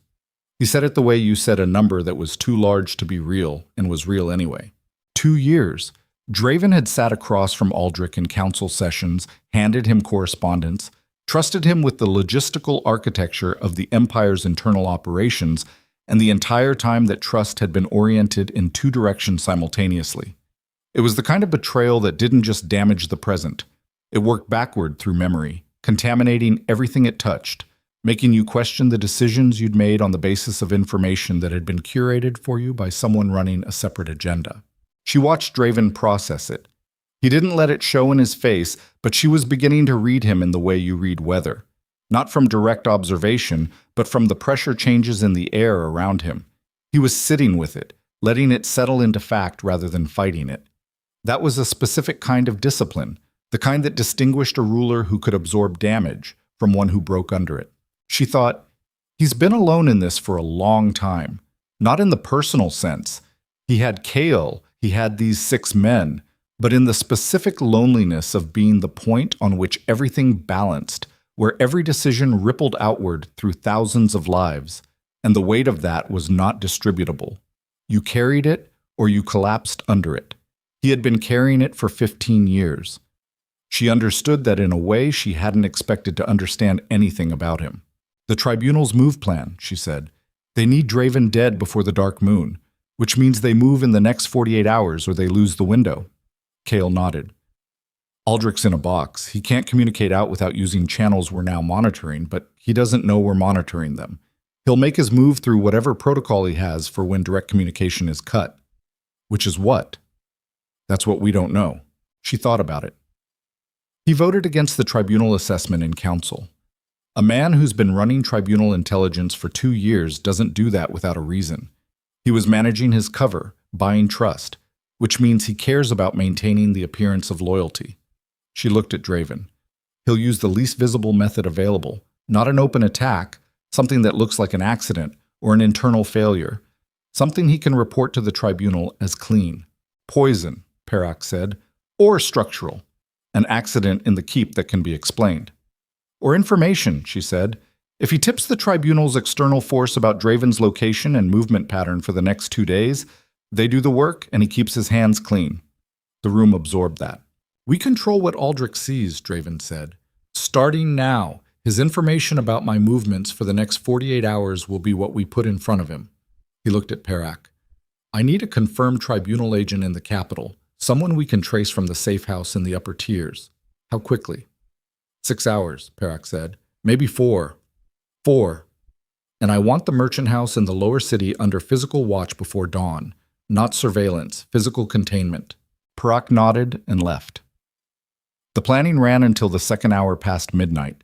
He said it the way you said a number that was too large to be real and was real anyway. 2 years. Draven had sat across from Aldrich in council sessions, handed him correspondence, trusted him with the logistical architecture of the Empire's internal operations, and the entire time that trust had been oriented in 2 directions simultaneously. It was the kind of betrayal that didn't just damage the present. It worked backward through memory, contaminating everything it touched, making you question the decisions you'd made on the basis of information that had been curated for you by someone running a separate agenda. She watched Draven process it. He didn't let it show in his face, but she was beginning to read him in the way you read weather. Not from direct observation, but from the pressure changes in the air around him. He was sitting with it, letting it settle into fact rather than fighting it. That was a specific kind of discipline, the kind that distinguished a ruler who could absorb damage from one who broke under it. She thought, he's been alone in this for a long time. Not in the personal sense. He had Kale, he had these 6 men, but in the specific loneliness of being the point on which everything balanced, where every decision rippled outward through thousands of lives, and the weight of that was not distributable. You carried it, or you collapsed under it. He had been carrying it for 15 years. She understood that in a way she hadn't expected to understand anything about him. "The tribunal's move plan," she said. "They need Draven dead before the dark moon, which means they move in the next 48 hours or they lose the window." Kale nodded. "Aldrich's in a box. He can't communicate out without using channels we're now monitoring, but he doesn't know we're monitoring them. He'll make his move through whatever protocol he has for when direct communication is cut." "Which is what?" "That's what we don't know." She thought about it. He voted against the tribunal assessment in council. A man who's been running tribunal intelligence for 2 years doesn't do that without a reason. He was managing his cover, buying trust, which means he cares about maintaining the appearance of loyalty. She looked at Draven. He'll use the least visible method available, not an open attack, something that looks like an accident or an internal failure, something he can report to the tribunal as clean. "Poison," Perak said, "or structural. An accident in the keep that can be explained." "Or information," she said. "If he tips the tribunal's external force about Draven's location and movement pattern for the next 2 days, they do the work and he keeps his hands clean." The room absorbed that. "We control what Aldrich sees," Draven said. "Starting now, his information about my movements for the next 48 hours will be what we put in front of him." He looked at Perak. "I need a confirmed tribunal agent in the capital. Someone we can trace from the safe house in the upper tiers. How quickly?" 6 hours, Perak said. "Maybe 4. 4. And I want the merchant house in the lower city under physical watch before dawn. Not surveillance, physical containment." Perak nodded and left. The planning ran until the 2nd hour past midnight.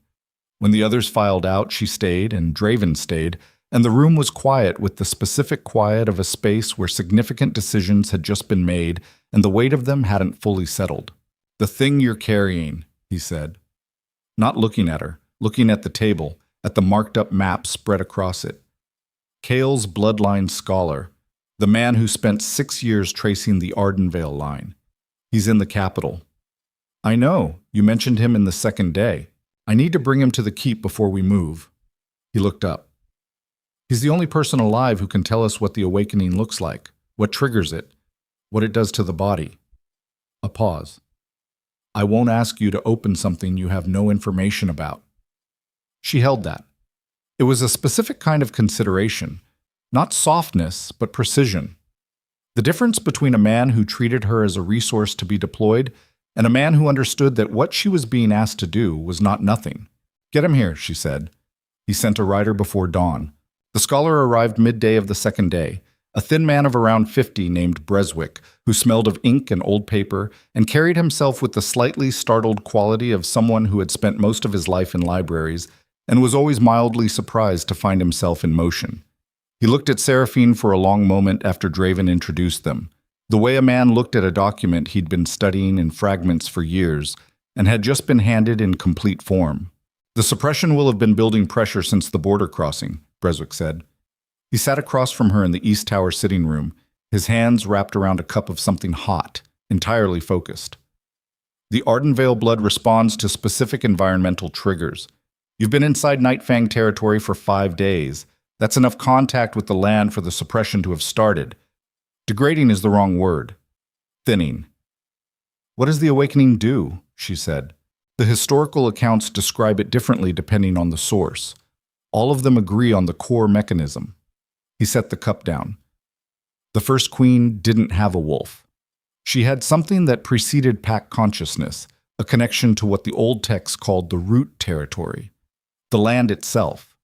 When the others filed out, she stayed, and Draven stayed, and the room was quiet with the specific quiet of a space where significant decisions had just been made and the weight of them hadn't fully settled. "The thing you're carrying," he said. Not looking at her, looking at the table, at the marked-up map spread across it. Kale's bloodline scholar, the man who spent 6 years tracing the Ardenvale line. He's in the capital. "I know, you mentioned him in the 2nd day. I need to bring him to the keep before we move." He looked up. "He's the only person alive who can tell us what the awakening looks like, what triggers it, what it does to the body." A pause. "I won't ask you to open something you have no information about." She held that. It was a specific kind of consideration, not softness, but precision. The difference between a man who treated her as a resource to be deployed and a man who understood that what she was being asked to do was not nothing. Get him here, she said. He sent a rider before dawn. The scholar arrived midday of the second day, a thin man of around 50 named Breswick, who smelled of ink and old paper and carried himself with the slightly startled quality of someone who had spent most of his life in libraries and was always mildly surprised to find himself in motion. He looked at Seraphine for a long moment after Draven introduced them, the way a man looked at a document he'd been studying in fragments for years and had just been handed in complete form. The suppression will have been building pressure since the border crossing, Breswick said. He sat across from her in the East Tower sitting room, his hands wrapped around a cup of something hot, entirely focused. The Vale blood responds to specific environmental triggers. You've been inside Nightfang territory for 5 days. That's enough contact with the land for the suppression to have started. Degrading is the wrong word. Thinning. What does the awakening do? She said. The historical accounts describe it differently depending on the source. All of them agree on the core mechanism. He set the cup down. The first queen didn't have a wolf. She had something that preceded pack consciousness, a connection to what the old texts called the root territory, the land itself,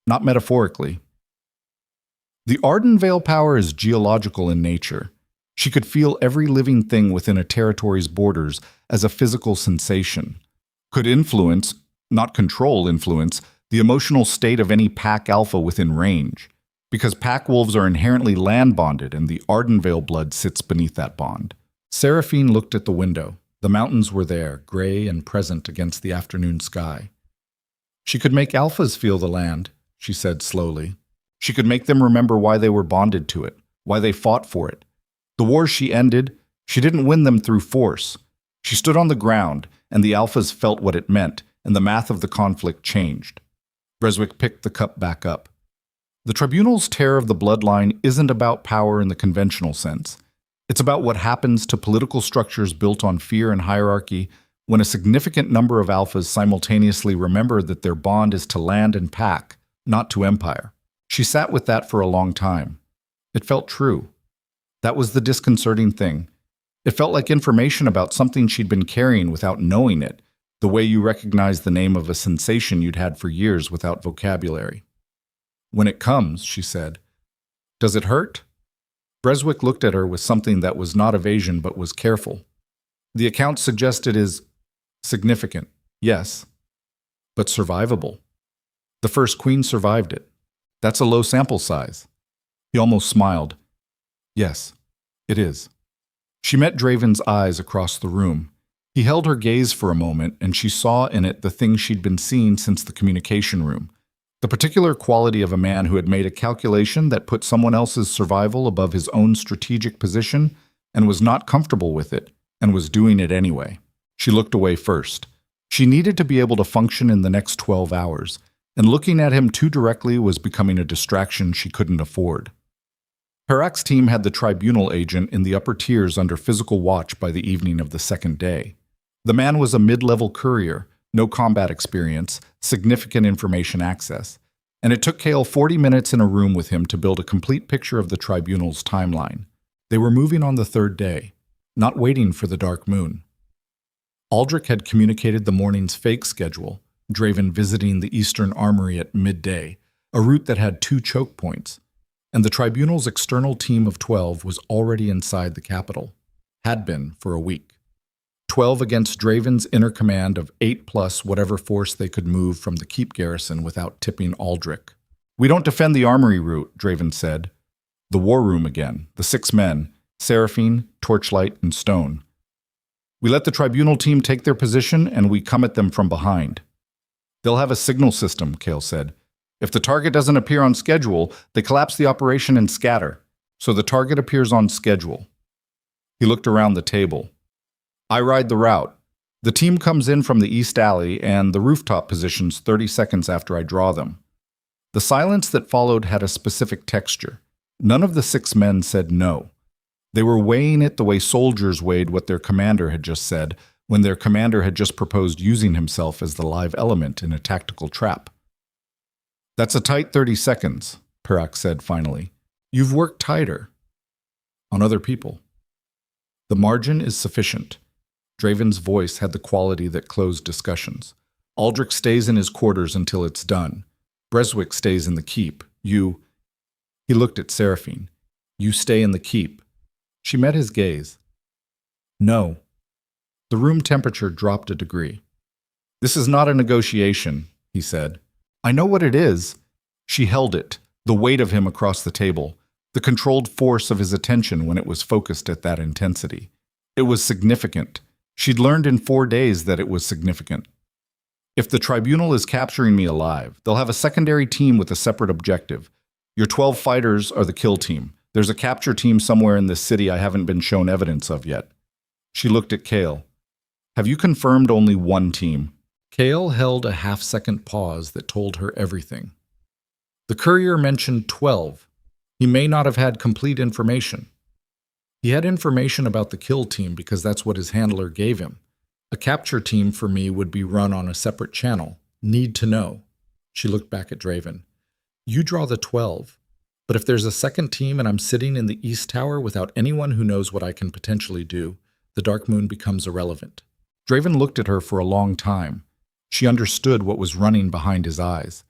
not metaphorically. The Vale power is geological in nature. She could feel every living thing within a territory's borders as a physical sensation, could influence, not control influence, the emotional state of any pack alpha within range, because pack wolves are inherently land-bonded and the Vale blood sits beneath that bond. Seraphine looked at the window. The mountains were there, gray and present against the afternoon sky. She could make alphas feel the land, she said slowly. She could make them remember why they were bonded to it, why they fought for it. The wars she ended, she didn't win them through force. She stood on the ground, and the alphas felt what it meant, and the math of the conflict changed. Breswick picked the cup back up. The Tribunal's terror of the bloodline isn't about power in the conventional sense. It's about what happens to political structures built on fear and hierarchy when a significant number of alphas simultaneously remember that their bond is to land and pack, not to empire. She sat with that for a long time. It felt true. That was the disconcerting thing. It felt like information about something she'd been carrying without knowing it, the way you recognize the name of a sensation you'd had for years without vocabulary. When it comes, she said. Does it hurt? Breswick looked at her with something that was not evasion but was careful. The account suggested is significant, yes, but survivable. The first queen survived it. That's a low sample size. He almost smiled. Yes, it is. She met Draven's eyes across the room. He held her gaze for a moment, and she saw in it the thing she'd been seeing since the communication room. The particular quality of a man who had made a calculation that put someone else's survival above his own strategic position and was not comfortable with it, and was doing it anyway. She looked away first. She needed to be able to function in the next 12 hours, and looking at him too directly was becoming a distraction she couldn't afford. Perak's team had the tribunal agent in the upper tiers under physical watch by the evening of the second day. The man was a mid-level courier, no combat experience, significant information access, and it took Kale 40 minutes in a room with him to build a complete picture of the tribunal's timeline. They were moving on the third day, not waiting for the dark moon. Aldrich had communicated the morning's fake schedule, Draven visiting the Eastern Armory at midday, a route that had 2 choke points, and the tribunal's external team of 12 was already inside the capital, had been for a week. 12 against Draven's inner command of 8 plus whatever force they could move from the keep garrison without tipping Aldrich. We don't defend the armory route, Draven said. The war room again, the 6 men, Seraphine, Torchlight, and Stone. We let the tribunal team take their position and we come at them from behind. They'll have a signal system, Kale said. If the target doesn't appear on schedule, they collapse the operation and scatter. So the target appears on schedule. He looked around the table. I ride the route. The team comes in from the east alley and the rooftop positions 30 seconds after I draw them. The silence that followed had a specific texture. None of the 6 men said no. They were weighing it the way soldiers weighed what their commander had just said, when their commander had just proposed using himself as the live element in a tactical trap. That's a tight 30 seconds, Perak said finally. You've worked tighter. On other people. The margin is sufficient. Draven's voice had the quality that closed discussions. Aldrich stays in his quarters until it's done. Breswick stays in the keep. He looked at Seraphine. You stay in the keep. She met his gaze. No. The room temperature dropped a degree. This is not a negotiation, he said. I know what it is. She held it, the weight of him across the table, the controlled force of his attention when it was focused at that intensity. It was significant. She'd learned in 4 days that it was significant. If the tribunal is capturing me alive, they'll have a secondary team with a separate objective. Your 12 fighters are the kill team. There's a capture team somewhere in this city I haven't been shown evidence of yet. She looked at Kale. Have you confirmed only one team? Kale held a half-second pause that told her everything. The courier mentioned 12. He may not have had complete information. He had information about the kill team because that's what his handler gave him. A capture team for me would be run on a separate channel. Need to know. She looked back at Draven. You draw the 12. But if there's a second team and I'm sitting in the East Tower without anyone who knows what I can potentially do, the Dark Moon becomes irrelevant. Draven looked at her for a long time. She understood what was running behind his eyes.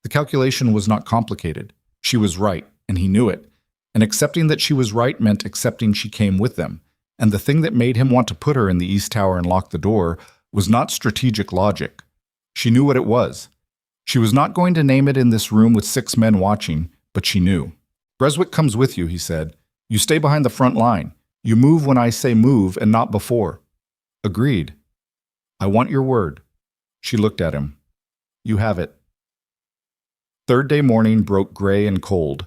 The calculation was not complicated. She was right, and he knew it. And accepting that she was right meant accepting she came with them. And the thing that made him want to put her in the East Tower and lock the door was not strategic logic. She knew what it was. She was not going to name it in this room with 6 men watching, but she knew. Breswick comes with you, he said. You stay behind the front line. You move when I say move and not before. Agreed. I want your word. She looked at him. You have it. Third day morning broke gray and cold.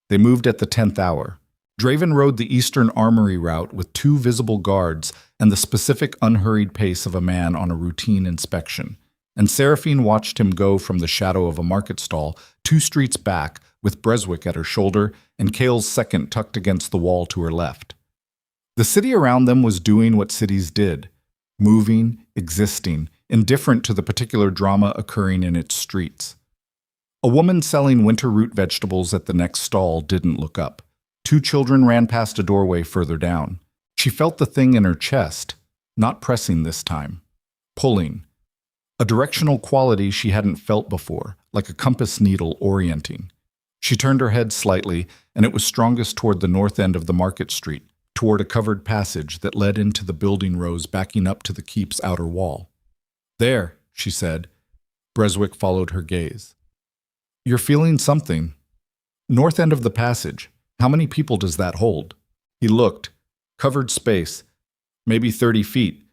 They moved at the 10th hour. Draven rode the eastern armory route with 2 visible guards and the specific unhurried pace of a man on a routine inspection. And Seraphine watched him go from the shadow of a market stall 2 streets back with Breswick at her shoulder and Kale's second tucked against the wall to her left. The city around them was doing what cities did, moving, existing, indifferent to the particular drama occurring in its streets. A woman selling winter root vegetables at the next stall didn't look up. 2 children ran past a doorway further down. She felt the thing in her chest, not pressing this time, pulling. A directional quality she hadn't felt before, like a compass needle orienting. She turned her head slightly, and it was strongest toward the north end of the market street, toward a covered passage that led into the building rows backing up to the keep's outer wall. There, she said. Breswick followed her gaze. You're feeling something. North end of the passage. How many people does that hold? He looked. Covered space. Maybe 30 feet.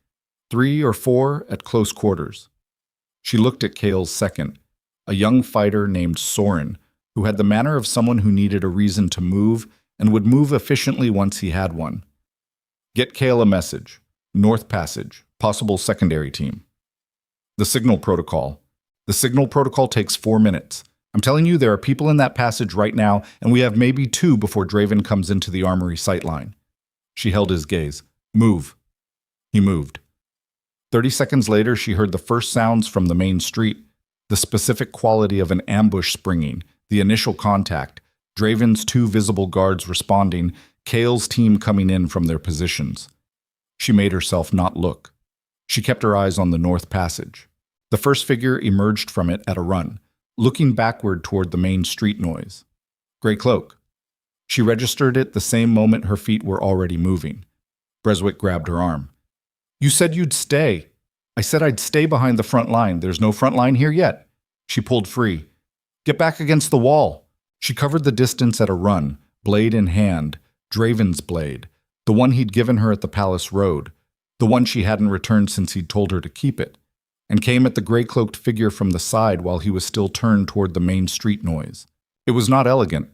3 or 4 at close quarters. She looked at Kale's second, a young fighter named Soren, who had the manner of someone who needed a reason to move and would move efficiently once he had one. Get Kale a message. North Passage. Possible secondary team. The signal protocol. The signal protocol takes 4 minutes. I'm telling you, there are people in that passage right now, and we have maybe 2 before Draven comes into the armory sightline. She held his gaze. Move. He moved. 30 seconds later, she heard the first sounds from the main street, the specific quality of an ambush springing, the initial contact, Draven's 2 visible guards responding, Kale's team coming in from their positions. She made herself not look. She kept her eyes on the North Passage. The first figure emerged from it at a run, looking backward toward the main street noise. Gray cloak. She registered it the same moment her feet were already moving. Breswick grabbed her arm. You said you'd stay. I said I'd stay behind the front line. There's no front line here yet. She pulled free. Get back against the wall. She covered the distance at a run, blade in hand, Draven's blade, the one he'd given her at the Palace Road, the one she hadn't returned since he'd told her to keep it, and came at the gray-cloaked figure from the side while he was still turned toward the main street noise. It was not elegant.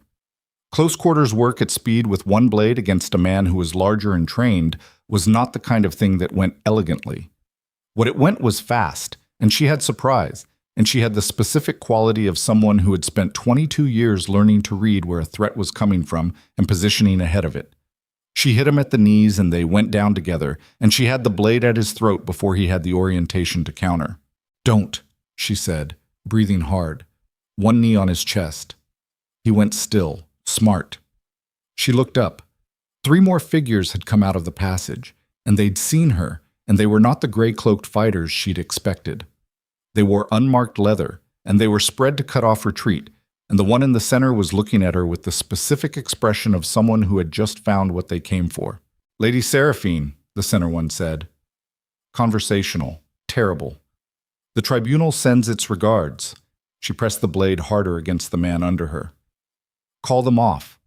Close quarters work at speed with one blade against a man who was larger and trained was not the kind of thing that went elegantly. What it went was fast, and she had surprise, and she had the specific quality of someone who had spent 22 years learning to read where a threat was coming from and positioning ahead of it. She hit him at the knees and they went down together, and she had the blade at his throat before he had the orientation to counter. Don't, she said, breathing hard, one knee on his chest. He went still, smart. She looked up. 3 more figures had come out of the passage, and they'd seen her, and they were not the gray-cloaked fighters she'd expected. They wore unmarked leather, and they were spread to cut off retreat, and the one in the center was looking at her with the specific expression of someone who had just found what they came for. "Lady Seraphine," the center one said. Conversational. Terrible. "The tribunal sends its regards." She pressed the blade harder against the man under her. "Call them off."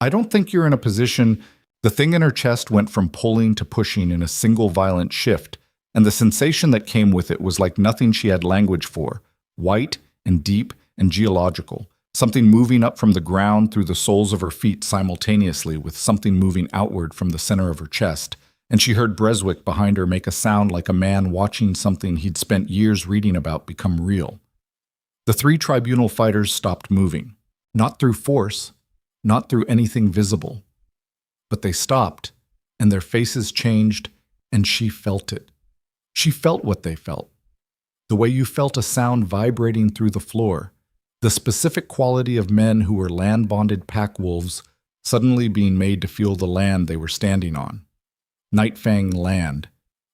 "I don't think you're in a position—" The thing in her chest went from pulling to pushing in a single violent shift, and the sensation that came with it was like nothing she had language for, white and deep and geological, something moving up from the ground through the soles of her feet simultaneously with something moving outward from the center of her chest, and she heard Breswick behind her make a sound like a man watching something he'd spent years reading about become real. The three tribunal fighters stopped moving, not through force, not through anything visible. But they stopped, and their faces changed, and she felt it. She felt what they felt. The way you felt a sound vibrating through the floor, the specific quality of men who were land-bonded pack wolves suddenly being made to feel the land they were standing on. Nightfang land,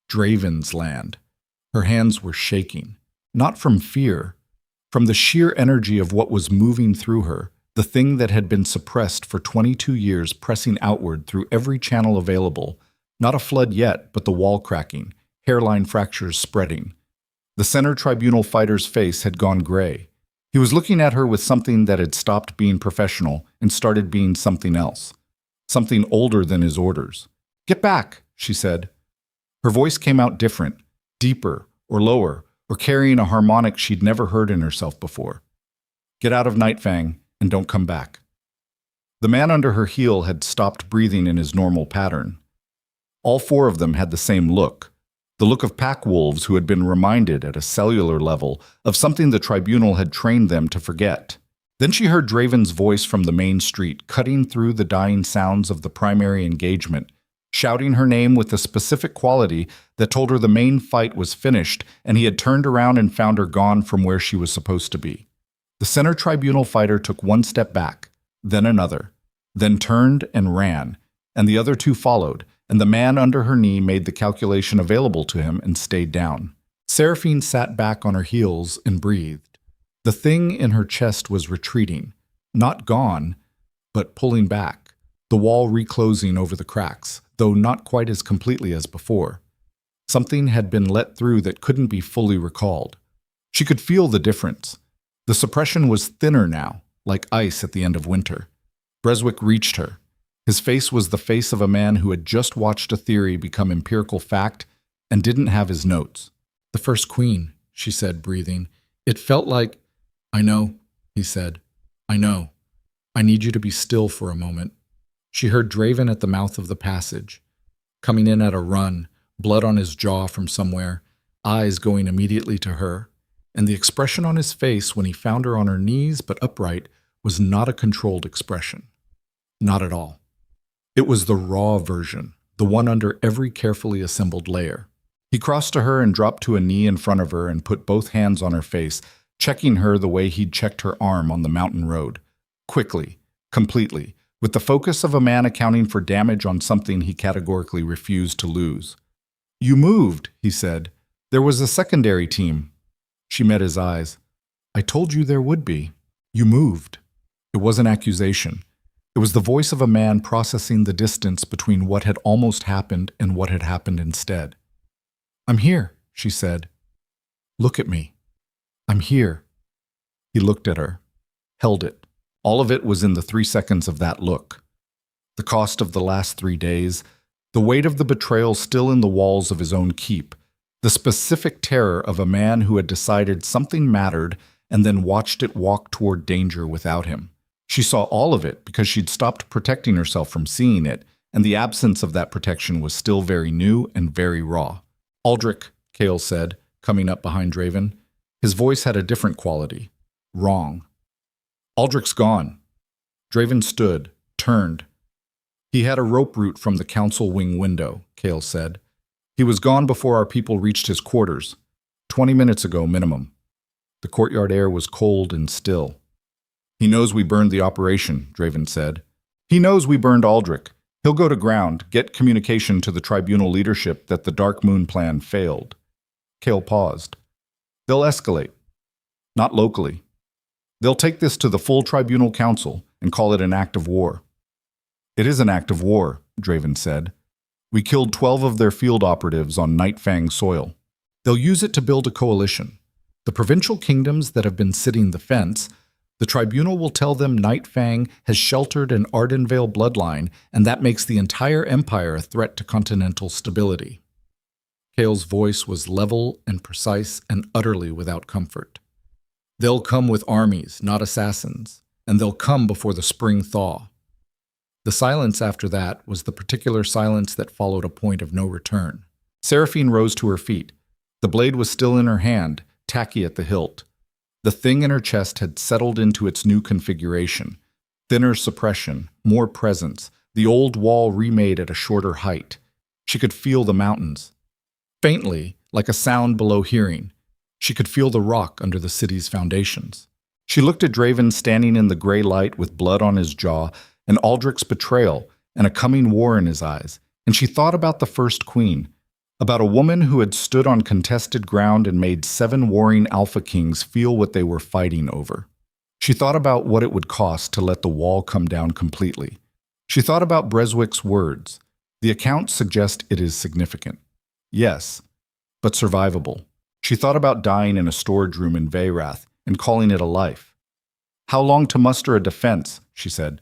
Draven's land. Her hands were shaking, not from fear, from the sheer energy of what was moving through her, the thing that had been suppressed for 22 years pressing outward through every channel available, not a flood yet, but the wall cracking, hairline fractures spreading. The center tribunal fighter's face had gone gray. He was looking at her with something that had stopped being professional and started being something else, something older than his orders. "Get back," she said. Her voice came out different, deeper or lower, or carrying a harmonic she'd never heard in herself before. "Get out of Nightfang and don't come back." The man under her heel had stopped breathing in his normal pattern. All four of them had the same look, the look of pack wolves who had been reminded at a cellular level of something the tribunal had trained them to forget. Then she heard Draven's voice from the main street, cutting through the dying sounds of the primary engagement, shouting her name with a specific quality that told her the main fight was finished and he had turned around and found her gone from where she was supposed to be. The center tribunal fighter took one step back, then another, then turned and ran, and the other two followed, and the man under her knee made the calculation available to him and stayed down. Seraphine sat back on her heels and breathed. The thing in her chest was retreating, not gone, but pulling back, the wall reclosing over the cracks, though not quite as completely as before. Something had been let through that couldn't be fully recalled. She could feel the difference. The suppression was thinner now, like ice at the end of winter. Breswick reached her. His face was the face of a man who had just watched a theory become empirical fact and didn't have his notes. "The first queen," she said, breathing. "It felt like—" "I know," he said. "I know. I need you to be still for a moment." She heard Draven at the mouth of the passage, coming in at a run, blood on his jaw from somewhere, eyes going immediately to her, and the expression on his face when he found her on her knees but upright was not a controlled expression. Not at all. It was the raw version, the one under every carefully assembled layer. He crossed to her and dropped to a knee in front of her and put both hands on her face, checking her the way he'd checked her arm on the mountain road. Quickly, completely, with the focus of a man accounting for damage on something he categorically refused to lose. "You moved," he said. "There was a secondary team." She met his eyes. "I told you there would be. You moved." It was an accusation. It was the voice of a man processing the distance between what had almost happened and what had happened instead. "I'm here," she said. "Look at me. I'm here." He looked at her, held it. All of it was in the 3 seconds of that look. The cost of the last 3 days, the weight of the betrayal still in the walls of his own keep, the specific terror of a man who had decided something mattered and then watched it walk toward danger without him. She saw all of it because she'd stopped protecting herself from seeing it, and the absence of that protection was still very new and very raw. "Aldrich," Cale said, coming up behind Draven. His voice had a different quality. Wrong. "Aldrich's gone." Draven stood, turned. "He had a rope route from the council wing window," Cale said. "He was gone before our people reached his quarters. 20 minutes ago, minimum." The courtyard air was cold and still. "He knows we burned the operation," Draven said. "He knows we burned Aldrich. He'll go to ground, get communication to the tribunal leadership that the Dark Moon plan failed." Cale paused. They'll escalate. Not locally. They'll take this to the full tribunal council and call it an act of war. It is an act of war, Draven said. We killed 12 of their field operatives on Nightfang soil. They'll use it to build a coalition. The provincial kingdoms that have been sitting the fence, the tribunal will tell them Nightfang has sheltered an Vale bloodline, and that makes the entire empire a threat to continental stability. Kale's voice was level and precise and utterly without comfort. They'll come with armies, not assassins, and they'll come before the spring thaw. The silence after that was the particular silence that followed a point of no return. Seraphine rose to her feet. The blade was still in her hand, tacky at the hilt. The thing in her chest had settled into its new configuration. Thinner suppression, more presence, the old wall remade at a shorter height. She could feel the mountains. Faintly, like a sound below hearing, she could feel the rock under the city's foundations. She looked at Draven standing in the gray light with blood on his jaw, and Aldrich's betrayal, and a coming war in his eyes, and she thought about the first queen, about a woman who had stood on contested ground and made 7 warring Alpha Kings feel what they were fighting over. She thought about what it would cost to let the wall come down completely. She thought about Breswick's words. The accounts suggest it is significant. Yes, but survivable. She thought about dying in a storage room in Veyrath and calling it a life. How long to muster a defense, she said.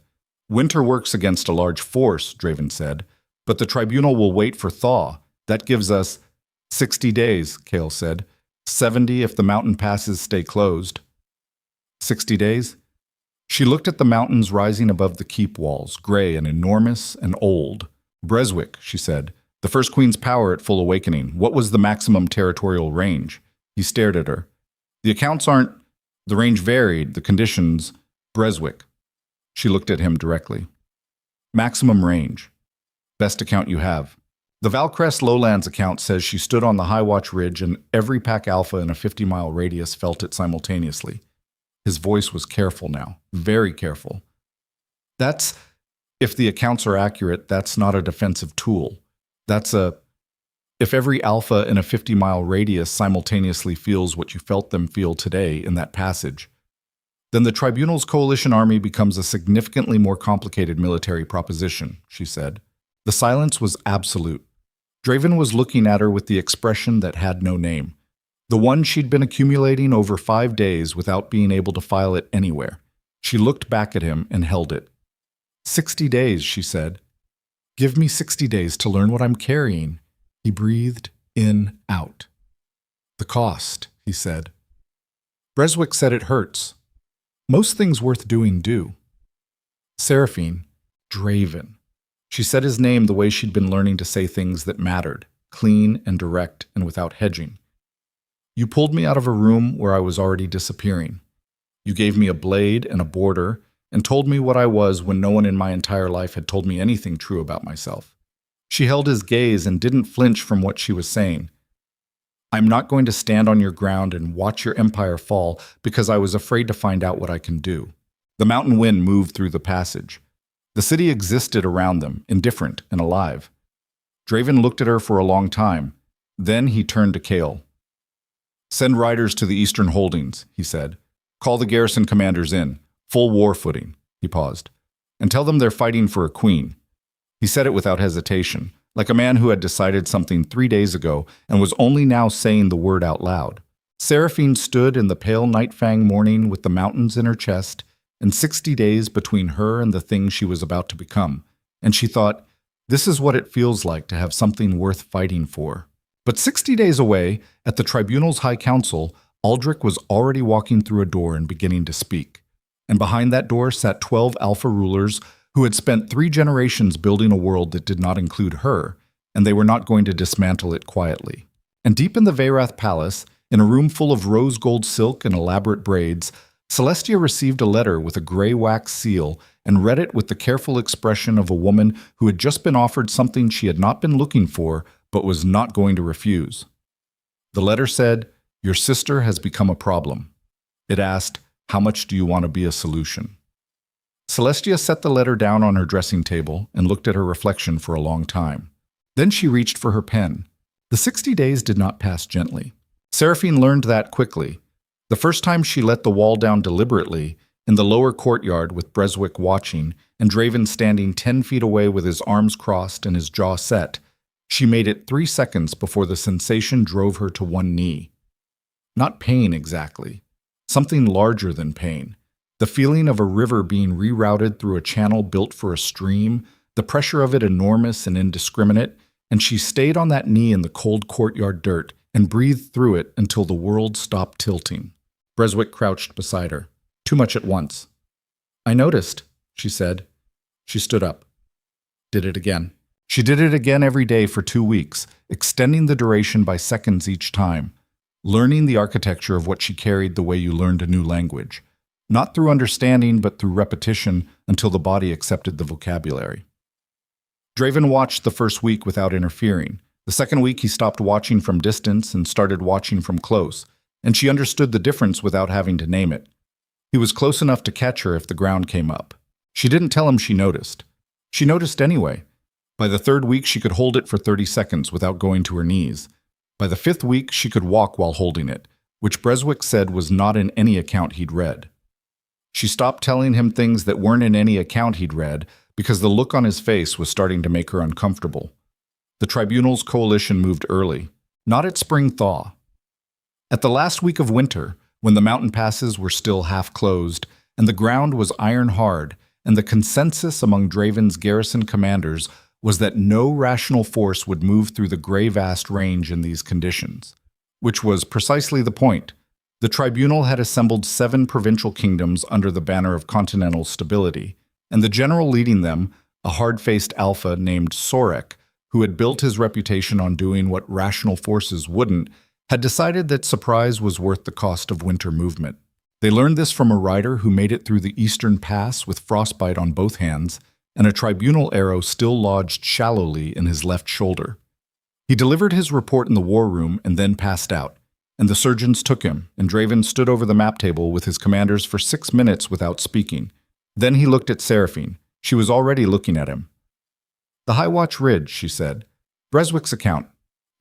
Winter works against a large force, Draven said, but the tribunal will wait for thaw. That gives us 60 days, Kale said. 70 if the mountain passes stay closed. 60 days? She looked at the mountains rising above the keep walls, gray and enormous and old. Breswick, she said, the First Queen's power at full awakening. What was the maximum territorial range? He stared at her. The accounts aren't. The range varied, the conditions. Breswick. She looked at him directly. Maximum range. Best account you have. The Valcrest Lowlands account says she stood on the High Watch Ridge and every pack alpha in a 50-mile radius felt it simultaneously. His voice was careful now, very careful. That's, if the accounts are accurate, that's not a defensive tool. If every alpha in a 50-mile radius simultaneously feels what you felt them feel today in that passage, then the tribunal's coalition army becomes a significantly more complicated military proposition, she said. The silence was absolute. Draven was looking at her with the expression that had no name, the one she'd been accumulating over 5 days without being able to file it anywhere. She looked back at him and held it. 60 days, she said. Give me 60 days to learn what I'm carrying. He breathed in, out. The cost, he said. Breswick said it hurts. Most things worth doing do. Seraphine, Draven. She said his name the way she'd been learning to say things that mattered, clean and direct and without hedging. You pulled me out of a room where I was already disappearing. You gave me a blade and a border and told me what I was when no one in my entire life had told me anything true about myself. She held his gaze and didn't flinch from what she was saying. I'm not going to stand on your ground and watch your empire fall because I was afraid to find out what I can do. The mountain wind moved through the passage. The city existed around them, indifferent and alive. Draven looked at her for a long time. Then he turned to Kale. Send riders to the eastern holdings, he said. Call the garrison commanders in. Full war footing. He paused. And tell them they're fighting for a queen. He said it without hesitation, like a man who had decided something 3 days ago and was only now saying the word out loud. Seraphine stood in the pale Nightfang morning with the mountains in her chest and 60 days between her and the thing she was about to become, and she thought, this is what it feels like to have something worth fighting for. But 60 days away, at the tribunal's high council, Aldrich was already walking through a door and beginning to speak. And behind that door sat 12 alpha rulers who had spent 3 generations building a world that did not include her, and they were not going to dismantle it quietly. And deep in the Veyrath palace, in a room full of rose gold silk and elaborate braids, Celestia received a letter with a gray wax seal and read it with the careful expression of a woman who had just been offered something she had not been looking for but was not going to refuse. The letter said, "Your sister has become a problem." It asked, "How much do you want to be a solution?" Celestia set the letter down on her dressing table and looked at her reflection for a long time. Then she reached for her pen. The 60 days did not pass gently. Seraphine learned that quickly. The first time she let the wall down deliberately, in the lower courtyard with Breswick watching and Draven standing 10 feet away with his arms crossed and his jaw set, she made it 3 seconds before the sensation drove her to one knee. Not pain exactly. Something larger than pain. The feeling of a river being rerouted through a channel built for a stream, the pressure of it enormous and indiscriminate, and she stayed on that knee in the cold courtyard dirt and breathed through it until the world stopped tilting. Breswick crouched beside her. Too much at once. I noticed, she said. She stood up. Did it again. She did it again every day for 2 weeks, extending the duration by seconds each time, learning the architecture of what she carried the way you learned a new language, not through understanding but through repetition until the body accepted the vocabulary. Draven watched the first week without interfering. The second week he stopped watching from distance and started watching from close, and she understood the difference without having to name it. He was close enough to catch her if the ground came up. She didn't tell him she noticed. She noticed anyway. By the third week she could hold it for 30 seconds without going to her knees. By the fifth week she could walk while holding it, which Breswick said was not in any account he'd read. She stopped telling him things that weren't in any account he'd read because the look on his face was starting to make her uncomfortable. The Tribunal's coalition moved early, not at spring thaw. At the last week of winter, when the mountain passes were still half closed and the ground was iron hard, and the consensus among Draven's garrison commanders was that no rational force would move through the gray vast range in these conditions, which was precisely the point. The Tribunal had assembled 7 provincial kingdoms under the banner of continental stability, and the general leading them, a hard-faced alpha named Sorek, who had built his reputation on doing what rational forces wouldn't, had decided that surprise was worth the cost of winter movement. They learned this from a rider who made it through the eastern pass with frostbite on both hands, and a Tribunal arrow still lodged shallowly in his left shoulder. He delivered his report in the war room and then passed out, and the surgeons took him, and Draven stood over the map table with his commanders for 6 minutes without speaking. Then he looked at Seraphine. She was already looking at him. The High Watch Ridge, she said. Breswick's account,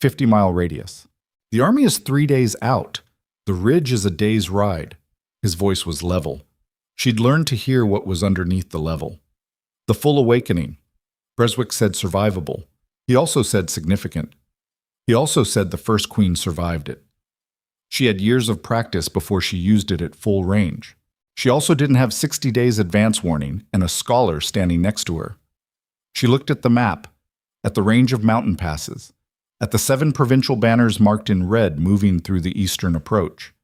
50-mile radius. The army is 3 days out. The ridge is a day's ride. His voice was level. She'd learned to hear what was underneath the level. The full awakening. Breswick said survivable. He also said significant. He also said the first queen survived it. She had years of practice before she used it at full range. She also didn't have 60 days advance warning and a scholar standing next to her. She looked at the map, at the range of mountain passes, at the 7 provincial banners marked in red moving through the eastern approach.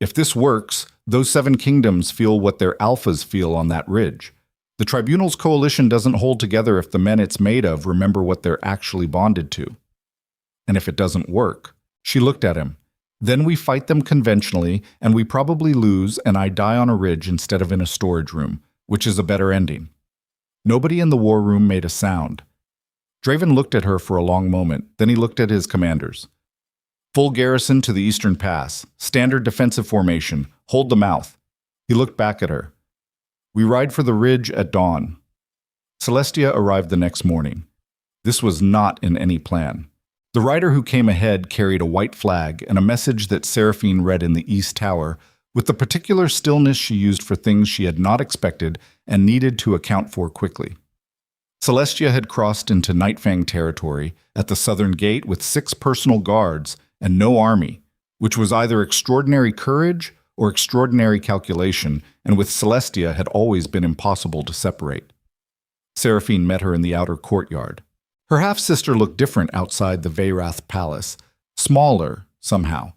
If this works, those 7 kingdoms feel what their alphas feel on that ridge. The Tribunal's coalition doesn't hold together if the men it's made of remember what they're actually bonded to. And if it doesn't work, she looked at him. Then we fight them conventionally, and we probably lose, and I die on a ridge instead of in a storage room, which is a better ending. Nobody in the war room made a sound. Draven looked at her for a long moment, then he looked at his commanders. Full garrison to the eastern pass, standard defensive formation, hold the mouth. He looked back at her. We ride for the ridge at dawn. Celestia arrived the next morning. This was not in any plan. The rider who came ahead carried a white flag and a message that Seraphine read in the east tower with the particular stillness she used for things she had not expected and needed to account for quickly. Celestia had crossed into Nightfang territory at the southern gate with 6 personal guards and no army, which was either extraordinary courage or extraordinary calculation, and with Celestia had always been impossible to separate. Seraphine met her in the outer courtyard. Her half-sister looked different outside the Veyrath palace, smaller, somehow.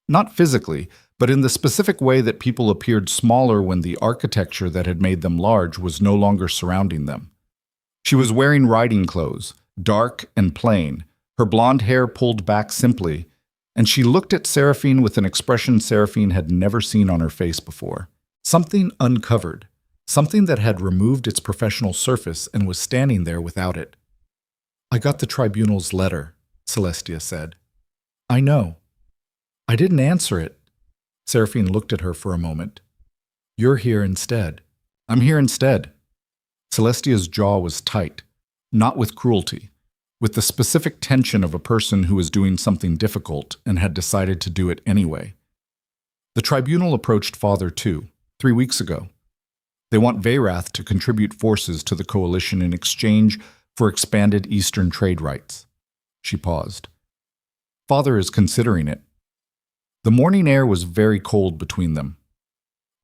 Not physically, but in the specific way that people appeared smaller when the architecture that had made them large was no longer surrounding them. She was wearing riding clothes, dark and plain, her blonde hair pulled back simply, and she looked at Seraphine with an expression Seraphine had never seen on her face before. Something uncovered, something that had removed its professional surface and was standing there without it. I got the Tribunal's letter, Celestia said. I know. I didn't answer it. Seraphine looked at her for a moment. You're here instead. I'm here instead. Celestia's jaw was tight, not with cruelty. with the specific tension of a person who was doing something difficult and had decided to do it anyway. The tribunal approached Father too, 3 weeks ago. They want Veyrath to contribute forces to the coalition in exchange for expanded Eastern trade rights. She paused. Father is considering it. The morning air was very cold between them.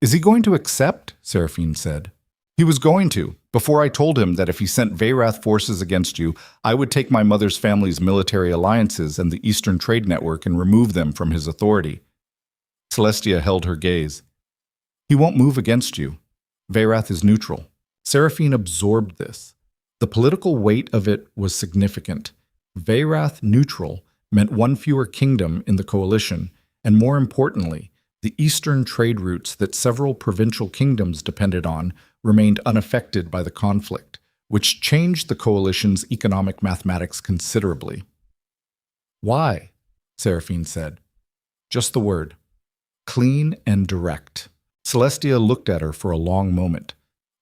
Is he going to accept? Seraphine said. He was going to, before I told him that if he sent Veyrath forces against you, I would take my mother's family's military alliances and the Eastern Trade Network and remove them from his authority. Celestia held her gaze. He won't move against you. Veyrath is neutral. Seraphine absorbed this. The political weight of it was significant. Veyrath neutral meant one fewer kingdom in the coalition, and more importantly, the eastern trade routes that several provincial kingdoms depended on remained unaffected by the conflict, which changed the coalition's economic mathematics considerably. Why? Seraphine said. Just the word. Clean and direct. Celestia looked at her for a long moment.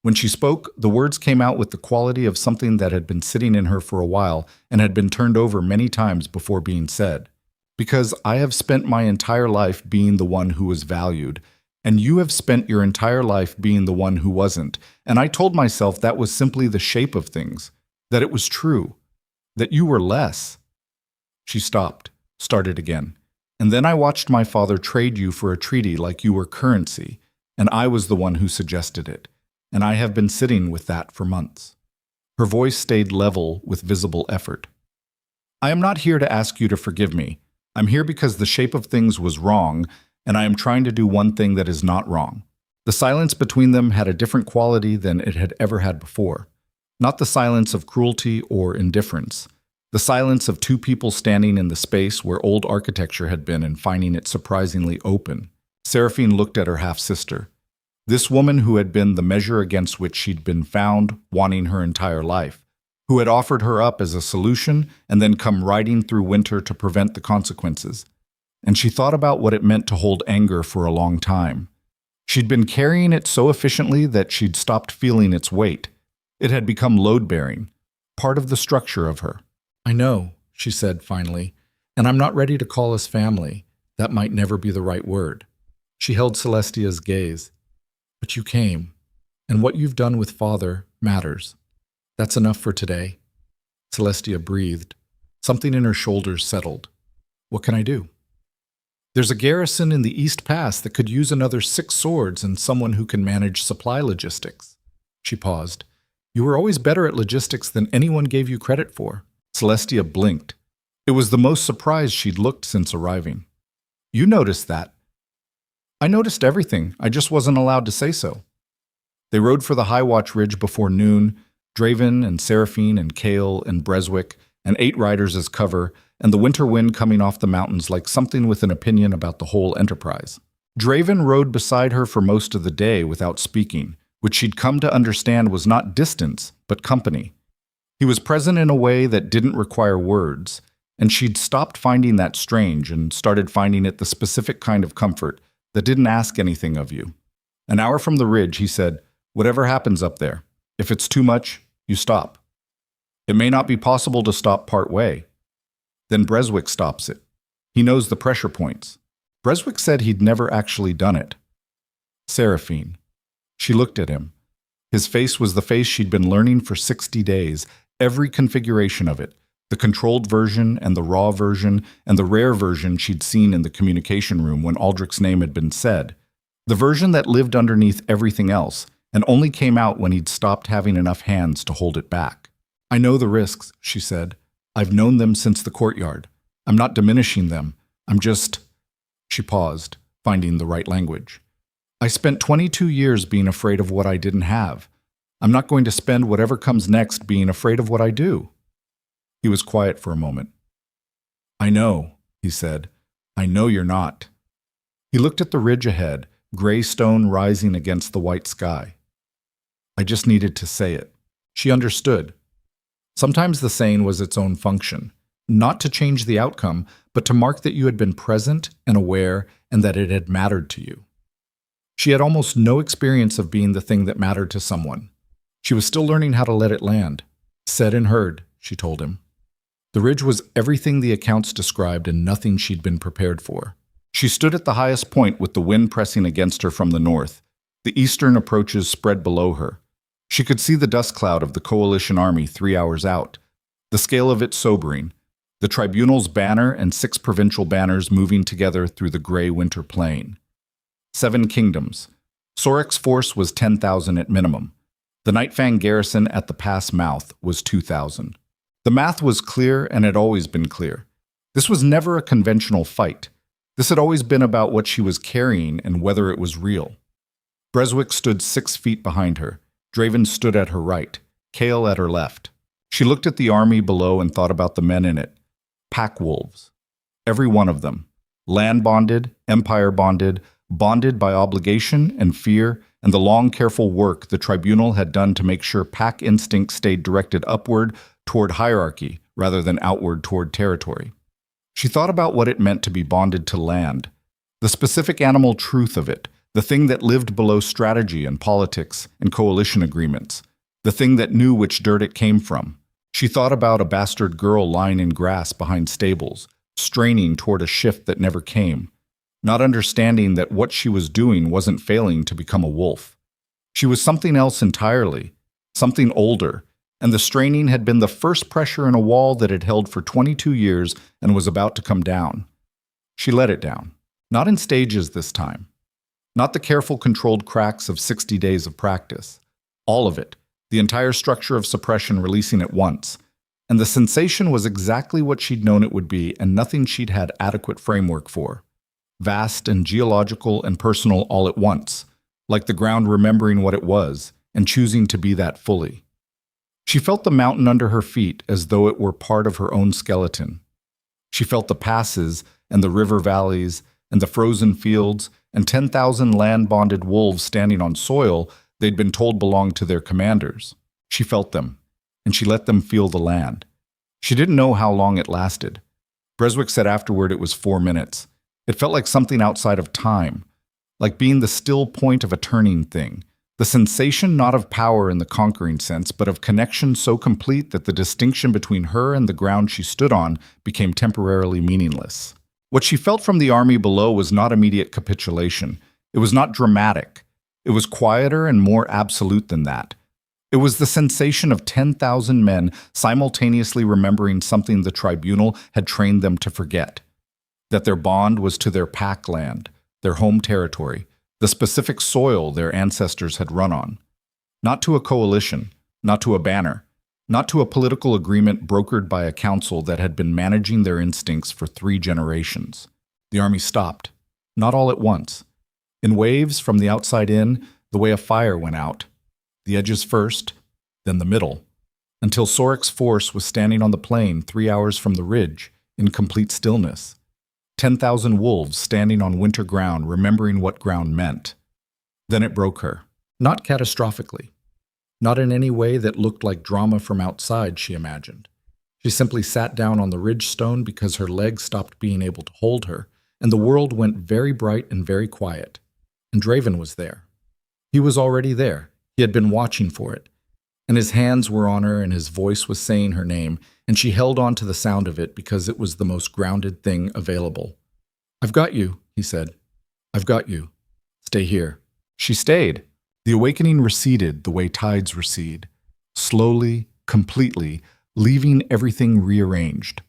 When she spoke, the words came out with the quality of something that had been sitting in her for a while and had been turned over many times before being said. Because I have spent my entire life being the one who was valued, and you have spent your entire life being the one who wasn't, and I told myself that was simply the shape of things, that it was true, that you were less. She stopped, started again, and then I watched my father trade you for a treaty like you were currency, and I was the one who suggested it, and I have been sitting with that for months. Her voice stayed level with visible effort. I am not here to ask you to forgive me. I'm here because the shape of things was wrong, and I am trying to do one thing that is not wrong. The silence between them had a different quality than it had ever had before. Not the silence of cruelty or indifference. The silence of two people standing in the space where old architecture had been and finding it surprisingly open. Seraphine looked at her half-sister. This woman who had been the measure against which she'd been found, wanting her entire life, who had offered her up as a solution and then come riding through winter to prevent the consequences. And she thought about what it meant to hold anger for a long time. She'd been carrying it so efficiently that she'd stopped feeling its weight. It had become load-bearing, part of the structure of her. I know, she said finally, and I'm not ready to call us family. That might never be the right word. She held Celestia's gaze. But you came, and what you've done with Father matters. That's enough for today. Celestia breathed. Something in her shoulders settled. What can I do? There's a garrison in the East Pass that could use another 6 swords and someone who can manage supply logistics. She paused. You were always better at logistics than anyone gave you credit for. Celestia blinked. It was the most surprised she'd looked since arriving. You noticed that. I noticed everything. I just wasn't allowed to say so. They rode for the High Watch Ridge before noon, Draven and Seraphine and Kale and Breswick, and 8 riders as cover, and the winter wind coming off the mountains like something with an opinion about the whole enterprise. Draven rode beside her for most of the day without speaking, which she'd come to understand was not distance, but company. He was present in a way that didn't require words, and she'd stopped finding that strange and started finding it the specific kind of comfort that didn't ask anything of you. An hour from the ridge, he said, whatever happens up there, if it's too much, you stop. It may not be possible to stop part way. Then Breswick stops it. He knows the pressure points. Breswick said he'd never actually done it. Seraphine. She looked at him. His face was the face she'd been learning for 60 days, every configuration of it, the controlled version and the raw version and the rare version she'd seen in the communication room when Aldrich's name had been said, the version that lived underneath everything else and only came out when he'd stopped having enough hands to hold it back. I know the risks, she said. I've known them since the courtyard. I'm not diminishing them. I'm just... She paused, finding the right language. I spent 22 years being afraid of what I didn't have. I'm not going to spend whatever comes next being afraid of what I do. He was quiet for a moment. I know, he said. I know you're not. He looked at the ridge ahead, gray stone rising against the white sky. I just needed to say it. She understood. Sometimes the saying was its own function, not to change the outcome, but to mark that you had been present and aware and that it had mattered to you. She had almost no experience of being the thing that mattered to someone. She was still learning how to let it land. Said and heard, she told him. The ridge was everything the accounts described and nothing she'd been prepared for. She stood at the highest point with the wind pressing against her from the north. The eastern approaches spread below her. She could see the dust cloud of the coalition army 3 hours out. The scale of it sobering. The tribunal's banner and 6 provincial banners moving together through the gray winter plain. 7 kingdoms. Sorek's force was 10,000 at minimum. The Nightfang garrison at the pass mouth was 2,000. The math was clear and had always been clear. This was never a conventional fight. This had always been about what she was carrying and whether it was real. Breswick stood 6 feet behind her. Draven stood at her right, Kale at her left. She looked at the army below and thought about the men in it. Pack wolves. Every one of them. Land bonded, empire bonded, bonded by obligation and fear, and the long, careful work the tribunal had done to make sure pack instinct stayed directed upward toward hierarchy rather than outward toward territory. She thought about what it meant to be bonded to land, the specific animal truth of it, the thing that lived below strategy and politics and coalition agreements, the thing that knew which dirt it came from. She thought about a bastard girl lying in grass behind stables, straining toward a shift that never came, not understanding that what she was doing wasn't failing to become a wolf. She was something else entirely, something older, and the straining had been the first pressure in a wall that had held for 22 years and was about to come down. She let it down, not in stages this time, not the careful, controlled cracks of 60 days of practice. All of it, the entire structure of suppression releasing at once. And the sensation was exactly what she'd known it would be and nothing she'd had adequate framework for. Vast and geological and personal all at once, like the ground remembering what it was and choosing to be that fully. She felt the mountain under her feet as though it were part of her own skeleton. She felt the passes and the river valleys and the frozen fields and 10,000 land-bonded wolves standing on soil they'd been told belonged to their commanders. She felt them, and she let them feel the land. She didn't know how long it lasted. Breswick said afterward it was 4 minutes. It felt like something outside of time, like being the still point of a turning thing, the sensation not of power in the conquering sense, but of connection so complete that the distinction between her and the ground she stood on became temporarily meaningless. What she felt from the army below was not immediate capitulation. It was not dramatic. It was quieter and more absolute than that. It was the sensation of 10,000 men simultaneously remembering something the tribunal had trained them to forget, that their bond was to their pack land, their home territory, the specific soil their ancestors had run on. Not to a coalition, not to a banner, not to a political agreement brokered by a council that had been managing their instincts for 3 generations. The army stopped, not all at once. In waves from the outside in, the way a fire went out. The edges first, then the middle, until Sorek's force was standing on the plain 3 hours from the ridge, in complete stillness. 10,000 wolves standing on winter ground, remembering what ground meant. Then it broke her. Not catastrophically. Not in any way that looked like drama from outside, she imagined. She simply sat down on the ridge stone because her legs stopped being able to hold her, and the world went very bright and very quiet. And Draven was there. He was already there. He had been watching for it. And his hands were on her and his voice was saying her name, and she held on to the sound of it because it was the most grounded thing available. "I've got you," he said. "I've got you. Stay here." She stayed. The awakening receded the way tides recede, slowly, completely, leaving everything rearranged.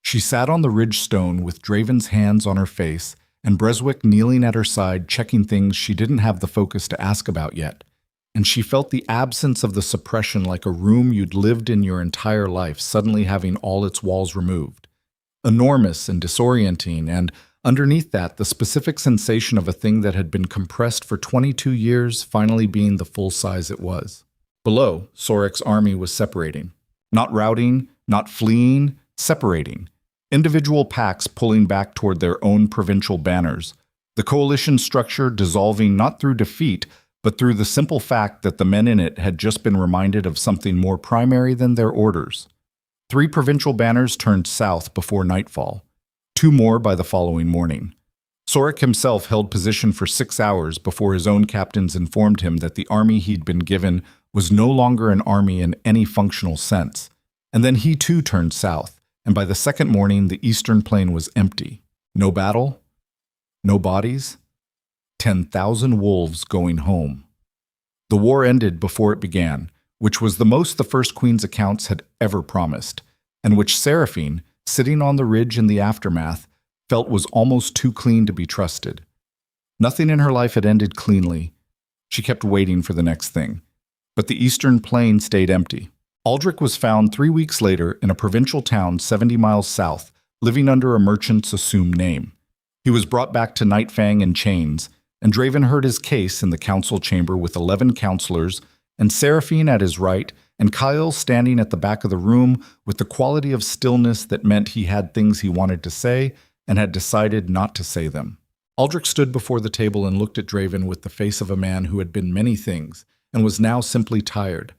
She sat on the ridge stone with Draven's hands on her face and Breswick kneeling at her side checking things she didn't have the focus to ask about yet. And she felt the absence of the suppression like a room you'd lived in your entire life suddenly having all its walls removed. Enormous and disorienting, and underneath that, the specific sensation of a thing that had been compressed for 22 years finally being the full size it was. Below, Sorek's army was separating. Not routing, not fleeing, separating. Individual packs pulling back toward their own provincial banners. The coalition structure dissolving not through defeat, but through the simple fact that the men in it had just been reminded of something more primary than their orders. 3 provincial banners turned south before nightfall. 2 more by the following morning. Sorek himself held position for 6 hours before his own captains informed him that the army he'd been given was no longer an army in any functional sense. And then he too turned south, and by the second morning the eastern plain was empty. No battle, no bodies, 10,000 wolves going home. The war ended before it began, which was the most the First Queen's accounts had ever promised, and which Seraphine, sitting on the ridge in the aftermath, felt was almost too clean to be trusted. Nothing in her life had ended cleanly. She kept waiting for the next thing. But the eastern plain stayed empty. Aldrich was found 3 weeks later in a provincial town 70 miles south, living under a merchant's assumed name. He was brought back to Nightfang in chains, and Draven heard his case in the council chamber with 11 counselors, and Seraphine at his right, and Kyle standing at the back of the room with the quality of stillness that meant he had things he wanted to say and had decided not to say them. Aldrich stood before the table and looked at Draven with the face of a man who had been many things and was now simply tired.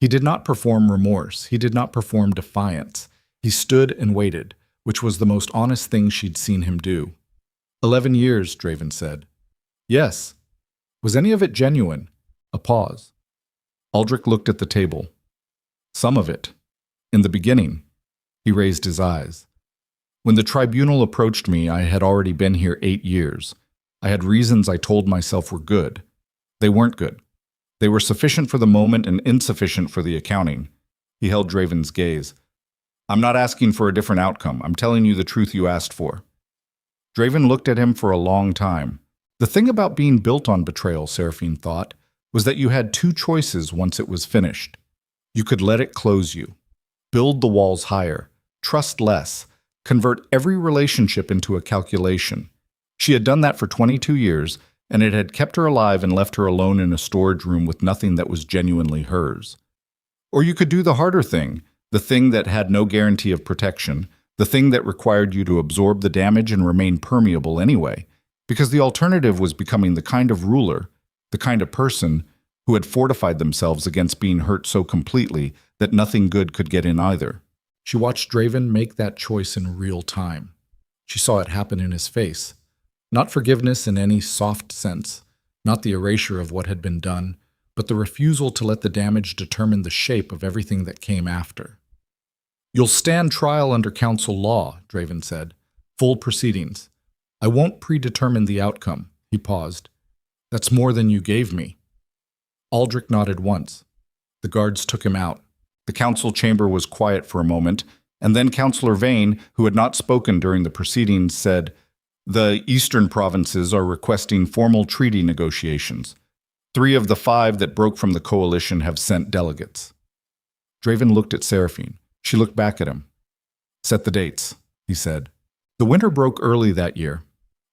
He did not perform remorse. He did not perform defiance. He stood and waited, which was the most honest thing she'd seen him do. 11 years, Draven said. Yes. Was any of it genuine? A pause. Aldrich looked at the table. Some of it. In the beginning. He raised his eyes. When the tribunal approached me, I had already been here 8 years. I had reasons I told myself were good. They weren't good. They were sufficient for the moment and insufficient for the accounting. He held Draven's gaze. I'm not asking for a different outcome. I'm telling you the truth you asked for. Draven looked at him for a long time. The thing about being built on betrayal, Seraphine thought, was that you had 2 choices once it was finished. You could let it close you, build the walls higher, trust less, convert every relationship into a calculation. She had done that for 22 years, and it had kept her alive and left her alone in a storage room with nothing that was genuinely hers. Or you could do the harder thing, the thing that had no guarantee of protection, the thing that required you to absorb the damage and remain permeable anyway, because the alternative was becoming the kind of ruler, the kind of person who had fortified themselves against being hurt so completely that nothing good could get in either. She watched Draven make that choice in real time. She saw it happen in his face. Not forgiveness in any soft sense, not the erasure of what had been done, but the refusal to let the damage determine the shape of everything that came after. You'll stand trial under council law, Draven said. Full proceedings. I won't predetermine the outcome. He paused. That's more than you gave me. Aldrich nodded once. The guards took him out. The council chamber was quiet for a moment, and then Councillor Vane, who had not spoken during the proceedings, said, The eastern provinces are requesting formal treaty negotiations. 3 of the 5 that broke from the coalition have sent delegates. Draven looked at Seraphine. She looked back at him. Set the dates, he said. The winter broke early that year.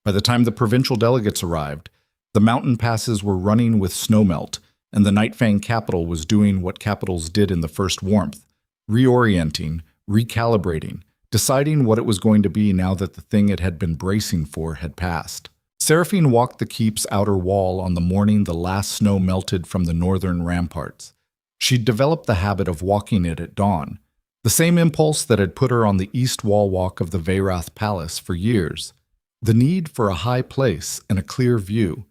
By the time the provincial delegates arrived, the mountain passes were running with snowmelt, and the Nightfang capital was doing what capitals did in the first warmth, reorienting, recalibrating, deciding what it was going to be now that the thing it had been bracing for had passed. Seraphine walked the keep's outer wall on the morning the last snow melted from the northern ramparts. She'd developed the habit of walking it at dawn, the same impulse that had put her on the east wall walk of the Veyrath palace for years. The need for a high place and a clear view,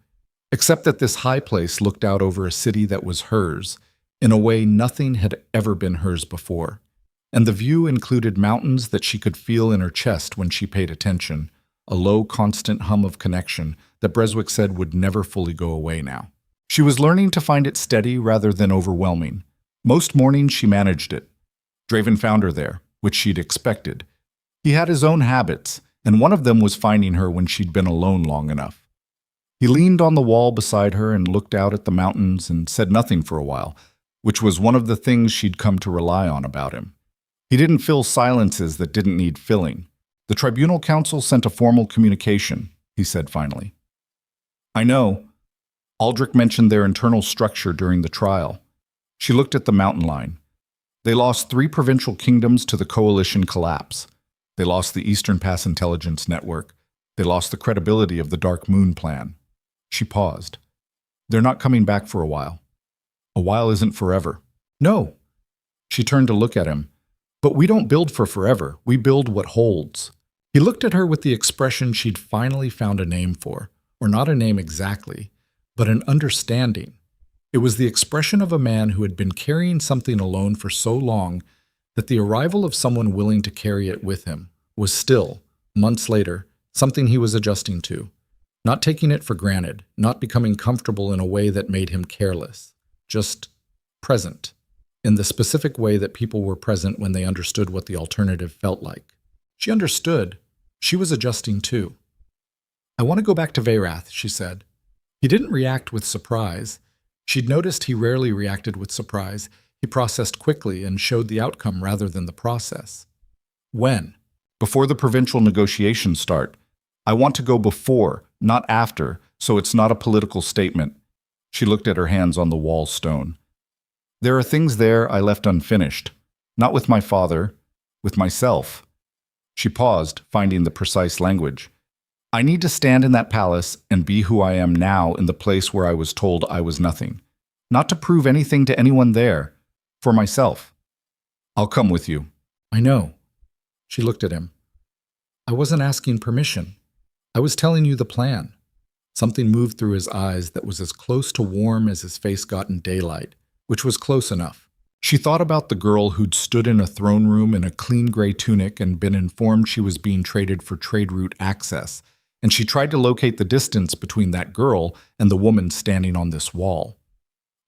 except that this high place looked out over a city that was hers, in a way nothing had ever been hers before. And the view included mountains that she could feel in her chest when she paid attention, a low, constant hum of connection that Breswick said would never fully go away now. She was learning to find it steady rather than overwhelming. Most mornings she managed it. Draven found her there, which she'd expected. He had his own habits, and one of them was finding her when she'd been alone long enough. He leaned on the wall beside her and looked out at the mountains and said nothing for a while, which was one of the things she'd come to rely on about him. He didn't fill silences that didn't need filling. The Tribunal Council sent a formal communication, he said finally. I know. Aldrich mentioned their internal structure during the trial. She looked at the mountain line. They lost 3 provincial kingdoms to the coalition collapse. They lost the Eastern Pass Intelligence Network. They lost the credibility of the Dark Moon Plan. She paused. They're not coming back for a while. A while isn't forever. No. She turned to look at him. But we don't build for forever. We build what holds. He looked at her with the expression she'd finally found a name for, or not a name exactly, but an understanding. It was the expression of a man who had been carrying something alone for so long that the arrival of someone willing to carry it with him was still, months later, something he was adjusting to, not taking it for granted, not becoming comfortable in a way that made him careless, just present, in the specific way that people were present when they understood what the alternative felt like. She understood. She was adjusting too. "I want to go back to Veyrath," she said. He didn't react with surprise. She'd noticed he rarely reacted with surprise. He processed quickly and showed the outcome rather than the process. "When?" "Before the provincial negotiations start. I want to go before, not after, so it's not a political statement." She looked at her hands on the wall stone. "There are things there I left unfinished. Not with my father, with myself." She paused, finding the precise language. "I need to stand in that palace and be who I am now in the place where I was told I was nothing. Not to prove anything to anyone there. For myself. I'll come with you." "I know." She looked at him. "I wasn't asking permission. I was telling you the plan." Something moved through his eyes that was as close to warm as his face got in daylight, which was close enough. She thought about the girl who'd stood in a throne room in a clean gray tunic and been informed she was being traded for trade route access, and she tried to locate the distance between that girl and the woman standing on this wall.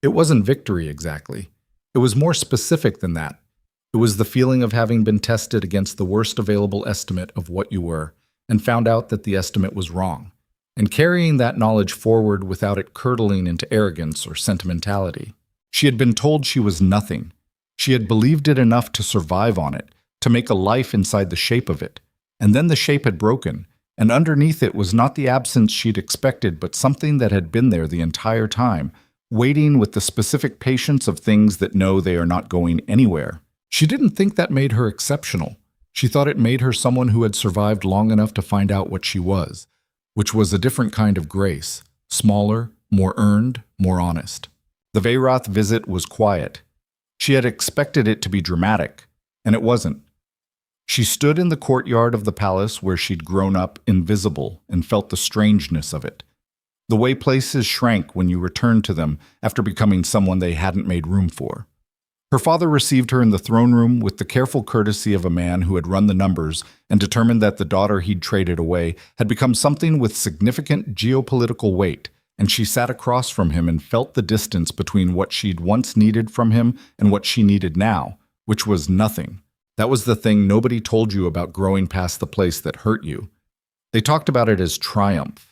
It wasn't victory exactly. It was more specific than that. It was the feeling of having been tested against the worst available estimate of what you were, and found out that the estimate was wrong, and carrying that knowledge forward without it curdling into arrogance or sentimentality. She had been told she was nothing. She had believed it enough to survive on it, to make a life inside the shape of it. And then the shape had broken, and underneath it was not the absence she'd expected, but something that had been there the entire time, waiting with the specific patience of things that know they are not going anywhere. She didn't think that made her exceptional. She thought it made her someone who had survived long enough to find out what she was, which was a different kind of grace, smaller, more earned, more honest. The Veyrath visit was quiet. She had expected it to be dramatic, and it wasn't. She stood in the courtyard of the palace where she'd grown up invisible and felt the strangeness of it. The way places shrank when you returned to them after becoming someone they hadn't made room for. Her father received her in the throne room with the careful courtesy of a man who had run the numbers and determined that the daughter he'd traded away had become something with significant geopolitical weight, and she sat across from him and felt the distance between what she'd once needed from him and what she needed now, which was nothing. That was the thing nobody told you about growing past the place that hurt you. They talked about it as triumph.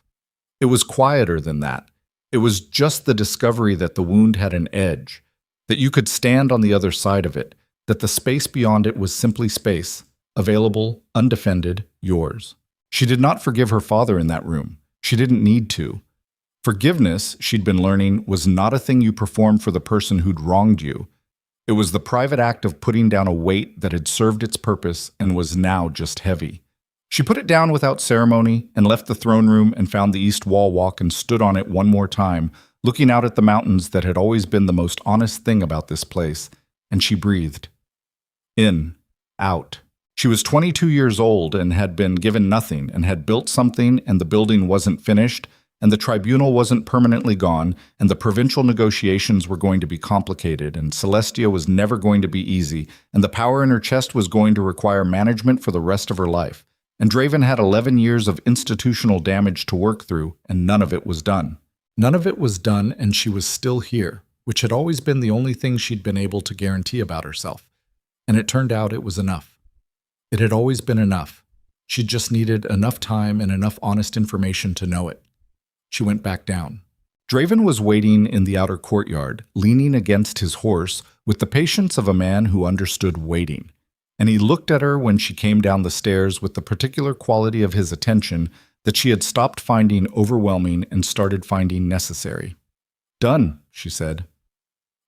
It was quieter than that. It was just the discovery that the wound had an edge, that you could stand on the other side of it, that the space beyond it was simply space, available, undefended, yours. She did not forgive her father in that room. She didn't need to. Forgiveness, she'd been learning, was not a thing you performed for the person who'd wronged you. It was the private act of putting down a weight that had served its purpose and was now just heavy. She put it down without ceremony and left the throne room and found the east wall walk and stood on it one more time, looking out at the mountains that had always been the most honest thing about this place, and she breathed. In, out. She was 22 years old and had been given nothing and had built something, and the building wasn't finished, and the tribunal wasn't permanently gone, and the provincial negotiations were going to be complicated, and Celestia was never going to be easy, and the power in her chest was going to require management for the rest of her life. And Draven had 11 years of institutional damage to work through, and none of it was done. None of it was done, and she was still here, which had always been the only thing she'd been able to guarantee about herself. And it turned out it was enough. It had always been enough. She'd just needed enough time and enough honest information to know it. She went back down. Draven was waiting in the outer courtyard, leaning against his horse with the patience of a man who understood waiting. And he looked at her when she came down the stairs with the particular quality of his attention that she had stopped finding overwhelming and started finding necessary. "Done," she said.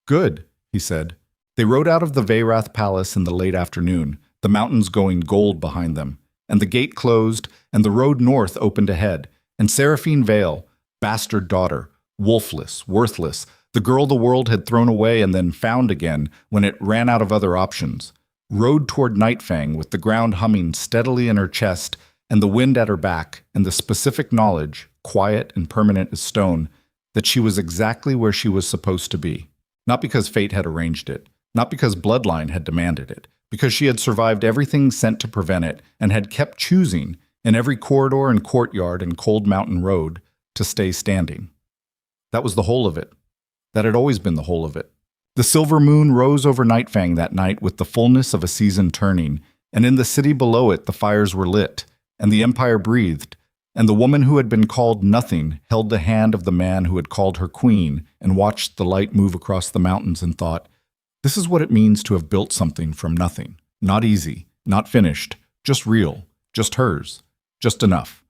"Good," he said. They rode out of the Veyrath palace in the late afternoon, the mountains going gold behind them, and the gate closed, and the road north opened ahead, and Seraphine Vale, bastard daughter, wolfless, worthless, the girl the world had thrown away and then found again when it ran out of other options, rode toward Nightfang with the ground humming steadily in her chest and the wind at her back, and the specific knowledge, quiet and permanent as stone, that she was exactly where she was supposed to be. Not because fate had arranged it, not because bloodline had demanded it, because she had survived everything sent to prevent it and had kept choosing, in every corridor and courtyard and Cold Mountain Road, to stay standing. That was the whole of it. That had always been the whole of it. The silver moon rose over Nightfang that night with the fullness of a season turning, and in the city below it the fires were lit, and the Empire breathed, and the woman who had been called Nothing held the hand of the man who had called her Queen and watched the light move across the mountains and thought, this is what it means to have built something from nothing. Not easy, not finished, just real, just hers, just enough.